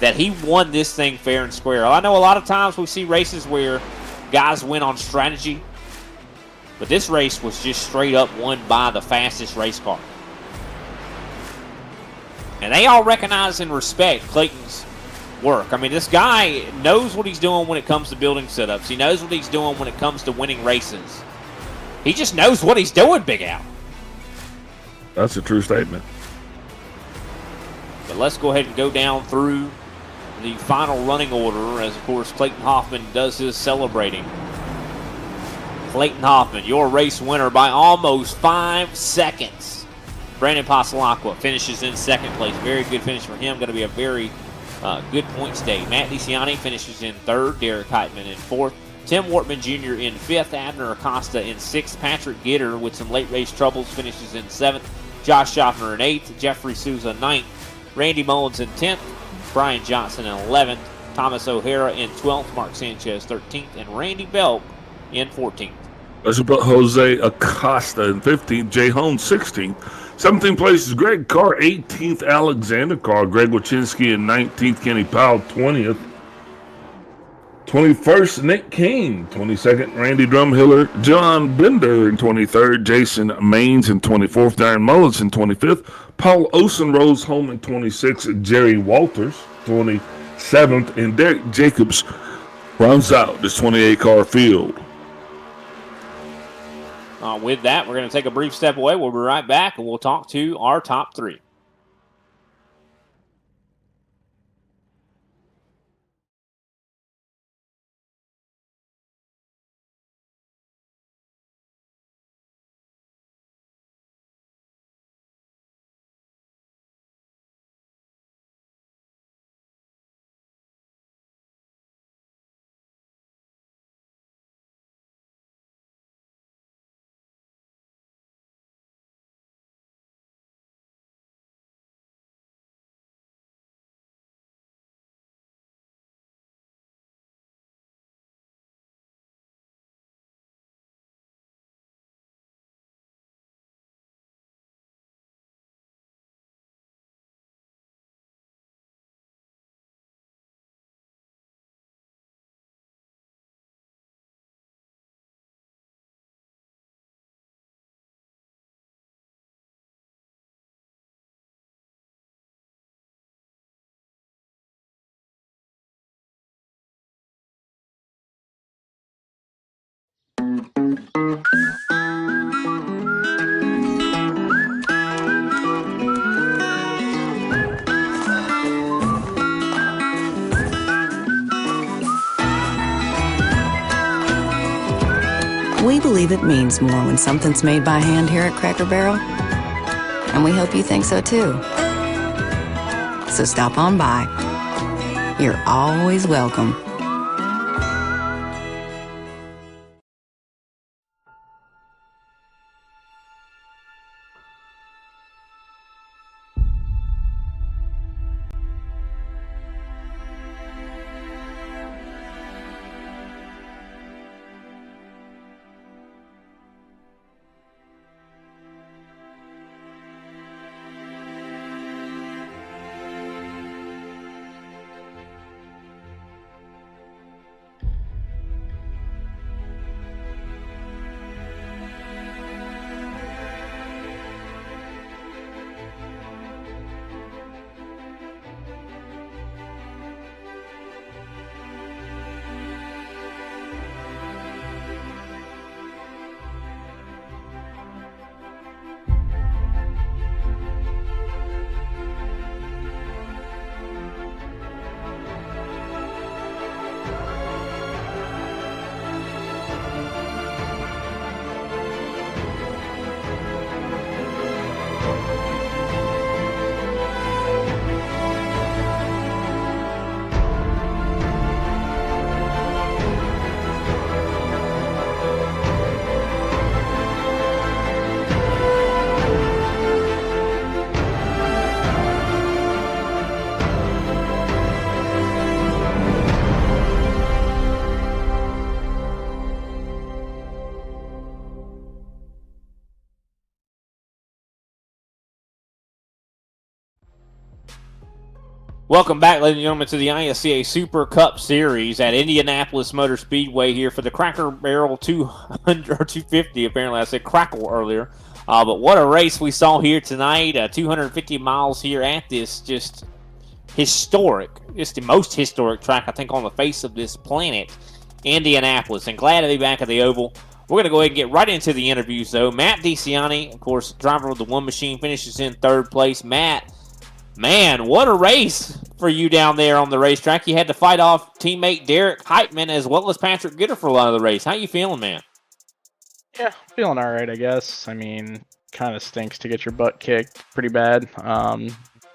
that he won this thing fair and square. I know a lot of times we see races where guys win on strategy, but this race was just straight up won by the fastest race car. And they all recognize and respect Clayton's work. I mean, this guy knows what he's doing when it comes to building setups. He knows what he's doing when it comes to winning races. He just knows what he's doing, Big Al. That's a true statement. But let's go ahead and go down through the final running order as, of course, Clayton Hoffman does his celebrating. Clayton Hoffman, your race winner by almost 5 seconds. Brandon Pasalacqua finishes in 2nd place. Very good finish for him. Going to be a very good points day. Matt DeCiani finishes in 3rd. Derek Heitman in 4th. Tim Wortman Jr. in 5th, Abner Acosta in 6th, Patrick Gitter with some late race troubles finishes in 7th, Josh Schaffner in 8th, Jeffrey Souza 9th, Randy Mullins in 10th, Brian Johnson in 11th, Thomas O'Hara in 12th, Mark Sanchez 13th, and Randy Belk in 14th. Let's put Jose Acosta in 15th, Jay Holmes 16th. 17th place is Greg Carr, 18th, Alexander Carr, Greg Wachinski in 19th, Kenny Powell 20th. 21st, Nick Kane. 22nd, Randy Drumhiller. John Bender in 23rd. Jason Maines in 24th. Darren Mullins in 25th. Paul Osen rolls home in 26th. Jerry Walters, 27th. And Derek Jacobs rounds out this 28-car field. With that, we're going to take a brief step away. We'll be right back, and we'll talk to our top 3. We believe it means more when something's made by hand here at Cracker Barrel, and we hope you think so too. So stop on by. You're always welcome. Welcome back, ladies and gentlemen, to the ISCA Super Cup Series at Indianapolis Motor Speedway here for the Cracker Barrel 200 or 250. Apparently, I said Crackle earlier. But what a race we saw here tonight. 250 miles here at this just historic, just the most historic track, I think, on the face of this planet, Indianapolis. And glad to be back at the Oval. We're going to go ahead and get right into the interviews, though. Matt DeCiani, of course, driver of the One Machine, finishes in 3rd place. Matt, man, what a race for you down there on the racetrack. You had to fight off teammate Derek Heitman as well as Patrick Gitter for a lot of the race. How you feeling, man? Yeah, feeling all right, I guess. I mean, kind of stinks to get your butt kicked pretty bad.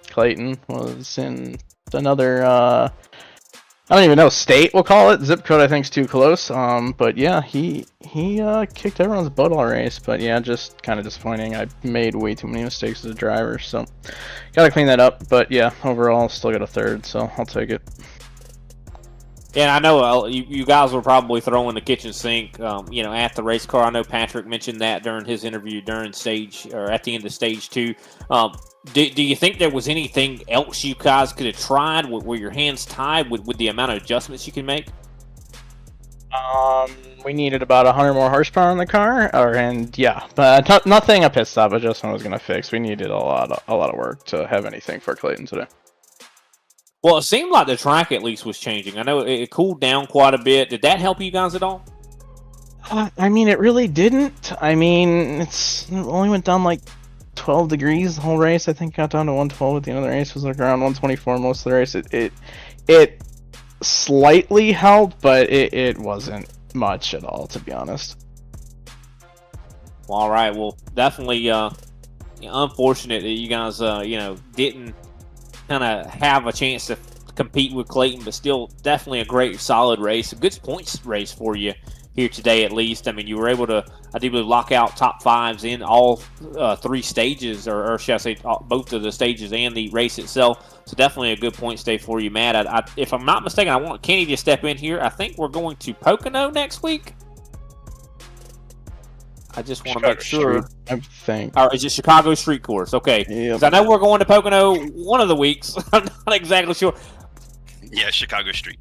Clayton was in another I don't even know state we'll call it. Zip code I think is too close. But yeah, he kicked everyone's butt all race. But yeah, just kind of disappointing. I made way too many mistakes as a driver, so gotta clean that up. But yeah, overall still got a third, so I'll take it. And I know you guys were probably throwing the kitchen sink, at the race car. I know Patrick mentioned that during his interview during stage or at the end of stage 2. Do you think there was anything else you guys could have tried? Were your hands tied with the amount of adjustments you can make? We needed about 100 more horsepower in the car, but nothing a pit stop adjustment was gonna fix. We needed a lot of work to have anything for Clayton today. Well, it seemed like the track at least was changing. I know it cooled down quite a bit. Did that help you guys at all? I mean, it really didn't. I mean, it only went down like 12 degrees the whole race. I think it got down to 112 at the end of the race. It was like around 124 most of the race. It slightly helped, but it wasn't much at all, to be honest. Well, all right. Well, definitely unfortunate that you guys, didn't kind of have a chance to compete with Clayton, but still definitely a great, solid race. A good points race for you here today, at least. I mean, you were able to, I do believe, lock out top 5s in all 3 stages, or should I say both of the stages and the race itself. So definitely a good points day for you, Matt. If I'm not mistaken, I want Kenny to step in here. I think we're going to Pocono next week. I just want to make sure. Street, I think. Or is it Chicago Street Course? Okay. Because I know we're going to Pocono one of the weeks. I'm not exactly sure. Yeah, Chicago Street.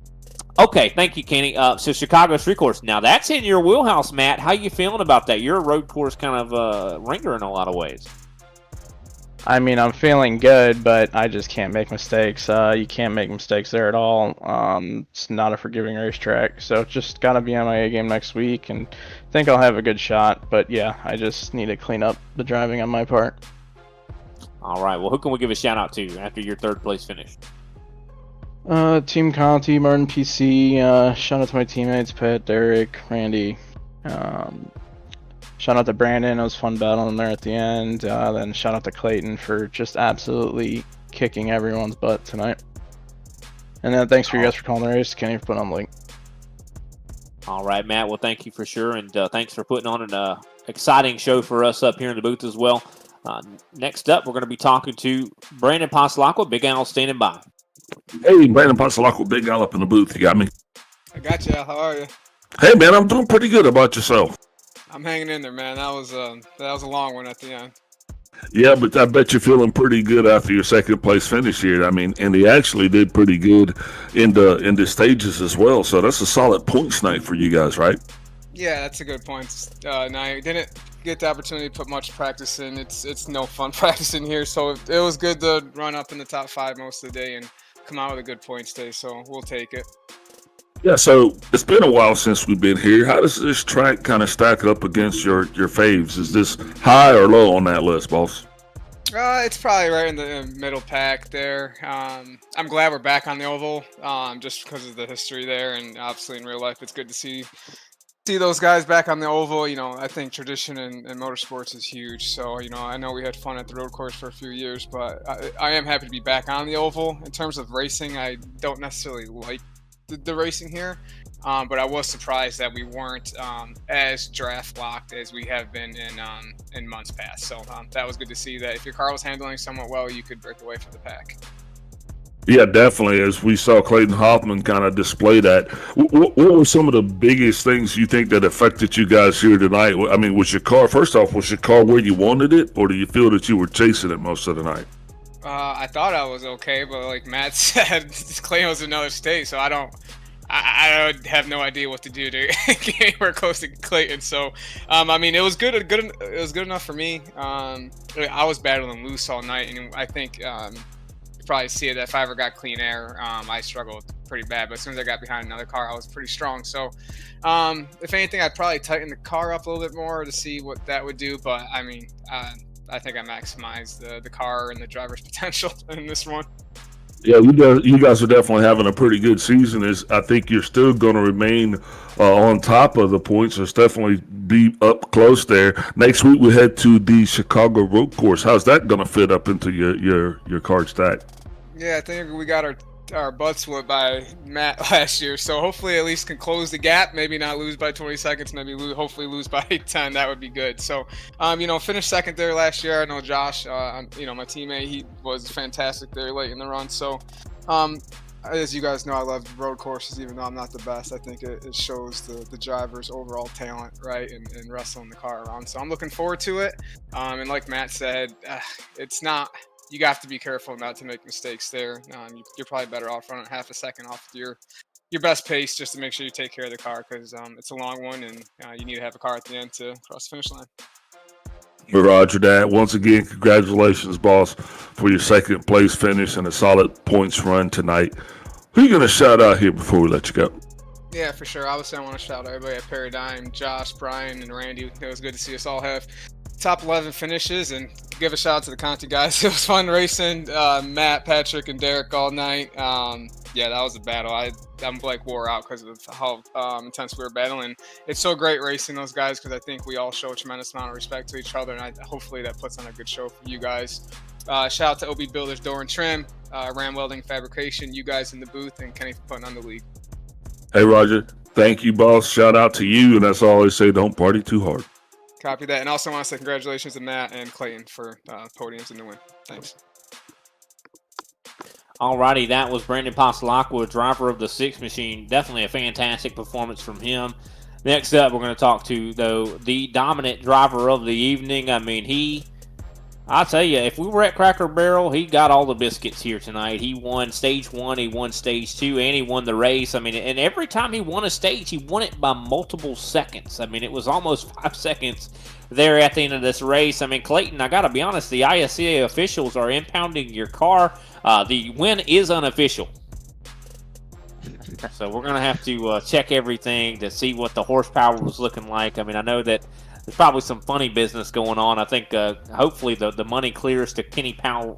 Okay, thank you, Kenny. So Chicago Street Course. Now that's in your wheelhouse, Matt. How you feeling about that? You're a road course kind of ringer in a lot of ways. I mean, I'm feeling good, but I just can't make mistakes. You can't make mistakes there at all. It's not a forgiving racetrack, so just gotta be on my A game next week, and think I'll have a good shot. But yeah, I just need to clean up the driving on my part. All right. Well, who can we give a shout out to after your 3rd place finish? Team Conti, Martin PC. Shout out to my teammates, Pat, Derek, Randy. Shout out to Brandon. It was fun battling there at the end. Then shout out to Clayton for just absolutely kicking everyone's butt tonight. And then thanks for you guys for calling the race. Kenny for putting on the link. All right, Matt. Well, thank you for sure. And thanks for putting on an exciting show for us up here in the booth as well. Next up, we're going to be talking to Brandon Pasalacqua. Big Al standing by. Hey, Brandon Pasalacqua, Big Al up in the booth. You got me? I got you. How are you? Hey, man, I'm doing pretty good. About yourself? I'm hanging in there, man. That was a long one at the end. Yeah, but I bet you're feeling pretty good after your 2nd place finish here. I mean, and he actually did pretty good in the stages as well. So that's a solid points night for you guys, right? Yeah, that's a good point. I didn't get the opportunity to put much practice in. It's no fun practicing here, so it was good to run up in the top 5 most of the day and come out with a good points day. So we'll take it. Yeah, so it's been a while since we've been here. How does this track kind of stack up against your faves? Is this high or low on that list, boss? It's probably right in the middle pack there. I'm glad we're back on the oval, just because of the history there, and obviously in real life, it's good to see those guys back on the oval. I think tradition in motorsports is huge. So I know we had fun at the road course for a few years, but I am happy to be back on the oval. In terms of racing, I don't necessarily like the racing here, but I was surprised that we weren't as draft locked as we have been in months past. So that was good to see that if your car was handling somewhat well, you could break away from the pack. Yeah, definitely. As we saw Clayton Hoffman kind of display that, what were some of the biggest things you think that affected you guys here tonight? I mean, was your car where you wanted it, or do you feel that you were chasing it most of the night? I thought I was okay, but like Matt said, Clayton was another state, so I have no idea what to do to get anywhere close to Clayton. So, I mean, it was good. It was good enough for me. I was battling loose all night, and I think you probably see it that if I ever got clean air, I struggled pretty bad. But as soon as I got behind another car, I was pretty strong. So, if anything, I'd probably tighten the car up a little bit more to see what that would do. But I mean, I think I maximized the car and the driver's potential in this one. Yeah, you guys are definitely having a pretty good season. I think you're still going to remain on top of the points. It's definitely be up close there. Next week we head to the Chicago Road Course. How's that going to fit up into your card stack? Yeah, I think we got our our butts whooped by Matt last year. So hopefully at least can close the gap. Maybe not lose by 20 seconds. Maybe hopefully lose by 10. That would be good. So, finished second there last year. I know Josh, my teammate, he was fantastic there late in the run. So, as you guys know, I love road courses, even though I'm not the best. I think it shows the driver's overall talent, right, and wrestling the car around. So I'm looking forward to it. And like Matt said, it's not. You have to be careful not to make mistakes there. You're probably better off running half a second off your best pace just to make sure you take care of the car, because it's a long one and you need to have a car at the end to cross the finish line. Roger that. Once again, congratulations, boss, for your second place finish and a solid points run tonight. Who are you going to shout out here before we let you go? Yeah, for sure. Obviously, I want to shout out everybody at Paradigm, Josh, Brian, and Randy. It was good to see us all have top 11 finishes, and give a shout out to the Conti guys. It was fun racing Matt, Patrick, and Derek all night. Yeah, that was a battle. I'm like wore out because of how intense we were battling. It's so great racing those guys because I think we all show a tremendous amount of respect to each other, and hopefully that puts on a good show for you guys. Shout out to OB Builders, Door and Trim, Ram Welding Fabrication, you guys in the booth, and Kenny for putting on the league. Hey, Roger. Thank you, boss. Shout out to you, and that's all I always say, don't party too hard. Copy that. And also want to say congratulations to Matt and Clayton for podiums in the win. Thanks. Alrighty, that was Brandon Passalacqua, driver of the Six Machine. Definitely a fantastic performance from him. Next up, we're going to talk to, though, the dominant driver of the evening. I mean, I'll tell you, if we were at Cracker Barrel, he got all the biscuits here tonight. He won stage 1, he won stage 2, and he won the race. I mean, and every time he won a stage, he won it by multiple seconds. I mean, it was almost 5 seconds there at the end of this race. I mean, Clayton, I got to be honest, the ISCA officials are impounding your car. The win is unofficial. So we're going to have to check everything to see what the horsepower was looking like. I mean, I know that there's probably some funny business going on. I think hopefully the money clears to Kenny Powell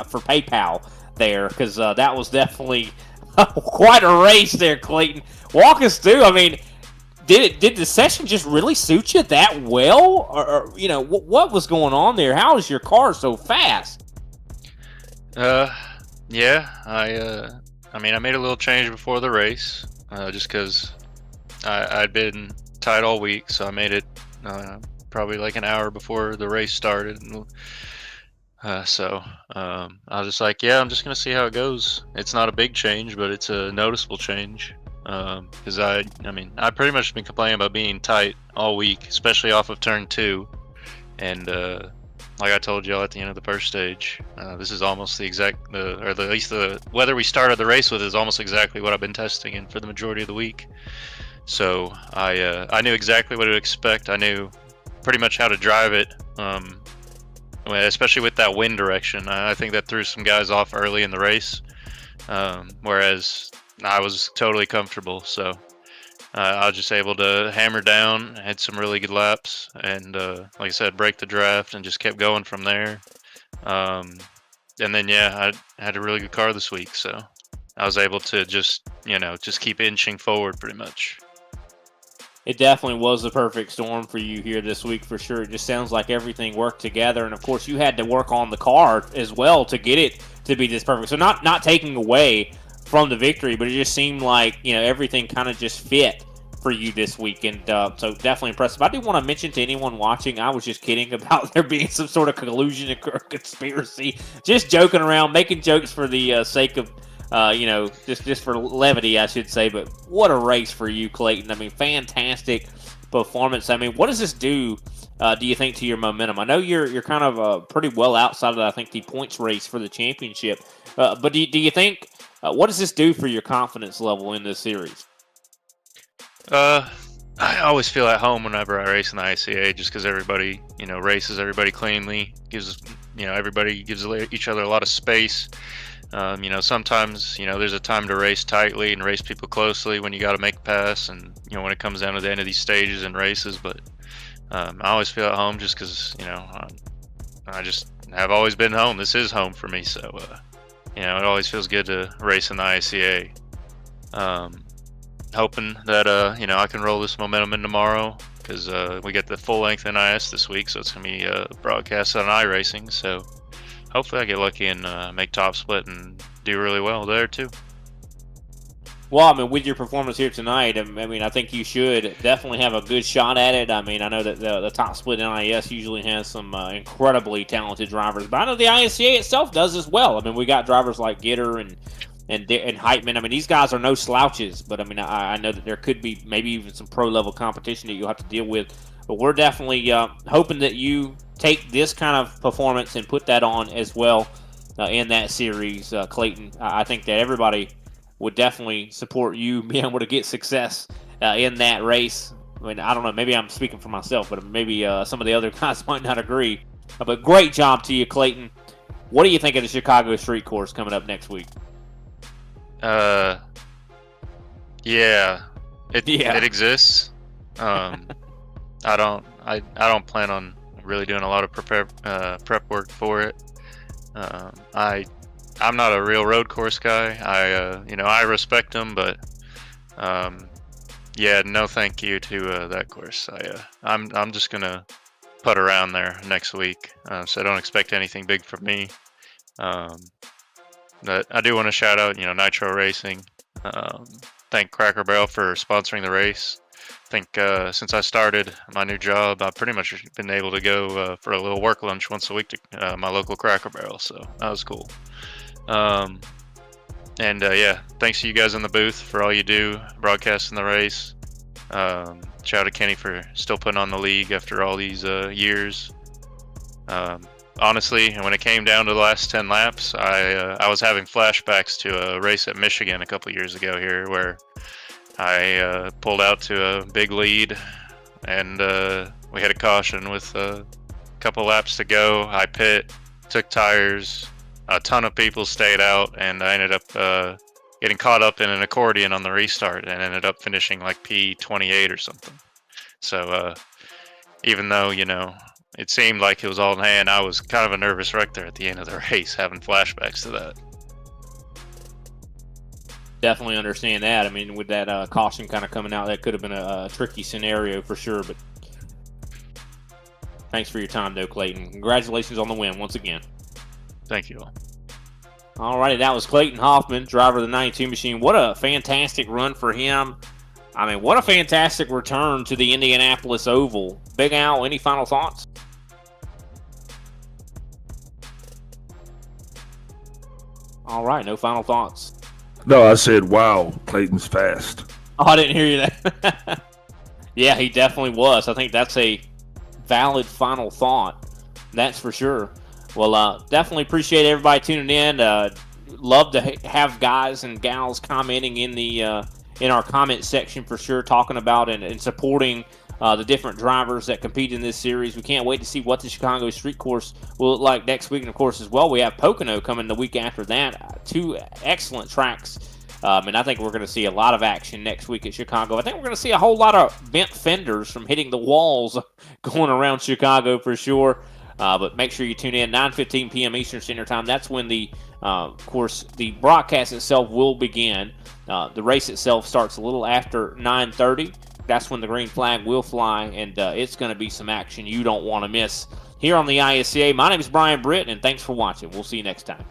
for PayPal there, because that was definitely quite a race there, Clayton. Walk us through. I mean, did the session just really suit you that well? Or what was going on there? How is your car so fast? Yeah, I mean, I made a little change before the race, just because I'd been tight all week, so I made it probably like an hour before the race started. So I was just like, yeah, I'm just gonna see how it goes. It's not a big change, but it's a noticeable change. Because I mean, I've pretty much been complaining about being tight all week, especially off of turn 2, and like I told y'all at the end of the first stage, this is almost the exact, or at least the weather we started the race with is almost exactly what I've been testing in for the majority of the week. So I knew exactly what to expect. I knew pretty much how to drive it, especially with that wind direction. I think that threw some guys off early in the race, whereas I was totally comfortable. So I was just able to hammer down, had some really good laps, and like I said, break the draft and just kept going from there. And then, yeah, I had a really good car this week, so I was able to just keep inching forward pretty much. It definitely was the perfect storm for you here this week for sure. It just sounds like everything worked together, and of course you had to work on the car as well to get it to be this perfect. So not taking away from the victory, but it just seemed like everything kind of just fit for you this weekend. So definitely impressive. I do want to mention to anyone watching, I was just kidding about there being some sort of collusion or conspiracy. Just joking around, making jokes for the sake of just for levity, I should say. But what a race for you, Clayton. I mean, fantastic performance. I mean, what does this do you think, to your momentum? I know you're kind of pretty well outside of, I think, the points race for the championship. But do you think, what does this do for your confidence level in this series? I always feel at home whenever I race in the ICA, just because everybody, races everybody cleanly, everybody gives each other a lot of space. Sometimes, there's a time to race tightly and race people closely when you got to make a pass, and when it comes down to the end of these stages and races. But I always feel at home just because I just have always been home. This is home for me, so it always feels good to race in the ICA. Hoping that I can roll this momentum in tomorrow, because we get the full length NIS this week, so it's gonna be broadcast on iRacing. So hopefully I get lucky and make top split and do really well there too. Well, I mean, with your performance here tonight, I mean, I think you should definitely have a good shot at it. I mean, I know that the top split in IS usually has some incredibly talented drivers, but I know the ISCA itself does as well. I mean, we got drivers like Gitter and Heitman. I mean, these guys are no slouches, but I mean, I know that there could be maybe even some pro-level competition that you'll have to deal with. But we're definitely hoping that you take this kind of performance and put that on as well in that series, Clayton. I think that everybody would definitely support you being able to get success in that race. I mean, I don't know. Maybe I'm speaking for myself, but maybe some of the other guys might not agree. But great job to you, Clayton. What do you think of the Chicago Street Course coming up next week? Yeah, it exists. I don't plan on really doing a lot of prep work for it. I'm not a real road course guy. I respect them, but yeah, no thank you to that course. I'm just gonna putt around there next week, so don't expect anything big from me. But I do want to shout out, Nitro Racing. Thank Cracker Barrel for sponsoring the race. I think since I started my new job, I've pretty much been able to go for a little work lunch once a week to my local Cracker Barrel, so that was cool. Yeah, thanks to you guys in the booth for all you do, broadcasting the race. Shout out to Kenny for still putting on the league after all these years. Honestly, when it came down to the last 10 laps, I was having flashbacks to a race at Michigan a couple years ago here where I pulled out to a big lead and we had a caution with a couple laps to go. I pit, took tires, a ton of people stayed out, and I ended up getting caught up in an accordion on the restart and ended up finishing like P28 or something. So even though, it seemed like it was all in hand, I was kind of a nervous wreck there at the end of the race, having flashbacks to that. Definitely understand that. I mean, with that caution kind of coming out, that could have been a tricky scenario for sure. But thanks for your time, though, Clayton. Congratulations on the win once again. Thank you all. All righty, that was Clayton Hoffman, driver of the 92 machine. What a fantastic run for him. I mean, what a fantastic return to the Indianapolis Oval. Big Al, any final thoughts? All right, no final thoughts. No, I said, wow, Clayton's fast. Oh, I didn't hear you that. Yeah, he definitely was. I think that's a valid final thought. That's for sure. Well, definitely appreciate everybody tuning in. Love to have guys and gals commenting in our comment section for sure, talking about and supporting the different drivers that compete in this series. We can't wait to see what the Chicago Street Course will look like next week. And, of course, as well, we have Pocono coming the week after that. Two excellent tracks. And I think we're going to see a lot of action next week at Chicago. I think we're going to see a whole lot of bent fenders from hitting the walls going around Chicago for sure. But make sure you tune in 9:15 p.m. Eastern Standard Time. That's when of course, the broadcast itself will begin. The race itself starts a little after 9:30. That's when the green flag will fly, and it's going to be some action you don't want to miss here on the ISCA. My name is Brian Britt, and thanks for watching. We'll see you next time.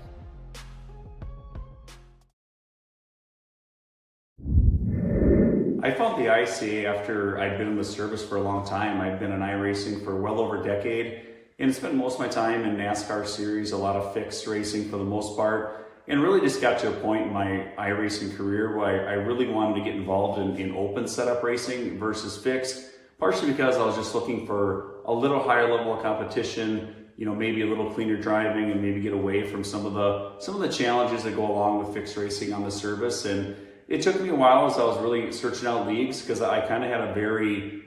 I found the ISCA after I'd been in the service for a long time. I'd been in iRacing for well over a decade, and spent most of my time in NASCAR series, a lot of fixed racing for the most part, and really just got to a point in my iRacing career where I really wanted to get involved in open setup racing versus fixed, partially because I was just looking for a little higher level of competition, maybe a little cleaner driving, and maybe get away from some of the challenges that go along with fixed racing on the service. And it took me a while as I was really searching out leagues, because I kind of had a very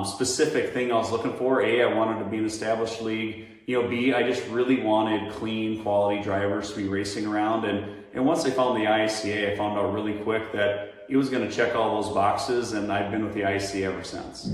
specific thing I was looking for. A, I wanted to be an established league. B, I just really wanted clean, quality drivers to be racing around. And once I found the ISCA, I found out really quick that it was going to check all those boxes, and I've been with the ISCA ever since.